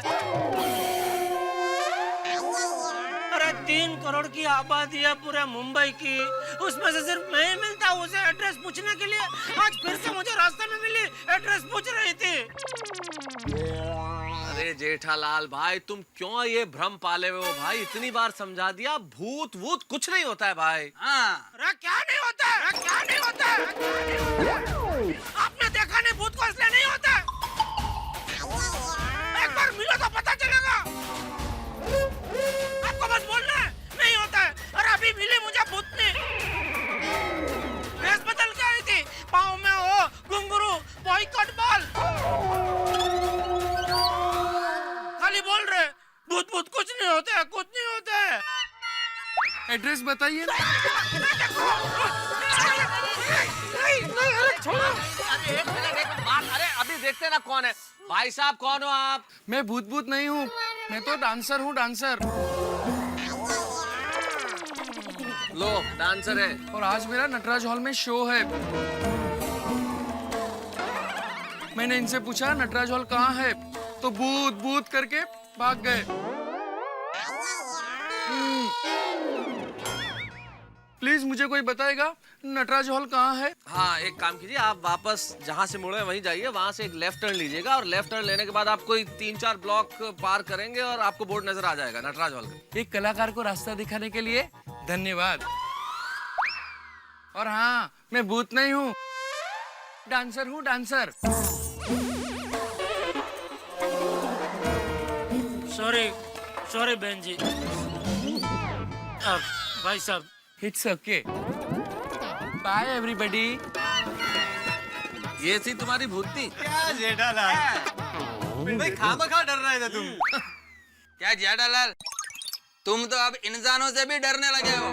Speaker 4: अरे 3 करोड़ की आबादी है पूरे मुंबई की, उसमें से सिर्फ मैं ही मिलता हूँ उसे एड्रेस पूछने के लिए। आज फिर से मुझे रास्ते में मिली, एड्रेस पूछ रही थी।
Speaker 17: अरे
Speaker 8: जेठालाल भाई, तुम क्यों ये भ्रम पाले हुए हो भाई? इतनी बार समझा दिया, भूत वूत कुछ नहीं होता है भाई।
Speaker 4: अरे क्या नहीं होता है? अरे क्या नहीं होता है? आपने देखा नहीं भूत को इसलिए नहीं होता है? एक बार मिलो तो पता चलेगा। आपको बस बोलना है नहीं होता है। और अभी मिली मुझे भूतनी, ड्रेस बदल के आई थी, पाँव में हो घुंघरू, बॉयकॉट बॉल, खाली बोल रहे भूत भूत कुछ नहीं होता है, कुछ नहीं होता है।
Speaker 1: एड्रेस बताइए ना।
Speaker 8: अरे एक मिनट बात, अरे अभी देखते ना कौन है। भाई साहब कौन हो आप?
Speaker 1: मैं भूत भूत नहीं हूँ, मैं तो डांसर हूँ, डांसर।
Speaker 8: लो डांसर है।
Speaker 1: और आज मेरा नटराज हॉल में शो है। मैंने इनसे पूछा नटराज हॉल कहाँ है, तो भूत भूत करके भाग गए। प्लीज मुझे कोई बताएगा नटराज हॉल कहाँ है?
Speaker 8: हाँ एक काम कीजिए, आप वापस जहाँ से मुड़े वहीं जाइए, वहाँ से एक लेफ्ट टर्न लीजिएगा और लेफ्ट टर्न लेने के बाद आप कोई 3-4 ब्लॉक पार करेंगे और आपको बोर्ड नजर आ जाएगा नटराज हॉल का।
Speaker 1: एक कलाकार को रास्ता दिखाने के लिए धन्यवाद। और हाँ, मैं भूत नहीं हूँ, डांसर हूँ, डांसर।
Speaker 4: सॉरी सॉरी बहन जी। भाई साहब
Speaker 1: इट्स ओके, बाय एवरीबॉडी।
Speaker 8: ये थी तुम्हारी भूतनी।
Speaker 17: क्या जेठालाल भाई, खामखा डर रहे थे तुम। क्या जेठालाल, तुम तो अब इंसानों से भी डरने लगे हो।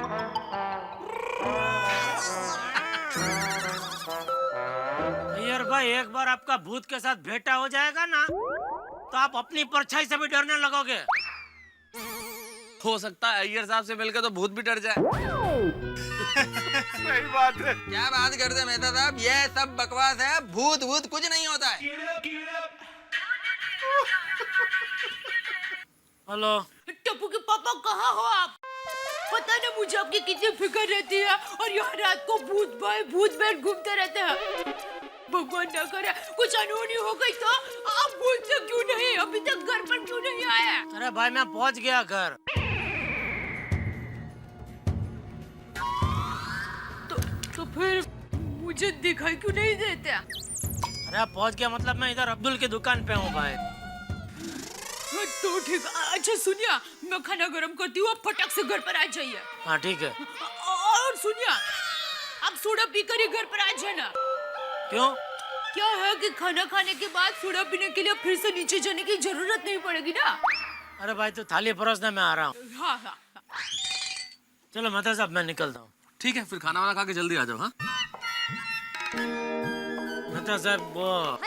Speaker 4: अय्यर भाई, एक बार आपका भूत के साथ भेंटा हो जाएगा ना, तो आप अपनी परछाई से भी डरने लगोगे।
Speaker 8: हो सकता है अय्यर साहब से मिलकर तो भूत भी डर जाए।
Speaker 17: सही बात है। क्या बात करते मेहता साहब, ये सब बकवास है, भूत भूत कुछ नहीं होता है।
Speaker 4: हेलो
Speaker 3: टप्पू के पापा कहाँ हो आप? पता ना मुझे आपकी कितनी फिक्र रहती है, और यहाँ रात को भूत भाई भूत बैठ घूमते रहते हैं। भगवान ना करे कुछ अनहोनी हो गई तो आप भूत से क्यों नहीं, अभी तक घर पर क्यों नहीं आया?
Speaker 4: अरे भाई मैं पहुंच गया घर।
Speaker 3: तो फिर मुझे दिखाई क्यों नहीं देते?
Speaker 4: अरे आप पहुंच गया मतलब मैं इधर अब्दुल की दुकान पे हूँ भाई।
Speaker 3: तो ठीक। अच्छा सुनिए, मैं खाना गरम करती हूँ, आप फटाक से घर पर आ जाइए।
Speaker 4: हाँ ठीक है।
Speaker 3: और सुनिए, आप सोडा पीकर ही घर पर आ जाना।
Speaker 4: क्यों?
Speaker 3: क्या है कि खाना खाने के बाद सोडा पीने के लिए फिर से नीचे जाने की जरूरत नहीं पड़ेगी ना।
Speaker 4: अरे भाई तो थाली परोसने में आ रहा हूँ।
Speaker 3: हाँ हाँ।
Speaker 4: चलो मेहता साहब मैं निकलता हूँ।
Speaker 8: ठीक है, फिर खाना वाना खा के जल्दी आ जाओ। हाँ
Speaker 4: मेहता साहब, वो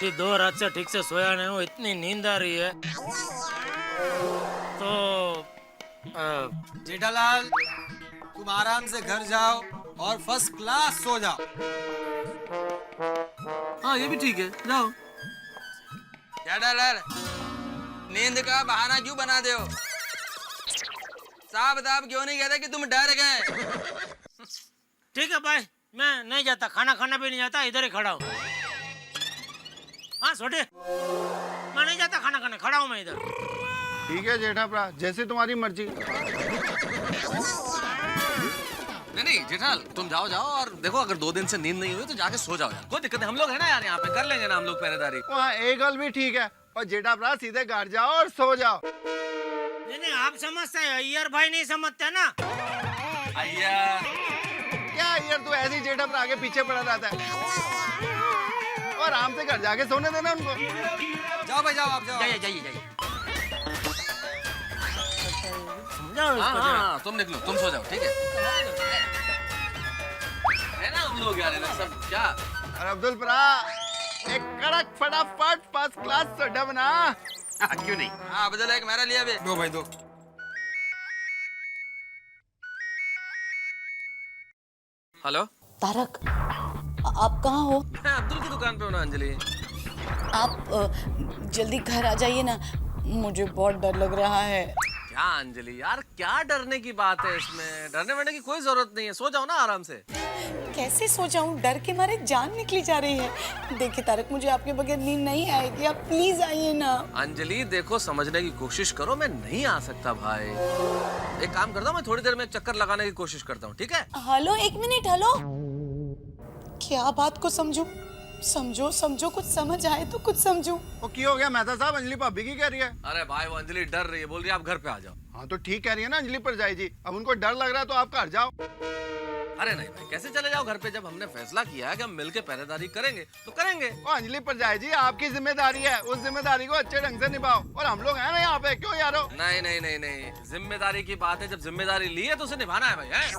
Speaker 4: कि 2 रात से ठीक से सोया नहीं हूँ, इतनी नींद आ रही है। तो
Speaker 17: जेठालाल तुम आराम से घर जाओ और फर्स्ट क्लास सो जाओ।
Speaker 8: हाँ ये भी ठीक है, जाओ।
Speaker 17: जेठालाल नींद का बहाना क्यों बना दे हो? साहब क्यों नहीं कहते कि तुम डर गए?
Speaker 4: ठीक है भाई, मैं नहीं जाता, खाना खाना भी नहीं जाता, इधर ही खड़ा हूँ। हाँ छोटे, मैं नहीं जाता खाना खाने, खड़ा हूँ मैं इधर।
Speaker 16: ठीक है जेठा भरा, जैसे तुम्हारी मर्जी।
Speaker 8: नहीं जेठाल, तुम जाओ जाओ, और देखो अगर 2 दिन से नींद नहीं हुई तो जाके सो जाओ यार, कोई दिक्कत नहीं, हम लोग है ना यार, यहाँ पे कर लेंगे ना हम लोग पहरेदारी।
Speaker 16: वहाँ एक गल भी ठीक है, और जेठा भरा सीधे घर जाओ और सो जाओ।
Speaker 4: नहीं आप समझते हैं, अय्यर भाई नहीं समझते ना।
Speaker 16: अय्यर क्या अय्यर, तू ऐसे ही जेठा भरा के पीछे पड़ा रहता है। और आराम से घर जाके सोने देना उनको।
Speaker 17: जाओ भाई जाओ, आप जाओ।
Speaker 8: जाइए। हाँ, तुम निकलो, तुम सो जाओ, ठीक है ना हम लोग यार सब क्या।
Speaker 16: और अब्दुल भरा एक कड़क फटाफट फर्स्ट क्लास सोडा बना।
Speaker 8: क्यों नहीं?
Speaker 17: हाँ अब्दुल, एक मेरा लिया भी।
Speaker 11: दो भाई दो।
Speaker 8: हेलो
Speaker 7: तारक, आप कहाँ हो?
Speaker 8: मैं अब्दुल की दुकान पे हूँ ना अंजलि।
Speaker 7: आप जल्दी घर आ जाइए ना, मुझे बहुत डर लग रहा है।
Speaker 8: क्या अंजलि यार, क्या डरने की बात है इसमें? डरने वरने की कोई जरूरत नहीं है, सो जाओ ना आराम से।
Speaker 19: कैसे सो जाऊं? डर के मारे जान निकली जा रही है। देखिए तारक, मुझे आपके बगैर नींद नहीं आएगी, आप प्लीज आइए ना।
Speaker 8: अंजलि देखो, समझने की कोशिश करो, मैं नहीं आ सकता भाई। एक काम करता हूँ, मैं थोड़ी देर में एक चक्कर लगाने की कोशिश करता हूँ, ठीक है?
Speaker 19: हेलो, एक मिनट। हेलो, क्या बात को समझू? समझो समझो, कुछ समझ आए तो कुछ समझू।
Speaker 16: वो क्यों हो गया मेहता साहब? अंजलि भाभी की कह रही है।
Speaker 8: अरे भाई, वो अंजलि डर रही है, बोल रही है आप घर पे आ जाओ।
Speaker 16: हाँ तो ठीक कह रही है ना अंजलि पर जाए जी। अब उनको डर लग रहा है तो आप घर जाओ।
Speaker 8: अरे नहीं भाई, कैसे चले जाओ घर पे? जब हमने फैसला किया है कि हम मिलके पहरेदारी करेंगे तो करेंगे।
Speaker 16: वो अंजलि पर जाए जी, आपकी जिम्मेदारी है, उस जिम्मेदारी को अच्छे ढंग से निभाओ। और हम लोग हैं ना यहाँ पे, क्यों यारो?
Speaker 8: नहीं नहीं नहीं नहीं, जिम्मेदारी की बात है, जब जिम्मेदारी ली है तो उसे निभाना है भाई। है?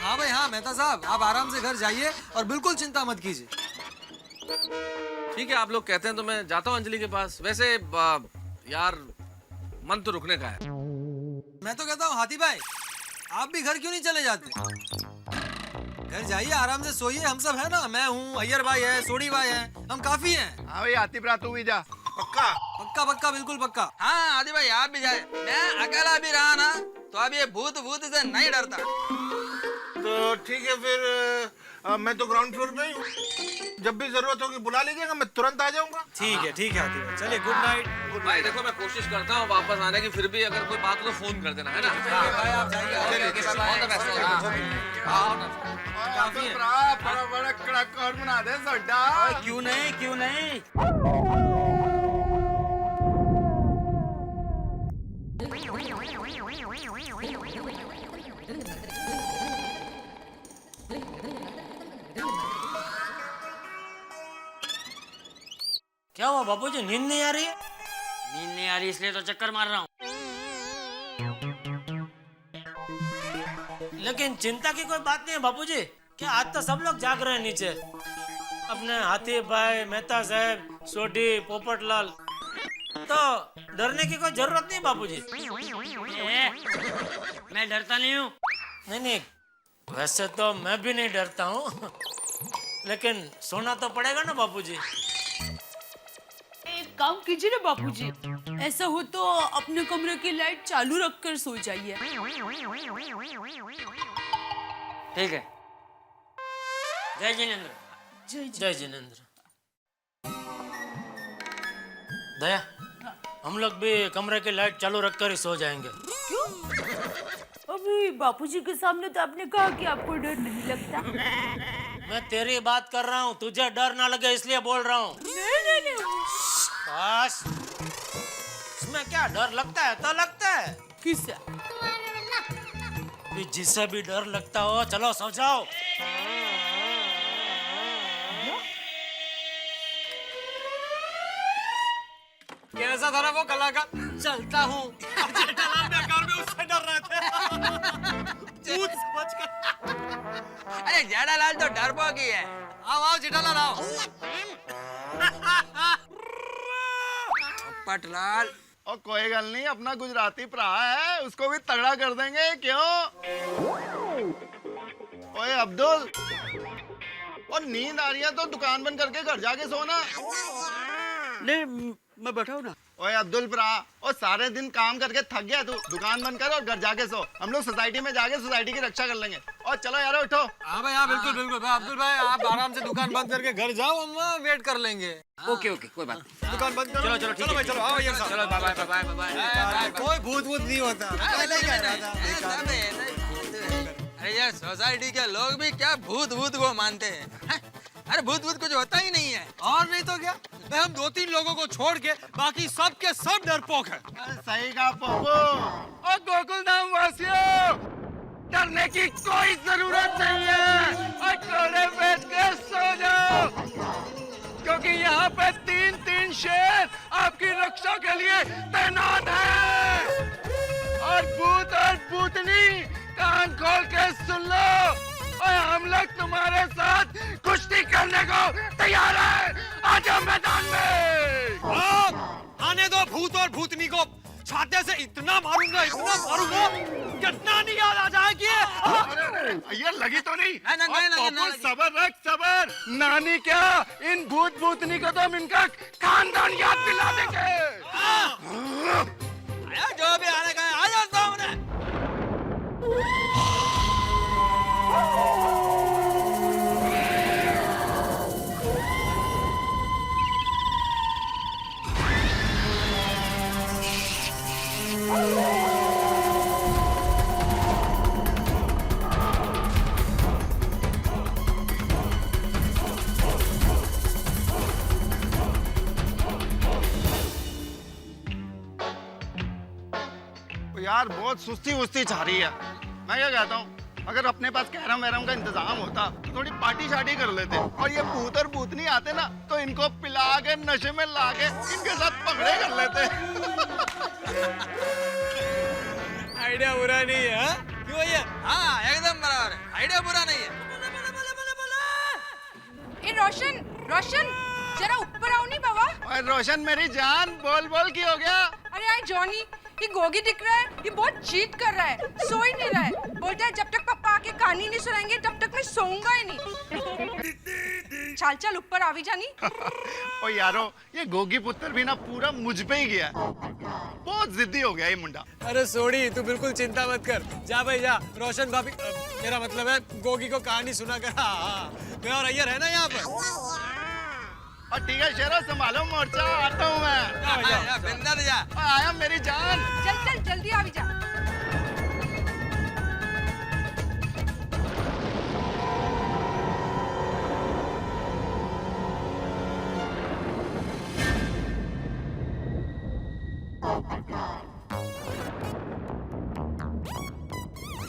Speaker 11: हाँ भाई हाँ, मेहता साहब आप आराम से घर जाइए और बिल्कुल चिंता मत कीजिए।
Speaker 8: ठीक है, आप लोग कहते हैं तो मैं जाता हूँ अंजलि के पास। वैसे यार, मन तो रुकने का है।
Speaker 11: मैं तो कहता हूँ हाथी भाई, आप भी घर क्यों नहीं चले जाते? घर जाइए, आराम से सोइए, हम सब है ना। मैं हूँ, अय्यर भाई है, सोडी भाई है, हम काफी हैं।
Speaker 16: हाँ भाई, आती प्रात तू भी जा। पक्का
Speaker 11: पक्का पक्का, बिल्कुल पक्का।
Speaker 17: हाँ आदि भाई, आप भी जाए। मैं अकेला भी रहा ना तो अब ये भूत से नहीं डरता।
Speaker 16: तो ठीक है फिर, मैं तो ग्राउंड फ्लोर पे ही हूँ। जब भी जरूरत होगी बुला लीजिएगा, मैं तुरंत आ जाऊंगा।
Speaker 11: ठीक है हाथी भाई, चलिए गुड नाइट।
Speaker 8: भाई देखो, मैं कोशिश करता हूँ वापस आने की, फिर भी अगर कोई बात हो तो फोन कर देना, है ना?
Speaker 11: भाई आप जाइए।
Speaker 16: काफी बड़ा बड़ा कड़क और बना दे सोडा।
Speaker 17: क्यों नहीं, क्यों नहीं।
Speaker 4: क्या हुआ बापूजी, नींद नहीं आ रही है?
Speaker 5: नींद नहीं आ रही इसलिए तो चक्कर मार रहा हूँ।
Speaker 4: लेकिन चिंता की कोई बात नहीं है बापूजी। क्या आज तो सब लोग जाग रहे हैं नीचे, अपने हाथी भाई, मेहता साहब, सोडी, पोपटलाल। तो डरने की कोई जरूरत नहीं बापूजी।
Speaker 5: मैं डरता नहीं हूँ।
Speaker 4: नहीं नहीं, वैसे तो मैं भी नहीं डरता हूँ, लेकिन सोना तो पड़ेगा ना बापूजी।
Speaker 3: एक काम कीजिए ना बापूजी, ऐसा हो तो अपने कमरे की लाइट चालू रखकर सो जाइए।
Speaker 5: ठीक है। जय जिनेंद्र।
Speaker 4: जय जिनेंद्र। दया, हम लोग भी कमरे की लाइट चालू रखकर ही सो जाएंगे।
Speaker 3: क्यों? अभी बापूजी के सामने तो आपने कहा कि आपको डर नहीं लगता।
Speaker 4: मैं तेरी बात कर रहा हूँ, तुझे डर ना लगे इसलिए बोल रहा हूँ।
Speaker 3: नहीं।
Speaker 4: बस, इसमें क्या डर लगता है तो लगता है।
Speaker 3: किससे?
Speaker 4: जिससे भी डर लगता हो, चलो सो जाओ।
Speaker 11: कैसा था ना वो कला का चलता हूँ, जेठालाल बेकार में उससे डर रहे थे। भूत समझ कर।
Speaker 17: अरे जेठालाल तो डरपोक ही है।
Speaker 11: आओ जेठालाल आओ।
Speaker 17: पटलाल,
Speaker 16: और कोई गल नहीं, अपना गुजराती भरा है, उसको भी तगड़ा कर देंगे। क्यों? ओए अब्दुल, और नींद आ रही है तो दुकान बंद करके घर जाके सोना।
Speaker 2: नहीं, मैं बैठा हूँ ना।
Speaker 16: ओए अब्दुल भरा, और सारे दिन काम करके थक गया तू, दुकान बंद कर और घर जाके सो। हम लोग सोसाइटी में जाके सोसाइटी की रक्षा कर लेंगे। और चलो यार उठो।
Speaker 11: हाँ भाई हाँ, बिल्कुल बिल्कुल भाई। अब्दुल भाई आप आराम से दुकान बंद करके घर जाओ, हम वहाँ वेट कर लेंगे।
Speaker 5: ओके कोई बात नहीं।
Speaker 11: दुकान बंद करो।
Speaker 5: चलो ठीक है।
Speaker 11: भाई चलो, आओ यार साहब।
Speaker 5: चलो बाय।
Speaker 11: कोई भूत नहीं होता।
Speaker 17: अरे यार, सोसाइटी के लोग भी क्या भूत को मानते हैं? अरे भूत कुछ होता ही नहीं है।
Speaker 11: और नहीं तो क्या, हम 2-3 लोगों को छोड़ के बाकी सब के सब डरपोक है।
Speaker 16: सही कहा पप्पू। और गोकुलधाम वासियों, डरने की कोई जरूरत नहीं है। और कोने बैठ के सो जाओ, क्योंकि यहाँ पे 3 शेर आपकी रक्षा के लिए तैनात हैं। और भूत और भूतनी, कान खोल के सुन लो, और हम लोग तुम्हारे साथ कुश्ती करने को तैयार हैं। आ जाओ मैदान में।
Speaker 11: आने दो भूत और भूतनी को, छाते से इतना मारूंगा कितना नहीं याद आ जाएगी।
Speaker 16: ये लगी तो नहीं?
Speaker 17: नहीं,
Speaker 16: सबर रख, सबर। नानी क्या, इन भूत भूतनी को तो हम इनका खानदान याद दिला देंगे।
Speaker 17: जो भी आने का है, आ जाओ सामने।
Speaker 16: यार बहुत सुस्ती वुस्ती छा रही है। मैं क्या कहता हूँ, अगर अपने पास कैरम वैरम का इंतजाम होता तो थोड़ी पार्टी शार्टी कर लेते, और ये भूत और भूतनी आते ना तो इनको पिला के नशे में ला के इनके साथ पकड़े कर लेते।
Speaker 6: आइडिया बुरा नहीं है, हाँ? क्यों भैया?
Speaker 17: हाँ एकदम बराबर है, आइडिया बुरा नहीं है।
Speaker 15: ए रोशन, रोशन जरा ऊपर आओ नहीं बाबा।
Speaker 16: और रोशन मेरी जान, बोल बोल की हो गया?
Speaker 15: अरे यार जॉनी, ये गोगी दिख रहा है, ये बहुत चीट कर रहा है, सो ही नहीं रहा है। बोलता है जब तक पापा आके कहानी नहीं सुनाएंगे तब तक मैं सोऊंगा ही नहीं। चल चल ऊपर आवी जानी।
Speaker 16: ओ यारो, ये गोगी पुत्र भी ना पूरा मुझ पे ही गया, बहुत जिद्दी हो गया ये मुंडा।
Speaker 6: अरे सोडी, तू बिल्कुल चिंता मत कर, जा भाई जा। रोशन भाभी, मेरा मतलब है गोगी को कहानी सुना कर। हाँ, मैं और अय्यर है ना यहाँ पर।
Speaker 16: और ठीक है शेरो, संभालो मोर्चा, आता हूँ मैं।
Speaker 17: बिंदास जा।
Speaker 16: आया मेरी जान।
Speaker 15: चल चल जल्दी आवी जा।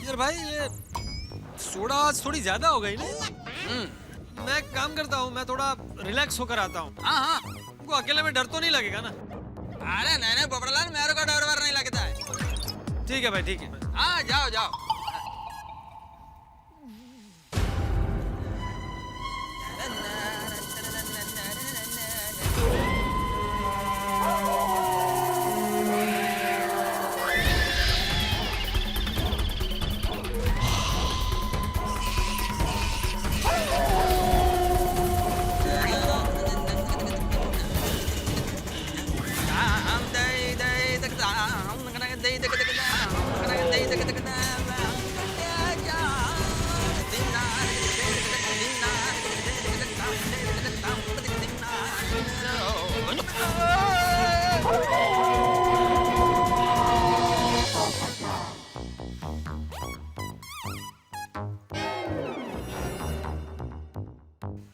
Speaker 6: यार भाई, ये सोडा आज थोड़ी ज्यादा हो गई ना। मैं एक काम करता हूँ, मैं थोड़ा रिलैक्स होकर आता हूँ।
Speaker 17: हाँ हाँ,
Speaker 6: तुमको अकेले में डर तो नहीं लगेगा ना?
Speaker 17: अरे नहीं नहीं पोपटलाल, मेरे को डर वर नहीं लगता है।
Speaker 6: ठीक है भाई, ठीक है।
Speaker 17: हाँ जाओ जाओ।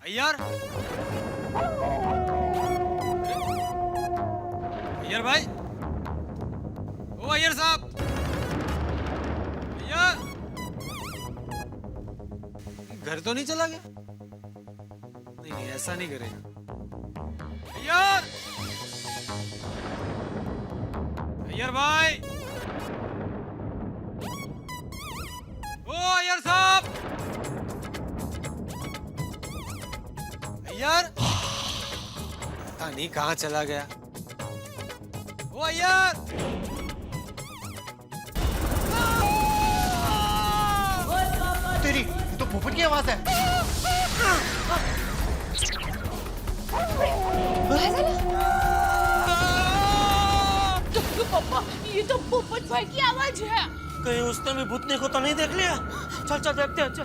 Speaker 6: अय्यर, अय्यर भाई, ओ अय्यर साहब, अय्यर, घर तो नहीं चला गया? नहीं नहीं, ऐसा नहीं करेगा। अय्यर, अय्यर भाई, ओ अय्यर साहब, अय्यर, पता नहीं कहाँ चला गया। ओ अय्यर,
Speaker 16: तेरी तो पोपट की आवाज है।
Speaker 3: पापा, ये तो पोपट भाई की आवाज है।
Speaker 4: कहीं उसने भी भूतनी को तो नहीं देख लिया? चल चल देखते हैं, चल।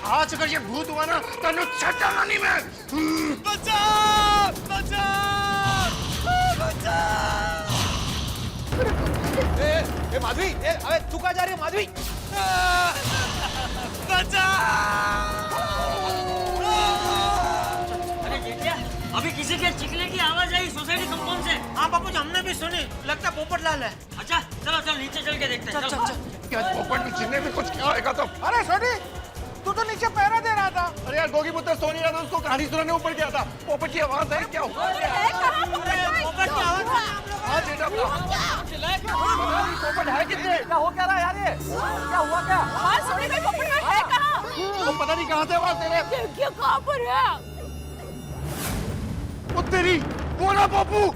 Speaker 16: आज अगर ये भूत हुआ ना तो छटाना नहीं मैं।
Speaker 6: बचा, बचा, बचा।
Speaker 11: ए माधवी, अबे तू कहाँ जा रही है माधवी?
Speaker 6: बचा।
Speaker 4: अरे देखिए, अभी किसी के चिकने की आवाज आई सोसाइटी कंपाउंड से। हाँ बापू जी, हमने भी सुनी, लगता है पोपटलाल है। अच्छा चलो चल नीचे चल के देखते हैं। चल चल चल।
Speaker 16: क्या पोपट ने चिन्ने में कुछ क्या होगा? तो
Speaker 13: अरे सोनी, तू तो नीचे पहरा दे रहा था।
Speaker 16: अरे यार, गोगी पुत्र सो नहीं रहा था, उसको कहानी सुनाने ऊपर गया था। पोपट की आवाज है क्या?
Speaker 4: पोपट की आवाज।
Speaker 16: हाँ बेटा, पोपट है कितने?
Speaker 11: क्या हो क्या रहा है यार? ये क्या हुआ क्या?
Speaker 3: हाँ सोनी भाई, पोपट भाई है कहाँ?
Speaker 16: वो पता नहीं कहाँ से आवाज दे रहे।
Speaker 3: देखिए कहाँ पर है।
Speaker 16: वो तेरी, वो ना पप्पू।